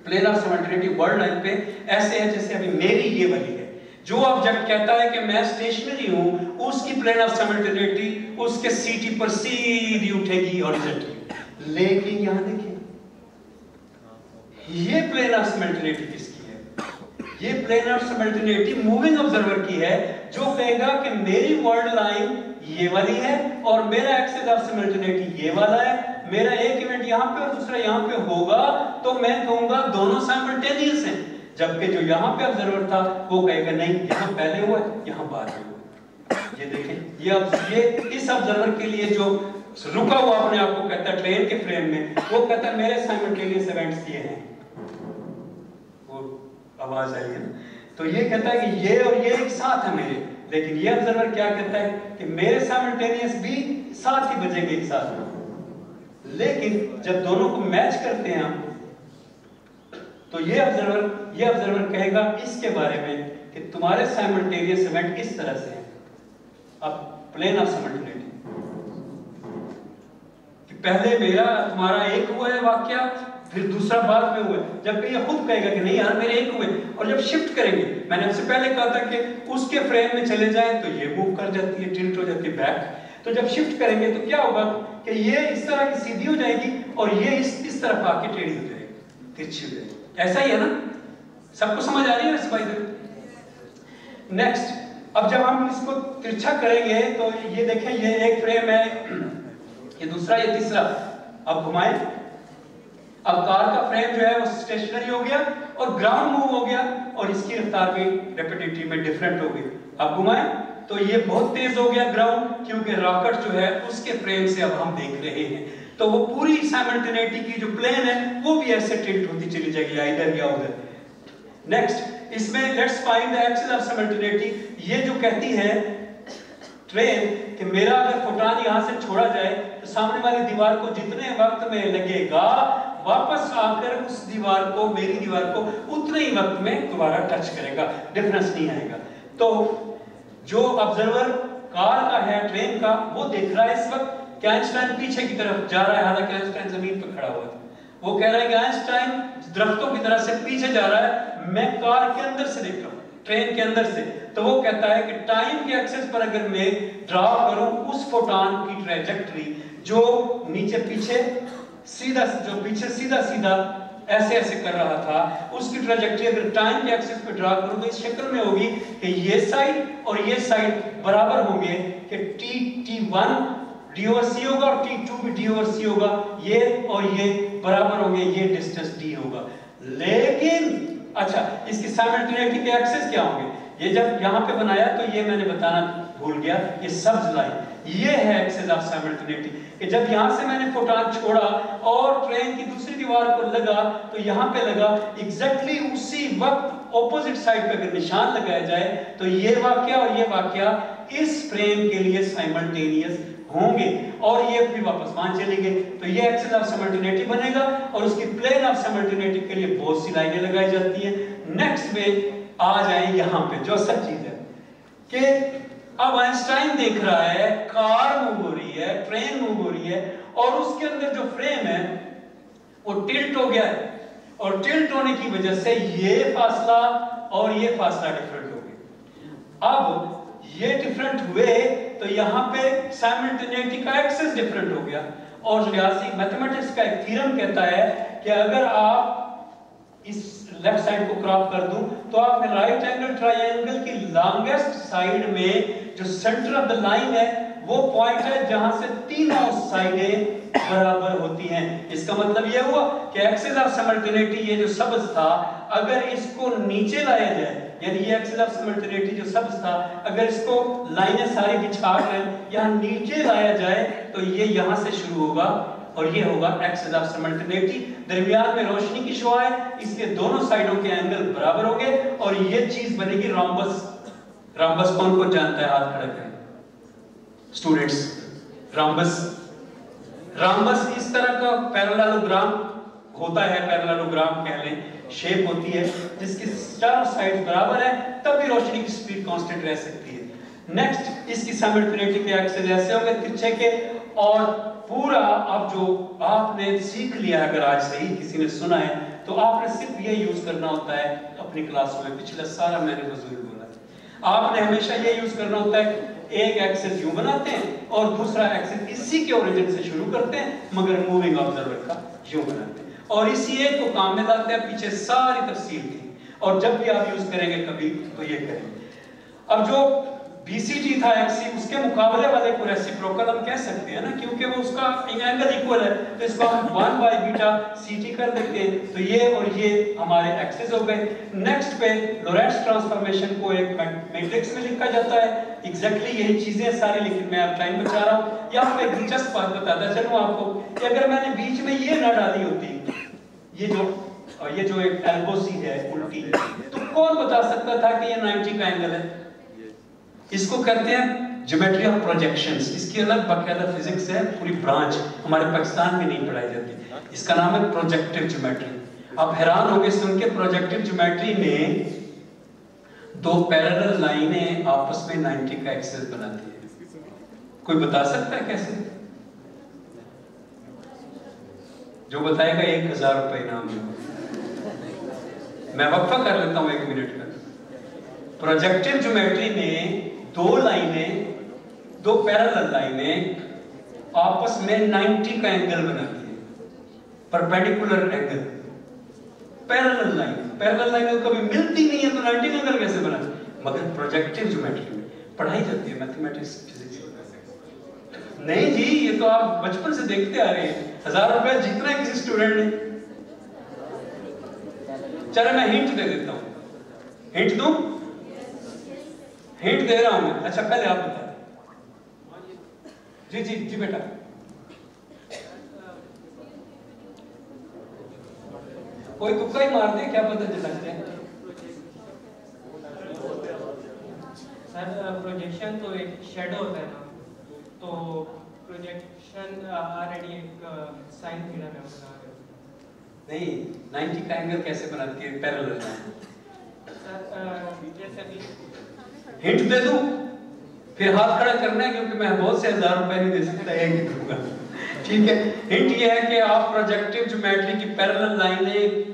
plane of similarity world line पे ऐसे है जैसे अभी मेरी ये वाली है। जो ऑब्जेक्ट कहता है कि मैं स्टेशनरी हूं, उसकी प्लेन ऑफ सिमिलैरिटी उसके सीटी पर सीधी उठेगी हॉरिजॉन्टली। लेकिन यहां देखिए ये प्लेन ऑफ सिमिलैरिटी किसकी है? ये plane of similarity moving observer की है, जो कहेगा कि मेरी वर्ल्ड लाइन ये वाली है और मेरा एक्सिस ऑफ सिमिलैरिटी ये वाला है, मेरा एक इवेंट यहाँ पे और दूसरा यहाँ पे होगा, तो मैं कहूंगा दोनों साइमल्टेनियस हैं। जबकि जो यहाँ पे ऑब्जर्वर था वो कहेगा नहीं, यहाँ पहले हुआ यहाँ बाद में हुआ। ये देखें, ये इस ऑब्जर्वर के लिए जो रुका हुआ अपने आप को कहता है ट्रेन के फ्रेम में, वो कहता है मेरे साइमल्टेनियस इवेंट्स ये हैं। वो आवाज आई है, तो ये कहता है कि ये और ये एक साथ है मेरे, लेकिन ये ऑब्जर्वर क्या कहता है कि मेरे साइमल्टेनियस भी साथ ही बजेंगे एक साथ में। लेकिन जब दोनों को मैच करते हैं हम, तो ये ऑब्जर्वर कहेगा इसके बारे में कि तुम्हारे साइमल्टेनियस इवेंट इस तरह से हैं। अब प्लेन ऑफ सिमिलैरिटी कि पहले मेरा तुम्हारा एक हुआ है वाकया, फिर दूसरा बाद में हुआ है, जबकि ये खुद कहेगा कि नहीं यार मेरे एक हुए। और जब शिफ्ट करेंगे, मैंने आपसे पहले कहा था कि उसके फ्रेम में चले जाएं तो ये मूव कर जाती है, टिल्ट हो जाती है बैक। तो जब शिफ्ट करेंगे तो क्या होगा कि ये इस तरह की सीधी हो जाएगी और ये इस तरफ आके टेढ़ी हो जाएगी, तिरछी हो जाएगी। ऐसा ही है ना, सबको समझ आ रही है भाई? नेक्स्ट, अब जब हम इसको तिरछा करेंगे तो ये देखें, ये एक फ्रेम है, ये दूसरा, ये तीसरा। अब घुमाएं, अब कार का फ्रेम जो है वो स्टेशनरी हो गया और ग्राउंड मूव हो गया और इसकी रफ्तार भी रेपिटेटिव में डिफरेंट हो गई। अब घुमाएं तो ये बहुत तेज हो गया ग्राउंड, क्योंकि रॉकेट जो है उसके फ्रेम से अब हम देख रहे हैं, तो वो पूरी साइमल्टेनिटी की जो प्लेन है वो भी ऐसे टिल्ट होती चली जाएगी इधर या उधर। नेक्स्ट, इसमें let's find the axis of similarity. ये जो कहती है ट्रेन कि मेरा अगर फोटॉन यहां से छोड़ा जाए तो सामने वाली दीवार को जितने वक्त में लगेगा वापस आकर उस दीवार को, मेरी दीवार को उतने ही वक्त में दोबारा टच करेगा, डिफरेंस नहीं आएगा। तो जो ऑब्जर्वर कार का है, ट्रेन का, वो देख रहा है इस वक्त कि आइंस्टाइन पीछे की तरफ जा रहा है, हालांकि आइंस्टाइन जमीन पर खड़ा हुआ था। वो कह रहा है कि आइंस्टाइन दरख्तों की तरह से पीछे जा रहा है, मैं कार के अंदर से देख रहा हूं, ट्रेन के अंदर से। तो वो कहता है कि टाइम के एक्सिस पर अगर मैं ड्रा करूं उस फोटॉन की ट्रैजेक्टरी जो नीचे पीछे सीधा, जो पीछे सीधा सीधा ऐसे ऐसे कर रहा था, उसकी ट्रैजेक्टरी अगर टाइम के एक्सिस पे ड्रा करूं तो इस शक्ल में होगी कि ये साइड और ये साइड बराबर होंगे कि t1 d over c होगा और t2 भी d over c होगा, ये और ये बराबर होंगे, ये डिस्टेंस d होगा। लेकिन अच्छा, इसकी साइमल्टेनिटी के एक्सिस क्या होंगे? ये जब यहां पे बनाया तो ये मैंने बताना भूल गया, ये सब्ज लाइन ये है एक्सिस ऑफ साइमल्टेनिटी, कि जब यहां से मैंने फोटॉन छोड़ा और ट्रेन की दूसरी दीवार को लगा तो यहां पे लगा, एग्जैक्टली उसी वक्त ऑपोजिट साइड पे अगर निशान लगाया जाए तो ये वाकया और ये वाकया इस फ्रेम के लिए साइमल्टेनियस होंगे और ये भी वापस वहां चले गए, तो ये एक्सिस ऑफ सिमिलैरिटी बनेगा और उसकी प्लेन ऑफ सिमिलैरिटी के लिए बहुत सी लाइनें लगाई जाती हैं। नेक्स्ट में आ जाए यहां पे जो असल चीज है कि अब आइंस्टाइन देख रहा है कार मूव हो रही है, ट्रेन मूव हो रही है और उसके अंदर जो फ्रेम है वो टिल्ट हो गया है और टिल्ट होने की वजह से ये फासला और ये फासला डिफरेंट हो गए। अब ये डिफरेंट हुए तो यहाँ पे साइमल्टेनिटी का एक्सिस डिफरेंट हो गया और रियाजी मैथमेटिक्स का एक थ्योरम कहता है कि अगर आप इस लेफ्ट साइड को क्रॉप कर दूं तो आप राइट एंगल ट्रायंगल की लॉन्गेस्ट साइड में जो सेंटर ऑफ द लाइन है वो पॉइंट है जहां से तीनों साइडें बराबर होती हैं। इसका मतलब यह हुआ कि एक्सिस ऑफ सिमल्टेनिटी, ये जो सब्ज था, अगर इसको नीचे लाया जाए, यानी ये एक्सिस ऑफ सिमल्टेनिटी जो सब्ज था, अगर इसको लाइनें सारी बिछा कर यहाँ नीचे लाया जाए तो ये यहाँ से शुरू होगा और ये होगा एक्सिस ऑफ सिमल्टेनिटी। दरमियान में रोशनी की शुआ है, इसके दोनों साइडों के एंगल बराबर होंगे और ये चीज बनेगी रोम्बस। रोम्बस कौन कौन जानता है? हाथ खड़ा करें स्टूडेंट्स। रोम्बस इस तरह का पैरेललोग्राम होता है, पैरेललोग्राम कह लें, शेप होती है जिसकी चारों साइड बराबर है, तब भी रोशनी की स्पीड कांस्टेंट रह सकती है। नेक्स्ट, इसकी सिमल्टेनिटी के एक्सिस ऐसे होंगे तिरछे के, और पूरा अब जो आपने सीख लिया, अगर आज से ही किसी ने सुना है तो आपने सिर्फ ये यूज करना होता है अपनी क्लासों में। पिछला सारा मैंने फजूल बोला, आपने हमेशा ये यूज करना होता है, एक एक्सिस यूं बनाते हैं और दूसरा एक्सिस इसी के ओरिजिन से शुरू करते हैं मगर मूविंग ऑब्जर्वर का यूं बनाते हैं और इसी एक को काम में लाते हैं। पीछे सारी तफसील थी और जब भी आप यूज करेंगे कभी तो ये करेंगे। अब जो BCD था एक्सी, उसके मुकाबले वाले को रेसिप्रोकल हम कह सकते हैं ना, क्योंकि वो उसका एंगल इक्वल है, तो इसको हम 1/β CT कर देते हैं, तो ये और ये हमारे एक्सिस हो गए। नेक्स्ट पे लोरेंट्ज ट्रांसफॉर्मेशन को एक मैट्रिक्स में लिखा जाता है, एग्जैक्टली यही चीजें सारी, लेकिन मैं अब टाइम बचा रहा हूँ। यहाँ पे एक दिलचस्प बात बताता चलूँ आपको कि अगर मैंने बीच में ये ना डाली होती, ये जो एक एल्बो सी है उल्टी, तो कौन बता सकता था कि ये 90 का एंगल है? इसको कहते हैं ज्योमेट्री ऑफ प्रोजेक्शंस। इसकी अलग बाकायदा फिजिक्स है, पूरी ब्रांच हमारे पाकिस्तान में नहीं पढ़ाई जाती। इसका नाम है प्रोजेक्टिव ज्योमेट्री। आप हैरान होंगे सुन के, प्रोजेक्टिव ज्योमेट्री में दो पैरेलल लाइनें आपस में 90 का एक्सिस बनाती है। कोई बता सकता है कैसे? जो बताएगा 1000 रुपए इनाम में। मैं वक्फा कर लेता हूं 1 मिनट का। प्रोजेक्टिव ज्योमेट्री में दो पैरेलल लाइनें आपस में 90 का एंगल बनाती है, परपेंडिकुलर एंगल। पैरेलल लाइन कभी मिलती नहीं है तो 90 का एंगल कैसे बना? मगर प्रोजेक्टिव ज्योमेट्री में पढ़ाई जाती है, मैथमेटिक्स, फिजिक्स। नहीं जी, ये तो आप बचपन से देखते आ रहे हैं। 1000 रुपए जीतना है किसी स्टूडेंट ने। चलो मैं हिंट दे देता हूं। हिंट दूं? हिंट दे रहा हूं मैं। अच्छा पहले आप बता। जी जी जी बेटा। कोई तुक्का ही मार दे, क्या पता चला जाए। सर प्रोजेक्शन तो एक शैडो होता है ना, तो प्रोजेक्शन ऑलरेडी एक साइन थीटा में बना रहे हो। नहीं, 90 का एंगल कैसे बनाती है पैरेलल लाइन? सर जैसे भी हिंट दे दूं? फिर हाथ खड़ा करना है, क्योंकि मैं बहुत से 1000 रुपए नहीं दे सकता, एक ही दूंगा। ठीक है, हिंट ये है कि आप प्रोजेक्टिव ज्योमेट्री की पैरेलल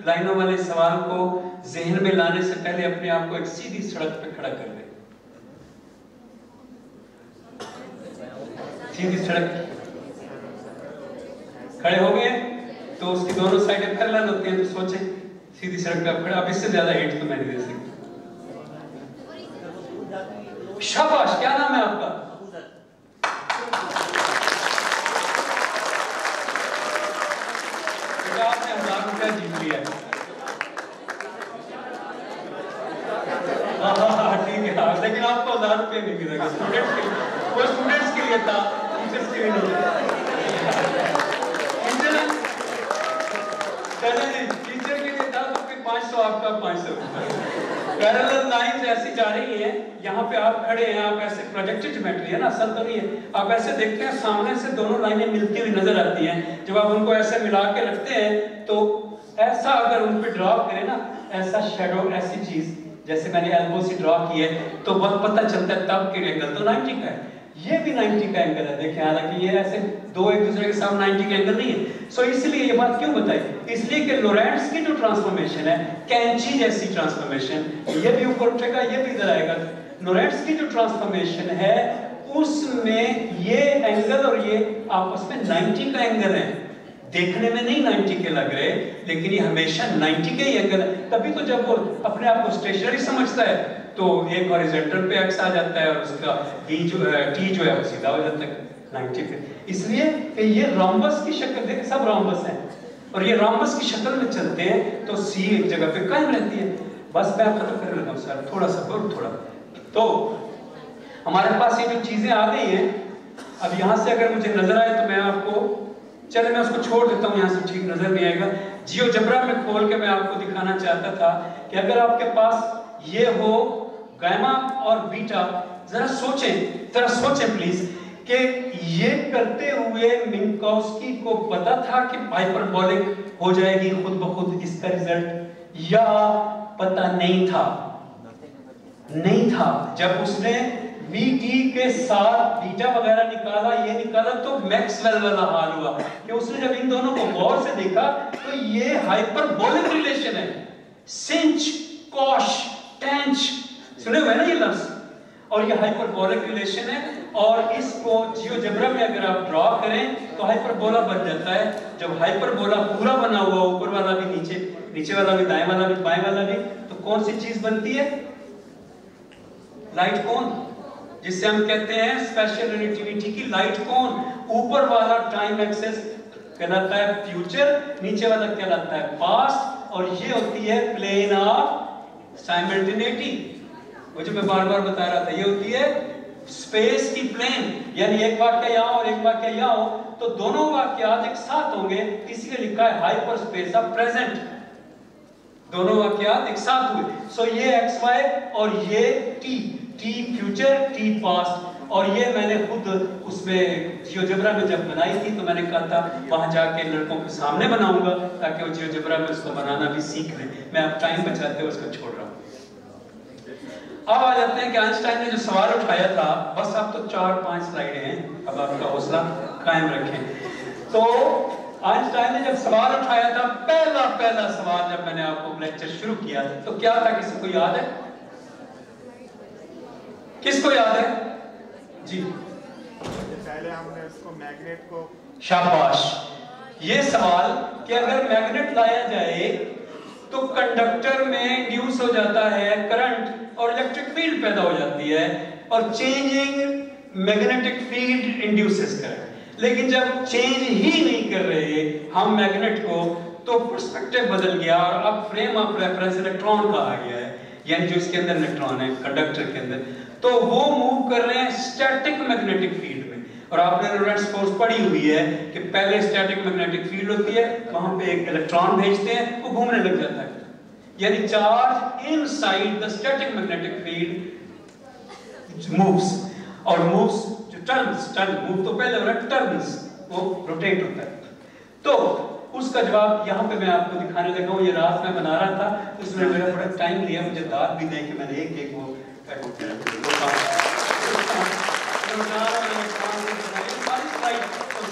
लाइनों वाले सवाल को जहन में लाने से पहले अपने आप को एक सीधी सड़क पे खड़ा कर लें। सीधी सड़क खड़े हो गए तो उसकी दोनों साइडें पैरेलल होती हैं, तो सोचें सीधी सड़क पे आप खड़े। अब इससे ज्यादा हिंट तो मैं नहीं दे सकता। शाबाश, क्या नाम है आपका? आपने 1000 रुपया जीत लिया। ठीक है, लेकिन आपको 1000 रुपये नहीं मिलेगा। स्टूडेंट्स के लिए, वो स्टूडेंट्स के लिए था, टीचर्स के लिए नहीं। टीचर के लिए था तो फिर 500 आपका, 500। पैरेलल लाइंस ऐसी जा रही है, यहाँ पे आप खड़े हैं, आप ऐसे, प्रोजेक्टिव ज्योमेट्री है ना, असल तो नहीं है। आप ऐसे देखते हैं सामने से दोनों लाइनें मिलती हुई नजर आती हैं। जब आप उनको ऐसे मिला के रखते हैं तो ऐसा अगर उन पे ड्रॉ करें ना, ऐसा शैडो, ऐसी चीज जैसे मैंने एल्बो से ड्रॉ की है, तो वक्त पता चलता है तब कि एंगल तो 90 का है, ये भी 90 का एंगल है। देखिए, हालांकि ये ऐसे दो एक दूसरे के साथ 90 का एंगल नहीं है। सो इसलिए ये बात क्यों बताई? इसलिए कि लोरेंट्ज की जो ट्रांसफॉर्मेशन है, कैंची जैसी ट्रांसफॉर्मेशन, ये भी ऊपर उठेगा, ये भी इधर आएगा। लोरेंट्ज की जो ट्रांसफॉर्मेशन है उसमें ये एंगल और ये आपस में 90 का एंगल है। देखने में नहीं 90 के लग रहे, लेकिन ये हमेशा 90 के ही एंगल है। तभी तो जब वो अपने आप को स्टेशनरी समझता है तो एक हॉरिजॉन्टल पे एक्स आ जाता है और उसका टी जो है वो सीधा हो जाता है 90 पे। इसलिए कि ये रोम्बस की शक्ल, देख सब रोम्बस हैं और ये रोम्बस की शक्ल में चलते हैं तो सी एक जगह पे कायम रहती है। बस मैं खत्म करने लगा सर, थोड़ा सा और थोड़ा। तो हमारे पास ये जो चीजें आ गई हैं, अब यहाँ से अगर मुझे नजर आए तो मैं आपको, चले मैं उसको छोड़ देता हूँ, यहाँ से ठीक नजर नहीं आएगा। जियोजेब्रा में खोल के मैं आपको दिखाना चाहता था कि अगर आपके पास ये हो गामा और बीटा, जरा सोचें प्लीज कि ये करते हुए मिन्कोव्स्की को पता था कि हाइपरबोलिक हो जाएगी खुद ब खुद इसका रिजल्ट, या पता नहीं था। जब उसने VT के साथ बीटा वगैरह निकाला, ये निकाला, तो मैक्सवेल वाला हाल हुआ कि उसने जब इन दोनों को गौर से देखा तो ये हाइपरबोलिक रिलेशन है। सिंच, कॉश, टेंच, सुने हुए ना ये लफ्ज, और ये हाइपरबोलिक रिलेशन है। और इसको जियोजेब्रा में अगर आप ड्रॉ करें तो हाइपरबोला बन जाता है। जब हाइपरबोला पूरा बना हुआ, ऊपर वाला भी नीचे वाला भी, दाएं वाला भी, बाएं वाला भी, तो कौन सी चीज बनती है? लाइट कोन, जिससे हम कहते हैं स्पेशल रिलेटिविटी की लाइट कोन। ऊपर वाला टाइम एक्सेस कहलाता है फ्यूचर, नीचे वाला कहलाता है पास्ट, और ये होती है प्लेन ऑफ साइमल्टेनिटी। वो जो मैं बार बार बता रहा था, ये होती है स्पेस की प्लेन, यानी एक वाक्य यहाँ और एक वाक्य यहाँ हो तो दोनों वाक्यात एक साथ होंगे, इसीलिए लिखा है हाइपर स्पेस ऑफ प्रेजेंट। दोनों वाक्यात एक साथ हुए। सो ये एक्स वाई और ये टी फ्यूचर, टी पास्ट। और ये मैंने खुद उसमें जियोजेब्रा में जब बनाई थी तो मैंने कहा था वहां जाके लड़कों के सामने बनाऊंगा ताकि वो जियोजेब्रा में उसको बनाना भी सीख लें। मैं अब टाइम बचाते हुए उसको छोड़ रहा हूँ। अब आ जाते हैं कि आइंस्टाइन ने जो सवाल उठाया था, बस अब तो 4-5 स्लाइडें हैं, अब आपका हौसला कायम रखें। तो आइंस्टाइन ने जब सवाल उठाया था, पहला सवाल जब मैंने आपको लेक्चर शुरू किया तो क्या था, किसी को याद है? किसको याद है जी? पहले हमने उसको मैग्नेट को, शाबाश, ये सवाल कि अगर मैग्नेट लाया जाए तो कंडक्टर में इंड्यूस हो जाता है करंट और इलेक्ट्रिक फील्ड पैदा हो जाती है, और changing magnetic field induces current. लेकिन जब चेंज ही नहीं कर रहे हम मैग्नेट को, तो पर्सपेक्टिव बदल गया और अब फ्रेम ऑफ रेफरेंस इलेक्ट्रॉन का आ गया है, यानी जो इसके अंदर इलेक्ट्रॉन है कंडक्टर के अंदर, तो वो मूव कर रहे हैं स्टैटिक मैग्नेटिक फील्ड में। और आपने लोरेंट्ज फोर्स पढ़ी हुई है कि पहले स्टैटिक मैग्नेटिक फील्ड होती है, वहां पे एक इलेक्ट्रॉन भेजते हैं, वो घूमने लग जाता है, यानी charge inside the static magnetic field moves, और मूव्स जो टर्न मूव तो पहले हो रहा है, टर्न्स वो रोटेट होता है। तो उसका जवाब यहाँ पे मैं आपको दिखाने लगा हूँ। ये रात में बना रहा था, उसमें मेरा बड़ा टाइम लिया, मुझे दाद भी दें कि मैंने एक वो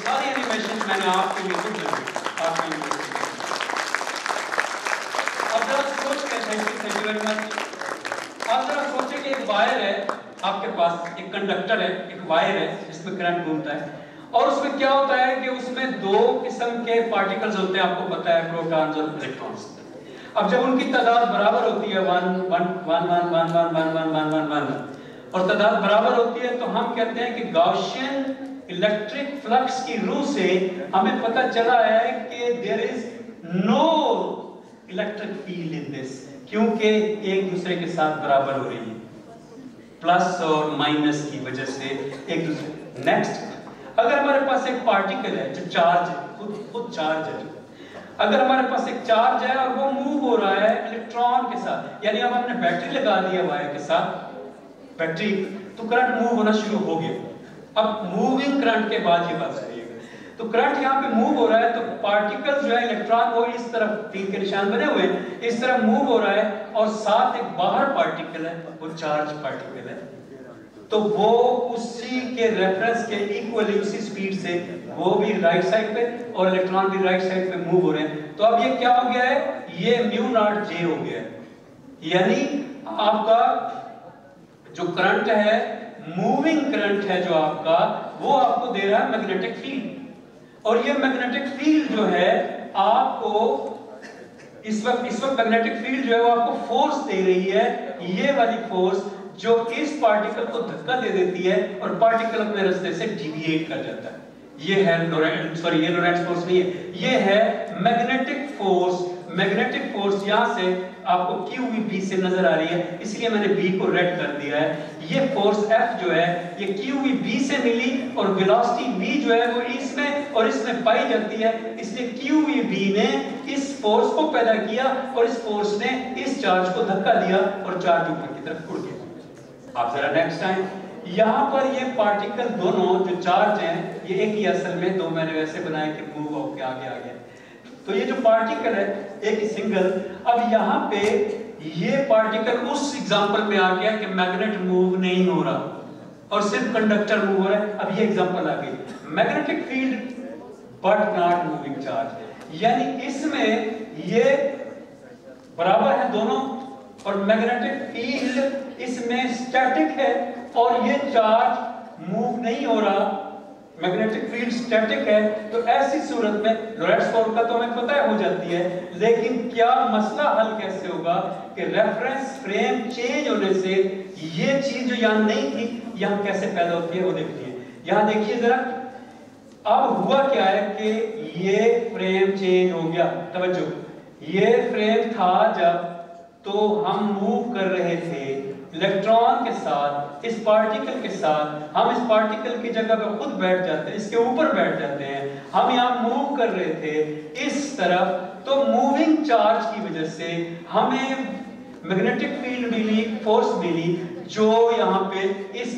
सारी एनिमेशन मैंने आपके लिए खुद लगी। अब जरा सोचें कि एक वायर है आपके पास, एक कंडक्टर है, एक वायर है जिसमें करंट घूमता है, और उसमें क्या होता है कि उसमें दो किस्म के पार्टिकल्स होते हैं, आपको पता है, प्रोटॉन्स और इलेक्ट्रॉन्स। अब जब उनकी तादाद बराबर होती है 1 1 1 1 1 1 1 1 1 1 1 और तादाद बराबर होती है, तो हम कहते हैं कि गॉसियन इलेक्ट्रिक फ्लक्स की रूह से हमें पता चला है कि there is no electric field in this, क्योंकि एक दूसरे के साथ बराबर हो रही है, प्लस और माइनस की वजह से एक दूसरे। नेक्स्ट, अगर हमारे पास एक पार्टिकल है जो चार्ज है, खुद चार्ज है, अगर हमारे पास एक चार्ज है और वो मूव हो रहा है इलेक्ट्रॉन के साथ, यानी अब हमने बैटरी लगा दी है वायर के साथ बैटरी, तो करंट मूव होना शुरू हो गया। अब मूविंग करंट के बाद ये बात करिएगा, तो करंट यहाँ पे मूव हो रहा है, तो पार्टिकल्स जो है इलेक्ट्रॉन वो इस तरफ तीर के निशान बने हुए हैं, इस तरफ मूव हो रहा है, और साथ एक बाहर पार्टिकल है, वो चार्ज पार्टिकल है, तो वो उसी के रेफरेंस के इक्वली उसी स्पीड से वो भी राइट साइड पे और इलेक्ट्रॉन भी राइट साइड पे मूव हो रहे हैं। तो अब ये क्या हो गया है, ये म्यू नॉट जे हो गया है, यानी आपका जो करंट है, मूविंग करंट है जो आपका, वो आपको दे रहा है मैग्नेटिक फील्ड, اور یہ میگنیٹک فیلڈ جو ہے آپ کو اس وقت میگنیٹک فیلڈ جو ہے وہ آپ کو فورس دے رہی ہے, یہ والی فورس جو اس پارٹیکل کو دھکا دے دیتی ہے اور پارٹیکل اپنے راستے سے ڈیویٹ کر جاتا ہے. یہ ہے لورینٹز فورس نہیں ہے, یہ ہے میگنیٹک فورس. میگنیٹک فورس یہاں سے آپ کو کیو وی بی سے نظر آ رہی ہے, اس لیے میں نے بی کو ریڈ کر دیا ہے. یہ فورس ایف جو ہے یہ کیو وی بی سے ملی اور ویلوسٹی وی جو ہے وہ اس میں اور اس میں پائی جاتی ہے, اس لیے کیو وی بی نے اس فورس کو پیدا کیا اور اس فورس نے اس چارج کو دھکا دیا اور چارج اوپر کی طرف اڑ گیا. آپ ذرا نیکسٹ ٹائم یہاں پر یہ پارٹیکل دونوں جو چارج ہیں یہ ایک ہی اصل میں دو میں نے ویسے بنائے کہ موو ہو کے آگے آگے, تو یہ جو پارٹیکل ہے ایک ہی سنگل. اب یہاں پہ یہ پارٹیکل اس ایگزامپل میں آ گیا کہ میگنیٹ موو نہیں ہو رہا اور صرف کنڈکٹر موو ہو رہا ہے. اب یہ ایگزامپل آ گئی magnetic field but not moving charge, یعنی اس میں یہ برابر ہے دونوں اور میگنیٹک فیلڈ اس میں اسٹیٹک ہے اور یہ چارج موو نہیں ہو رہا, میگنیٹک فیلڈ اسٹیٹک ہے. تو ایسی صورت میں لورینٹز فورس کا تو ہمیں پتہ ہو جاتی ہے, لیکن کیا مسئلہ حل کیسے ہوگا کہ ریفرنس فریم چینج ہونے سے یہ چیز جو یہاں نہیں تھی یہاں کیسے پیدا ہوتی ہے وہ دیکھیے. یہاں دیکھیے ذرا, اب ہوا کیا ہے کہ یہ فریم چینج ہو گیا. توجہ, یہ فریم تھا جب تو ہم موو کر رہے تھے الیکٹران کے ساتھ, اس پارٹیکل کے ساتھ. ہم اس پارٹیکل کی جگہ پہ خود بیٹھ جاتے ہیں, اس کے اوپر بیٹھ جاتے ہیں. ہم یہاں موو کر رہے تھے اس طرف, تو موونگ چارج کی وجہ سے ہمیں میگنیٹک فیلڈ ملی, فورس ملی جو یہاں پہ اس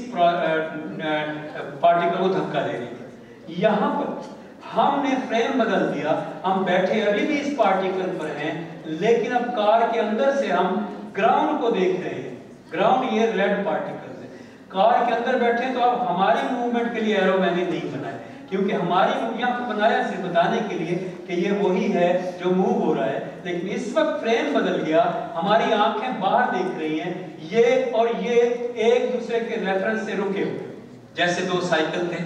پارٹیکل کو دھکا دے رہی تھی. یہاں پر ہم نے فریم بدل دیا, ہم بیٹھے ابھی بھی اس پارٹیکل پر ہیں لیکن اب کار کے اندر سے ہم گراؤنڈ کو دیکھ رہے ہیں. گراؤنڈ یہ ریڈ پارٹیکلز ہے, کار کے اندر بیٹھے تو اب ہماری موومنٹ کے لیے ایرو میں نے نہیں بنائے, کیونکہ ہماری یہاں پہ بنایا صرف بتانے کے لیے کہ یہ وہی ہے جو موو ہو رہا ہے. لیکن اس وقت فریم بدل گیا, ہماری آنکھیں باہر دیکھ رہی ہیں, یہ اور یہ ایک دوسرے کے ریفرنس سے رکے ہوئے جیسے دو سائیکل تھے.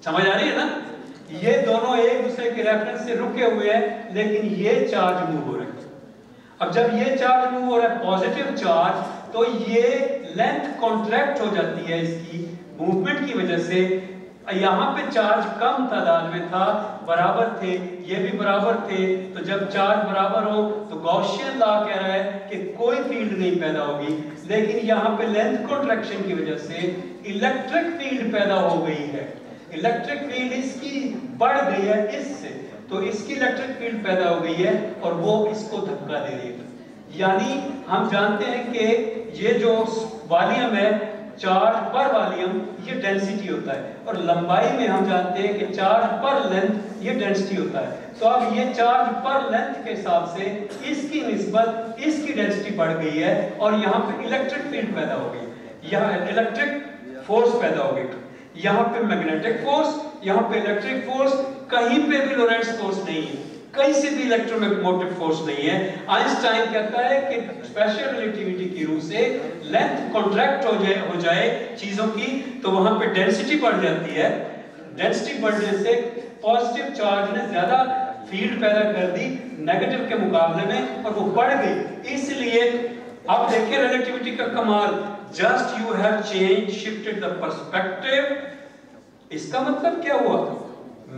سمجھ آ رہی ہے نا, یہ دونوں ایک دوسرے کے ریفرنس سے رکے ہوئے ہیں لیکن یہ چارج موو ہو رہا ہے. اب جب یہ چارج موو ہو رہا ہے پوزیٹیو چارج, تو یہ لینتھ کانٹریکٹ ہو جاتی ہے اس کی موومنٹ کی وجہ سے. یہاں پہ چارج کم تعداد میں تھا, برابر تھے, یہ بھی برابر تھے, تو جب چارج برابر ہو تو گاؤسین لا کہہ رہا ہے کہ کوئی فیلڈ نہیں پیدا ہوگی. لیکن یہاں پہ لینتھ کانٹریکشن کی وجہ سے الیکٹرک فیلڈ پیدا ہو گئی ہے. الیکٹرک فیلڈ اس کی بڑھ گئی ہے اس سے, تو اس کی الیکٹرک فیلڈ پیدا ہو گئی ہے اور وہ اس کو دھکا دے رہی ہے. یعنی ہم جانتے ہیں کہ یہ جو والیوم ہے, چارج پر والیوم, یہ ڈینسٹی ہوتا ہے, اور لمبائی میں ہم جانتے ہیں کہ چارج پر لینتھ یہ ڈینسٹی ہوتا ہے. تو اب یہ چارج پر لینتھ کے حساب سے اس کی نسبت اس کی ڈینسٹی بڑھ گئی ہے اور یہاں پہ الیکٹرک فیلڈ پیدا ہو گئی, یہاں الیکٹرک فورس پیدا ہو گئی. یہاں پہ میگنیٹک فورس, یہاں پہ الیکٹرک فورس, کہیں پہ بھی لورینٹز فورس نہیں ہے, کہیں سے بھی الیکٹرومیگنیٹک فورس نہیں ہے. آئنسٹائن کہتا ہے کہ اسپیشل ریلیٹیوٹی کی روح سے لینتھ کانٹریکٹ ہو جائے چیزوں کی تو وہاں پہ ڈینسٹی بڑھ جاتی ہے. ڈینسٹی بڑھنے سے پازیٹیو چارج نے زیادہ فیلڈ پیدا کر دی نیگیٹو کے مقابلے میں اور وہ بڑھ گئی. اس لیے آپ دیکھیں ریلیٹیوٹی کا کمال, just you have changed, shifted the perspective. اس کا مطلب کیا ہوا؟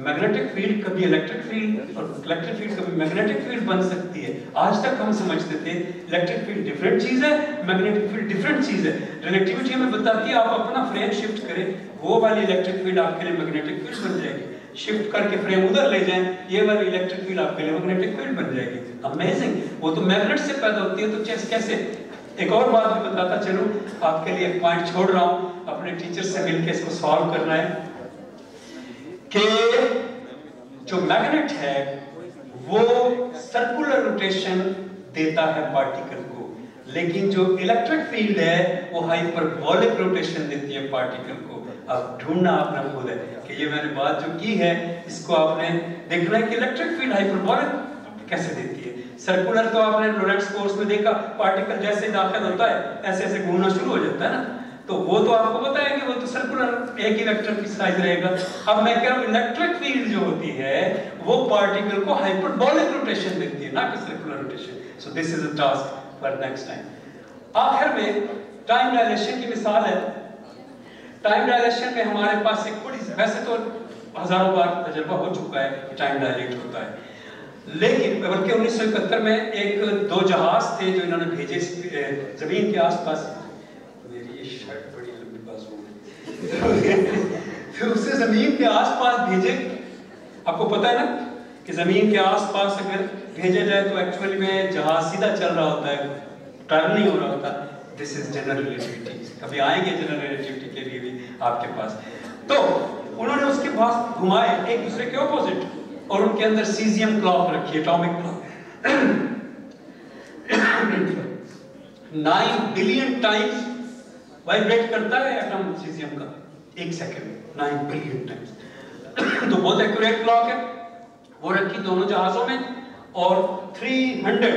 میگنیٹک فیلڈ کبھی الیکٹرک فیلڈ اور الیکٹرک فیلڈ کبھی میگنیٹک فیلڈ بن سکتی ہے. آج تک ہم سمجھتے تھے الیکٹرک فیلڈ ڈیفرنٹ چیز ہے, میگنیٹک فیلڈ ڈیفرنٹ چیز ہے. ریلیٹیوٹی ہمیں بتاتی ہے آپ اپنا فریم شفٹ کریں, وہ والی الیکٹرک فیلڈ آپ کے لیے میگنیٹک فیلڈ بن جائے گی. شفٹ کر کے فریم ادھر لے جائیں, یہ والی الیکٹرک فیلڈ آپ کے لیے میگنیٹک فیلڈ بن جائے گی. امیزنگ, وہ تو میگنیٹ سے پیدا ہوتی ہے, تو چیز کیسے. ایک اور بات بھی بتاتا چلوں, آپ کے لیے ایک پوائنٹ چھوڑ رہا ہوں, اپنے ٹیچر سے مل کے اس کو سالو کرنا ہے کہ جو میگنیٹ ہے وہ سرکولر روٹیشن دیتا ہے پارٹیکل کو, لیکن جو الیکٹرک فیلڈ ہے وہ ہائپربولک روٹیشن دیتی ہے پارٹیکل کو. اب ڈھونڈنا آپ نے خود ہے کہ یہ میں نے بات جو کی ہے اس کو آپ نے دیکھنا ہے کہ الیکٹرک فیلڈ ہائپربولک کیسے دیتی ہے. سرکولر تو آپ نے لورینٹز فورس میں دیکھا, پارٹیکل جیسے داخل ہوتا ہے ایسے ایسے گھومنا شروع ہو جاتا ہے نا. تو وہ تو آپ کو پتا ہے کہ وہ تو سرکولر ایک ہی ویکٹر کی سائز رہے گا. اب میں کہہ رہا ہوں الیکٹرک فیلڈ جو ہوتی ہے وہ پارٹیکل کو ہائپربولک روٹیشن دیتی ہے نہ کہ circular rotation. So this is a task for next time. آخر میں ٹائم ڈائلیشن کی مثال ہے. ٹائم ڈائلیشن میں ہمارے پاس ایک بڑی ویسے تو ہزاروں بار تجربہ ہو چکا ہے کہ ٹائم ڈائلیٹ ہوتا ہے, لیکن بلکہ 1971 میں ایک 2 جہاز تھے جو انہوں نے بھیجے زمین کے آس پاس. میری یہ شرٹ بڑی لمبی بازو ہے. پھر اسے زمین کے آس پاس بھیجے. آپ کو پتا ہے نا کہ زمین کے آس پاس اگر بھیجا جائے تو ایکچولی میں جہاز سیدھا چل رہا ہوتا ہے, ٹرن نہیں ہو رہا ہوتا. دس از جنرل ریلیٹیوٹی. کبھی آئیں گے جنرل ریلیٹیوٹی کے لیے بھی آپ کے پاس. تو انہوں نے اس کے پاس گھمائے ایک دوسرے کے اپوزٹ, اور ان کے اندر سیزیم کلاک رکھی, atomic clock. 9 billion Times vibrate کرتا ہے ایٹم سیزیم کا ایک سیکنڈ میں, 9 بلین ٹائمز. تو بہت ایکوریٹ کلاک ہے. وہ رکھی دونوں جہازوں میں, اور 300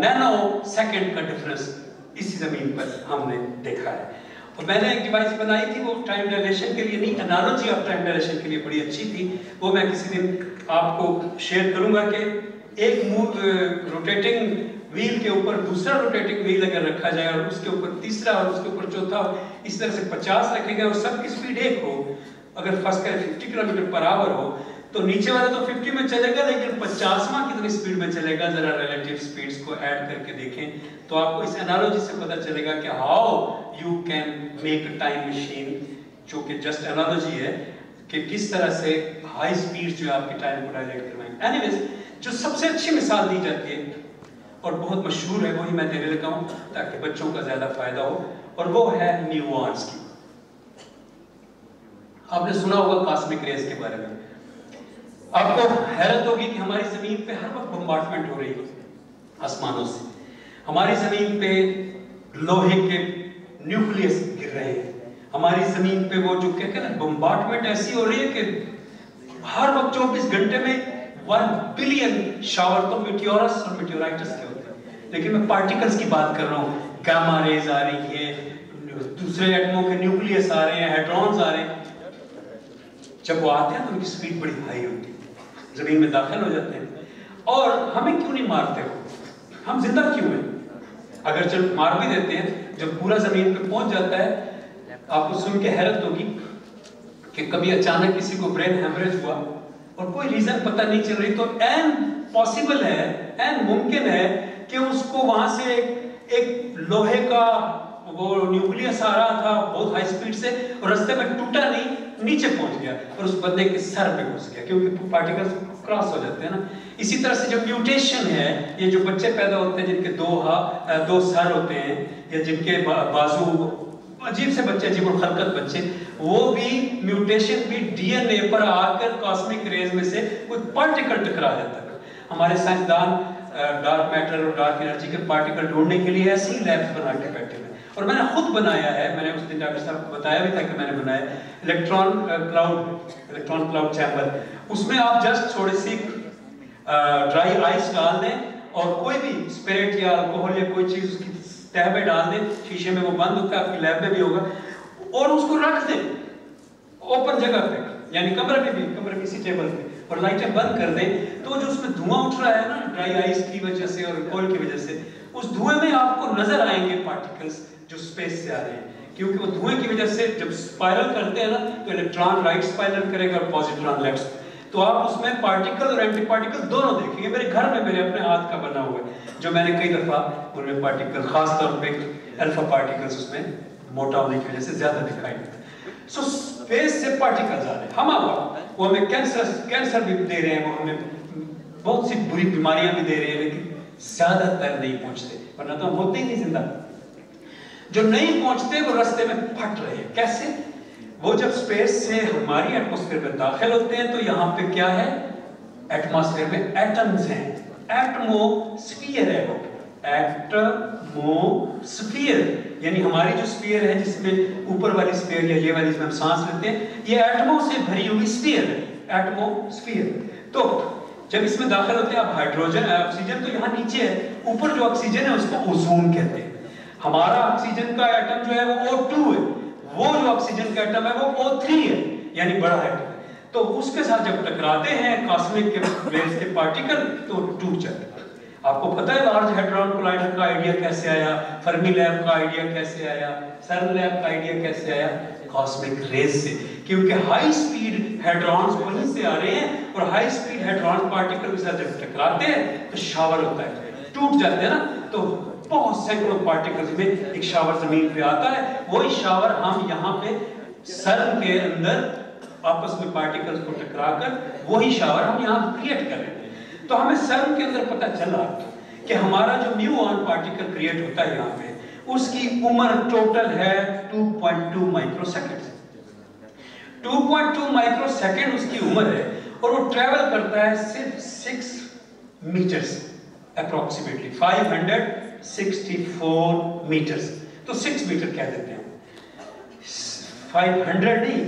نینو سیکنڈ کا ڈفرنس اسی زمین پر ہم نے دیکھا ہے. اور میں نے ایک ڈیوائس بنائی تھی, وہ ٹائم ڈائلیشن کے لیے نہیں, انالوجی آف ٹائم ڈائلیشن کے لیے بڑی اچھی تھی. وہ میں کسی دن آپ کو شیئر کروں گا کہ ایک روٹیٹنگ ویل کے اوپر دوسرا روٹیٹنگ ویل اگر رکھا جائے, اور اس کے اوپر تیسرا, اور اس کے اوپر چوتھا, اس طرح سے 50 رکھے گئے, اور سب کی سپیڈ ایک ہو. اگر فرض کریں 50 کلومیٹر پر آور ہو تو نیچے والا تو 50 میں چلے گا, لیکن 50واں کتنی سپیڈ میں چلے گا. ذرا ریلیٹیو سپیڈز کو ایڈ کر کے دیکھیں تو آپ کو اس انالوجی سے پتہ چلے گا کہ how you can make a time machine, جو کہ جسٹ انالوجی ہے کہ کس طرح سے ہائی سپیڈ جو آپ کے ٹائم کو ڈائلیٹ کروائیں. اینی ویز جو سب سے اچھی مثال دی جاتی ہے اور بہت مشہور ہے وہی میں دینے لگا ہوں تاکہ بچوں کا زیادہ فائدہ ہو, اور وہ ہے نیوانس کی. آپ نے سنا ہوگا کاسمک ریز کے بارے میں. آپ کو حیرت ہوگی کہ ہماری زمین پہ ہر وقت بمبارڈمنٹ ہو رہی ہے آسمانوں سے. ہماری زمین پہ لوہے کے نیوکلیس گر رہے ہیں. ہماری زمین پہ وہ جو کہتے ہیں نا بمبارڈمنٹ ایسی ہو رہی ہے کہ ہر وقت 24 گھنٹے میں 1 بلین شاور تو میٹیورس اور میٹیورائٹس کے ہوتے ہیں. لیکن میں پارٹیکلز کی بات کر رہا ہوں. گاما ریز آ رہی ہے, دوسرے ایٹموں کے نیوکلیس آ رہے ہیں, ہیڈرونز آ رہے ہیں. جب وہ آتے ہیں تو ان کی سپیڈ بڑی ہائی ہوتی ہے, زمین میں داخل ہو جاتے ہیں. اور ہمیں کیوں نہیں مارتے ہو, ہم زندہ کیوں ہیں؟ اگر جب مار بھی دیتے ہیں, جب پورا زمین پہ پہنچ جاتا ہے, آپ کو سن کے حیرت ہوگی کہ کبھی اچانک کسی کو برین ہیمریج ہوا اور کوئی ریزن پتہ نہیں چل رہی, تو این پاسبل ہے, این ممکن ہے کہ اس کو وہاں سے ایک لوہے کا وہ نیوکلیس آ رہا تھا بہت ہائی سپیڈ سے, اور رستے میں ٹوٹا نہیں, نیچے پہنچ گیا اور اس بندے کے سر پہ گھس گیا, کیونکہ پارٹیکلز کراس ہو جاتے ہیں نا. اسی طرح سے جو میوٹیشن ہے, یہ جو بچے پیدا ہوتے ہیں جن کے 2 سر ہوتے ہیں, یا جن کے بازو عجیب سے بچے, عجیب الخلقت بچے, وہ بھی میوٹیشن بھی ڈی این اے پر آ کر کاسمک ریز میں سے کوئی پارٹیکل ٹکرا جاتا ہے. ہمارے سائنسدان ڈارک میٹر اور ڈارک انرجی کے پارٹیکل ڈھونڈنے کے لیے ایسی لیبس بنا کے بیٹھے ہیں. اور میں نے خود بنایا ہے, میں نے اس دن ڈاکٹر صاحب کو بتایا بھی تھا کہ میں نے بنایا الیکٹران کلاؤڈ چیمبر. اس میں آپ جسٹ تھوڑی سی ڈرائی آئس ڈال دیں, اور کوئی بھی اسپرٹ یا الکوہول یا کوئی چیز اس کی تہ میں ڈال دیں, شیشے میں وہ بند ہوتا ہے, آپ کی لیب میں بھی ہوگا, اور اس کو رکھ دیں اوپن جگہ پہ, یعنی کمرے میں کسی ٹیبل پہ, اور لائٹیں بند کر دیں. تو جو اس میں دھواں اٹھ رہا ہے نا ڈرائی آئس کی وجہ سے اور الکوہول کی وجہ سے, اس دھوئیں میں آپ کو نظر آئیں گے پارٹیکلز جو اسپیس سے آ رہے ہیں, کیونکہ وہ دھوئیں کی وجہ سے جب اسپائرل کرتے ہیں نا تو الیکٹران رائٹ اسپائرل کرے گا اور پوزیٹران لیفٹ. تو آپ اس میں پارٹیکل اور اینٹی پارٹیکل دونوں دیکھیں گے. میرے گھر میں میرے اپنے ہاتھ کا بنا ہوا ہے, جو میں نے کئی دفعہ ان میں پارٹیکل, خاص طور پہ الفا پارٹیکلز اس میں موٹا ہونے کی وجہ سے زیادہ دکھائی دیتا ہے. سو اسپیس سے پارٹیکلز آ رہے ہیں. وہ ہمیں کینسر بھی دے رہے ہیں, وہ ہمیں بہت سی بری بیماریاں بھی دے رہے ہیں, لیکن زیادہ تر نہیں پہنچتے, ورنہ تو ہم ہوتے ہی نہیں زندہ. جو نہیں پہنچتے وہ رستے میں پھٹ رہے ہیں. کیسے؟ وہ جب اسپیس سے ہماری ایٹماسفیئر میں داخل ہوتے ہیں تو یہاں پہ کیا ہے, ایٹماسفیئر میں ایٹمز ہیں, ایٹموسفیئر ہے, وہ ایٹموسفیئر یعنی ہماری جو سفیئر ہے جس میں اوپر والی سفیئر یا یہ والی جس میں ہم سانس لیتے ہیں, یہ ایٹموں سے بھری ہوئی سفیئر ہے, ایٹموسفیئر. تو جب اس میں داخل ہوتے ہیں اب ہائیڈروجن آکسیجن تو یہاں نیچے ہے, اوپر جو آکسیجن ہے اس کو اوزون کہتے ہیں. हमारा ऑक्सीजन का एटम जो है वो O2 है, वो जो ऑक्सीजन का एटम है वो O3 है, यानी बड़ा एटम है। तो उसके साथ जब टकराते हैं कॉस्मिक के रेज के पार्टिकल तो टूट जाते हैं। आपको पता है लार्ज हैड्रॉन कोलाइडर का आइडिया कैसे आया, फर्मी लैब का आइडिया कैसे आया, सर्न लैब का आइडिया कैसे आया? कॉस्मिक रेज से, क्योंकि हाई स्पीड हैड्रॉन्स वहीं से आ रहे हैं और हाई स्पीड हैड्रॉन पार्टिकल के साथ जब टकराते हैं तो शावर होता है, टूट जाते हैं ना, तो बहुत सैकड़ों पार्टिकल्स में एक शावर जमीन पे आता है। वही शावर हम यहाँ पे सर्न के अंदर आपस में पार्टिकल्स को टकराकर वही शावर हम यहाँ क्रिएट कर रहे हैं। तो हमें सर्न के अंदर पता चला कि हमारा जो म्यूऑन पार्टिकल क्रिएट होता है यहाँ पे, उसकी उम्र टोटल है 2.2 माइक्रोसेकंड। 2.2 माइक्रोसेकंड उसकी उम्र है और वो ट्रेवल करता है सिर्फ 6 मीटर्स अप्रोक्सीमेटली 564 मीटर्स। तो 6 मीटर कह देते हैं, 500 नहीं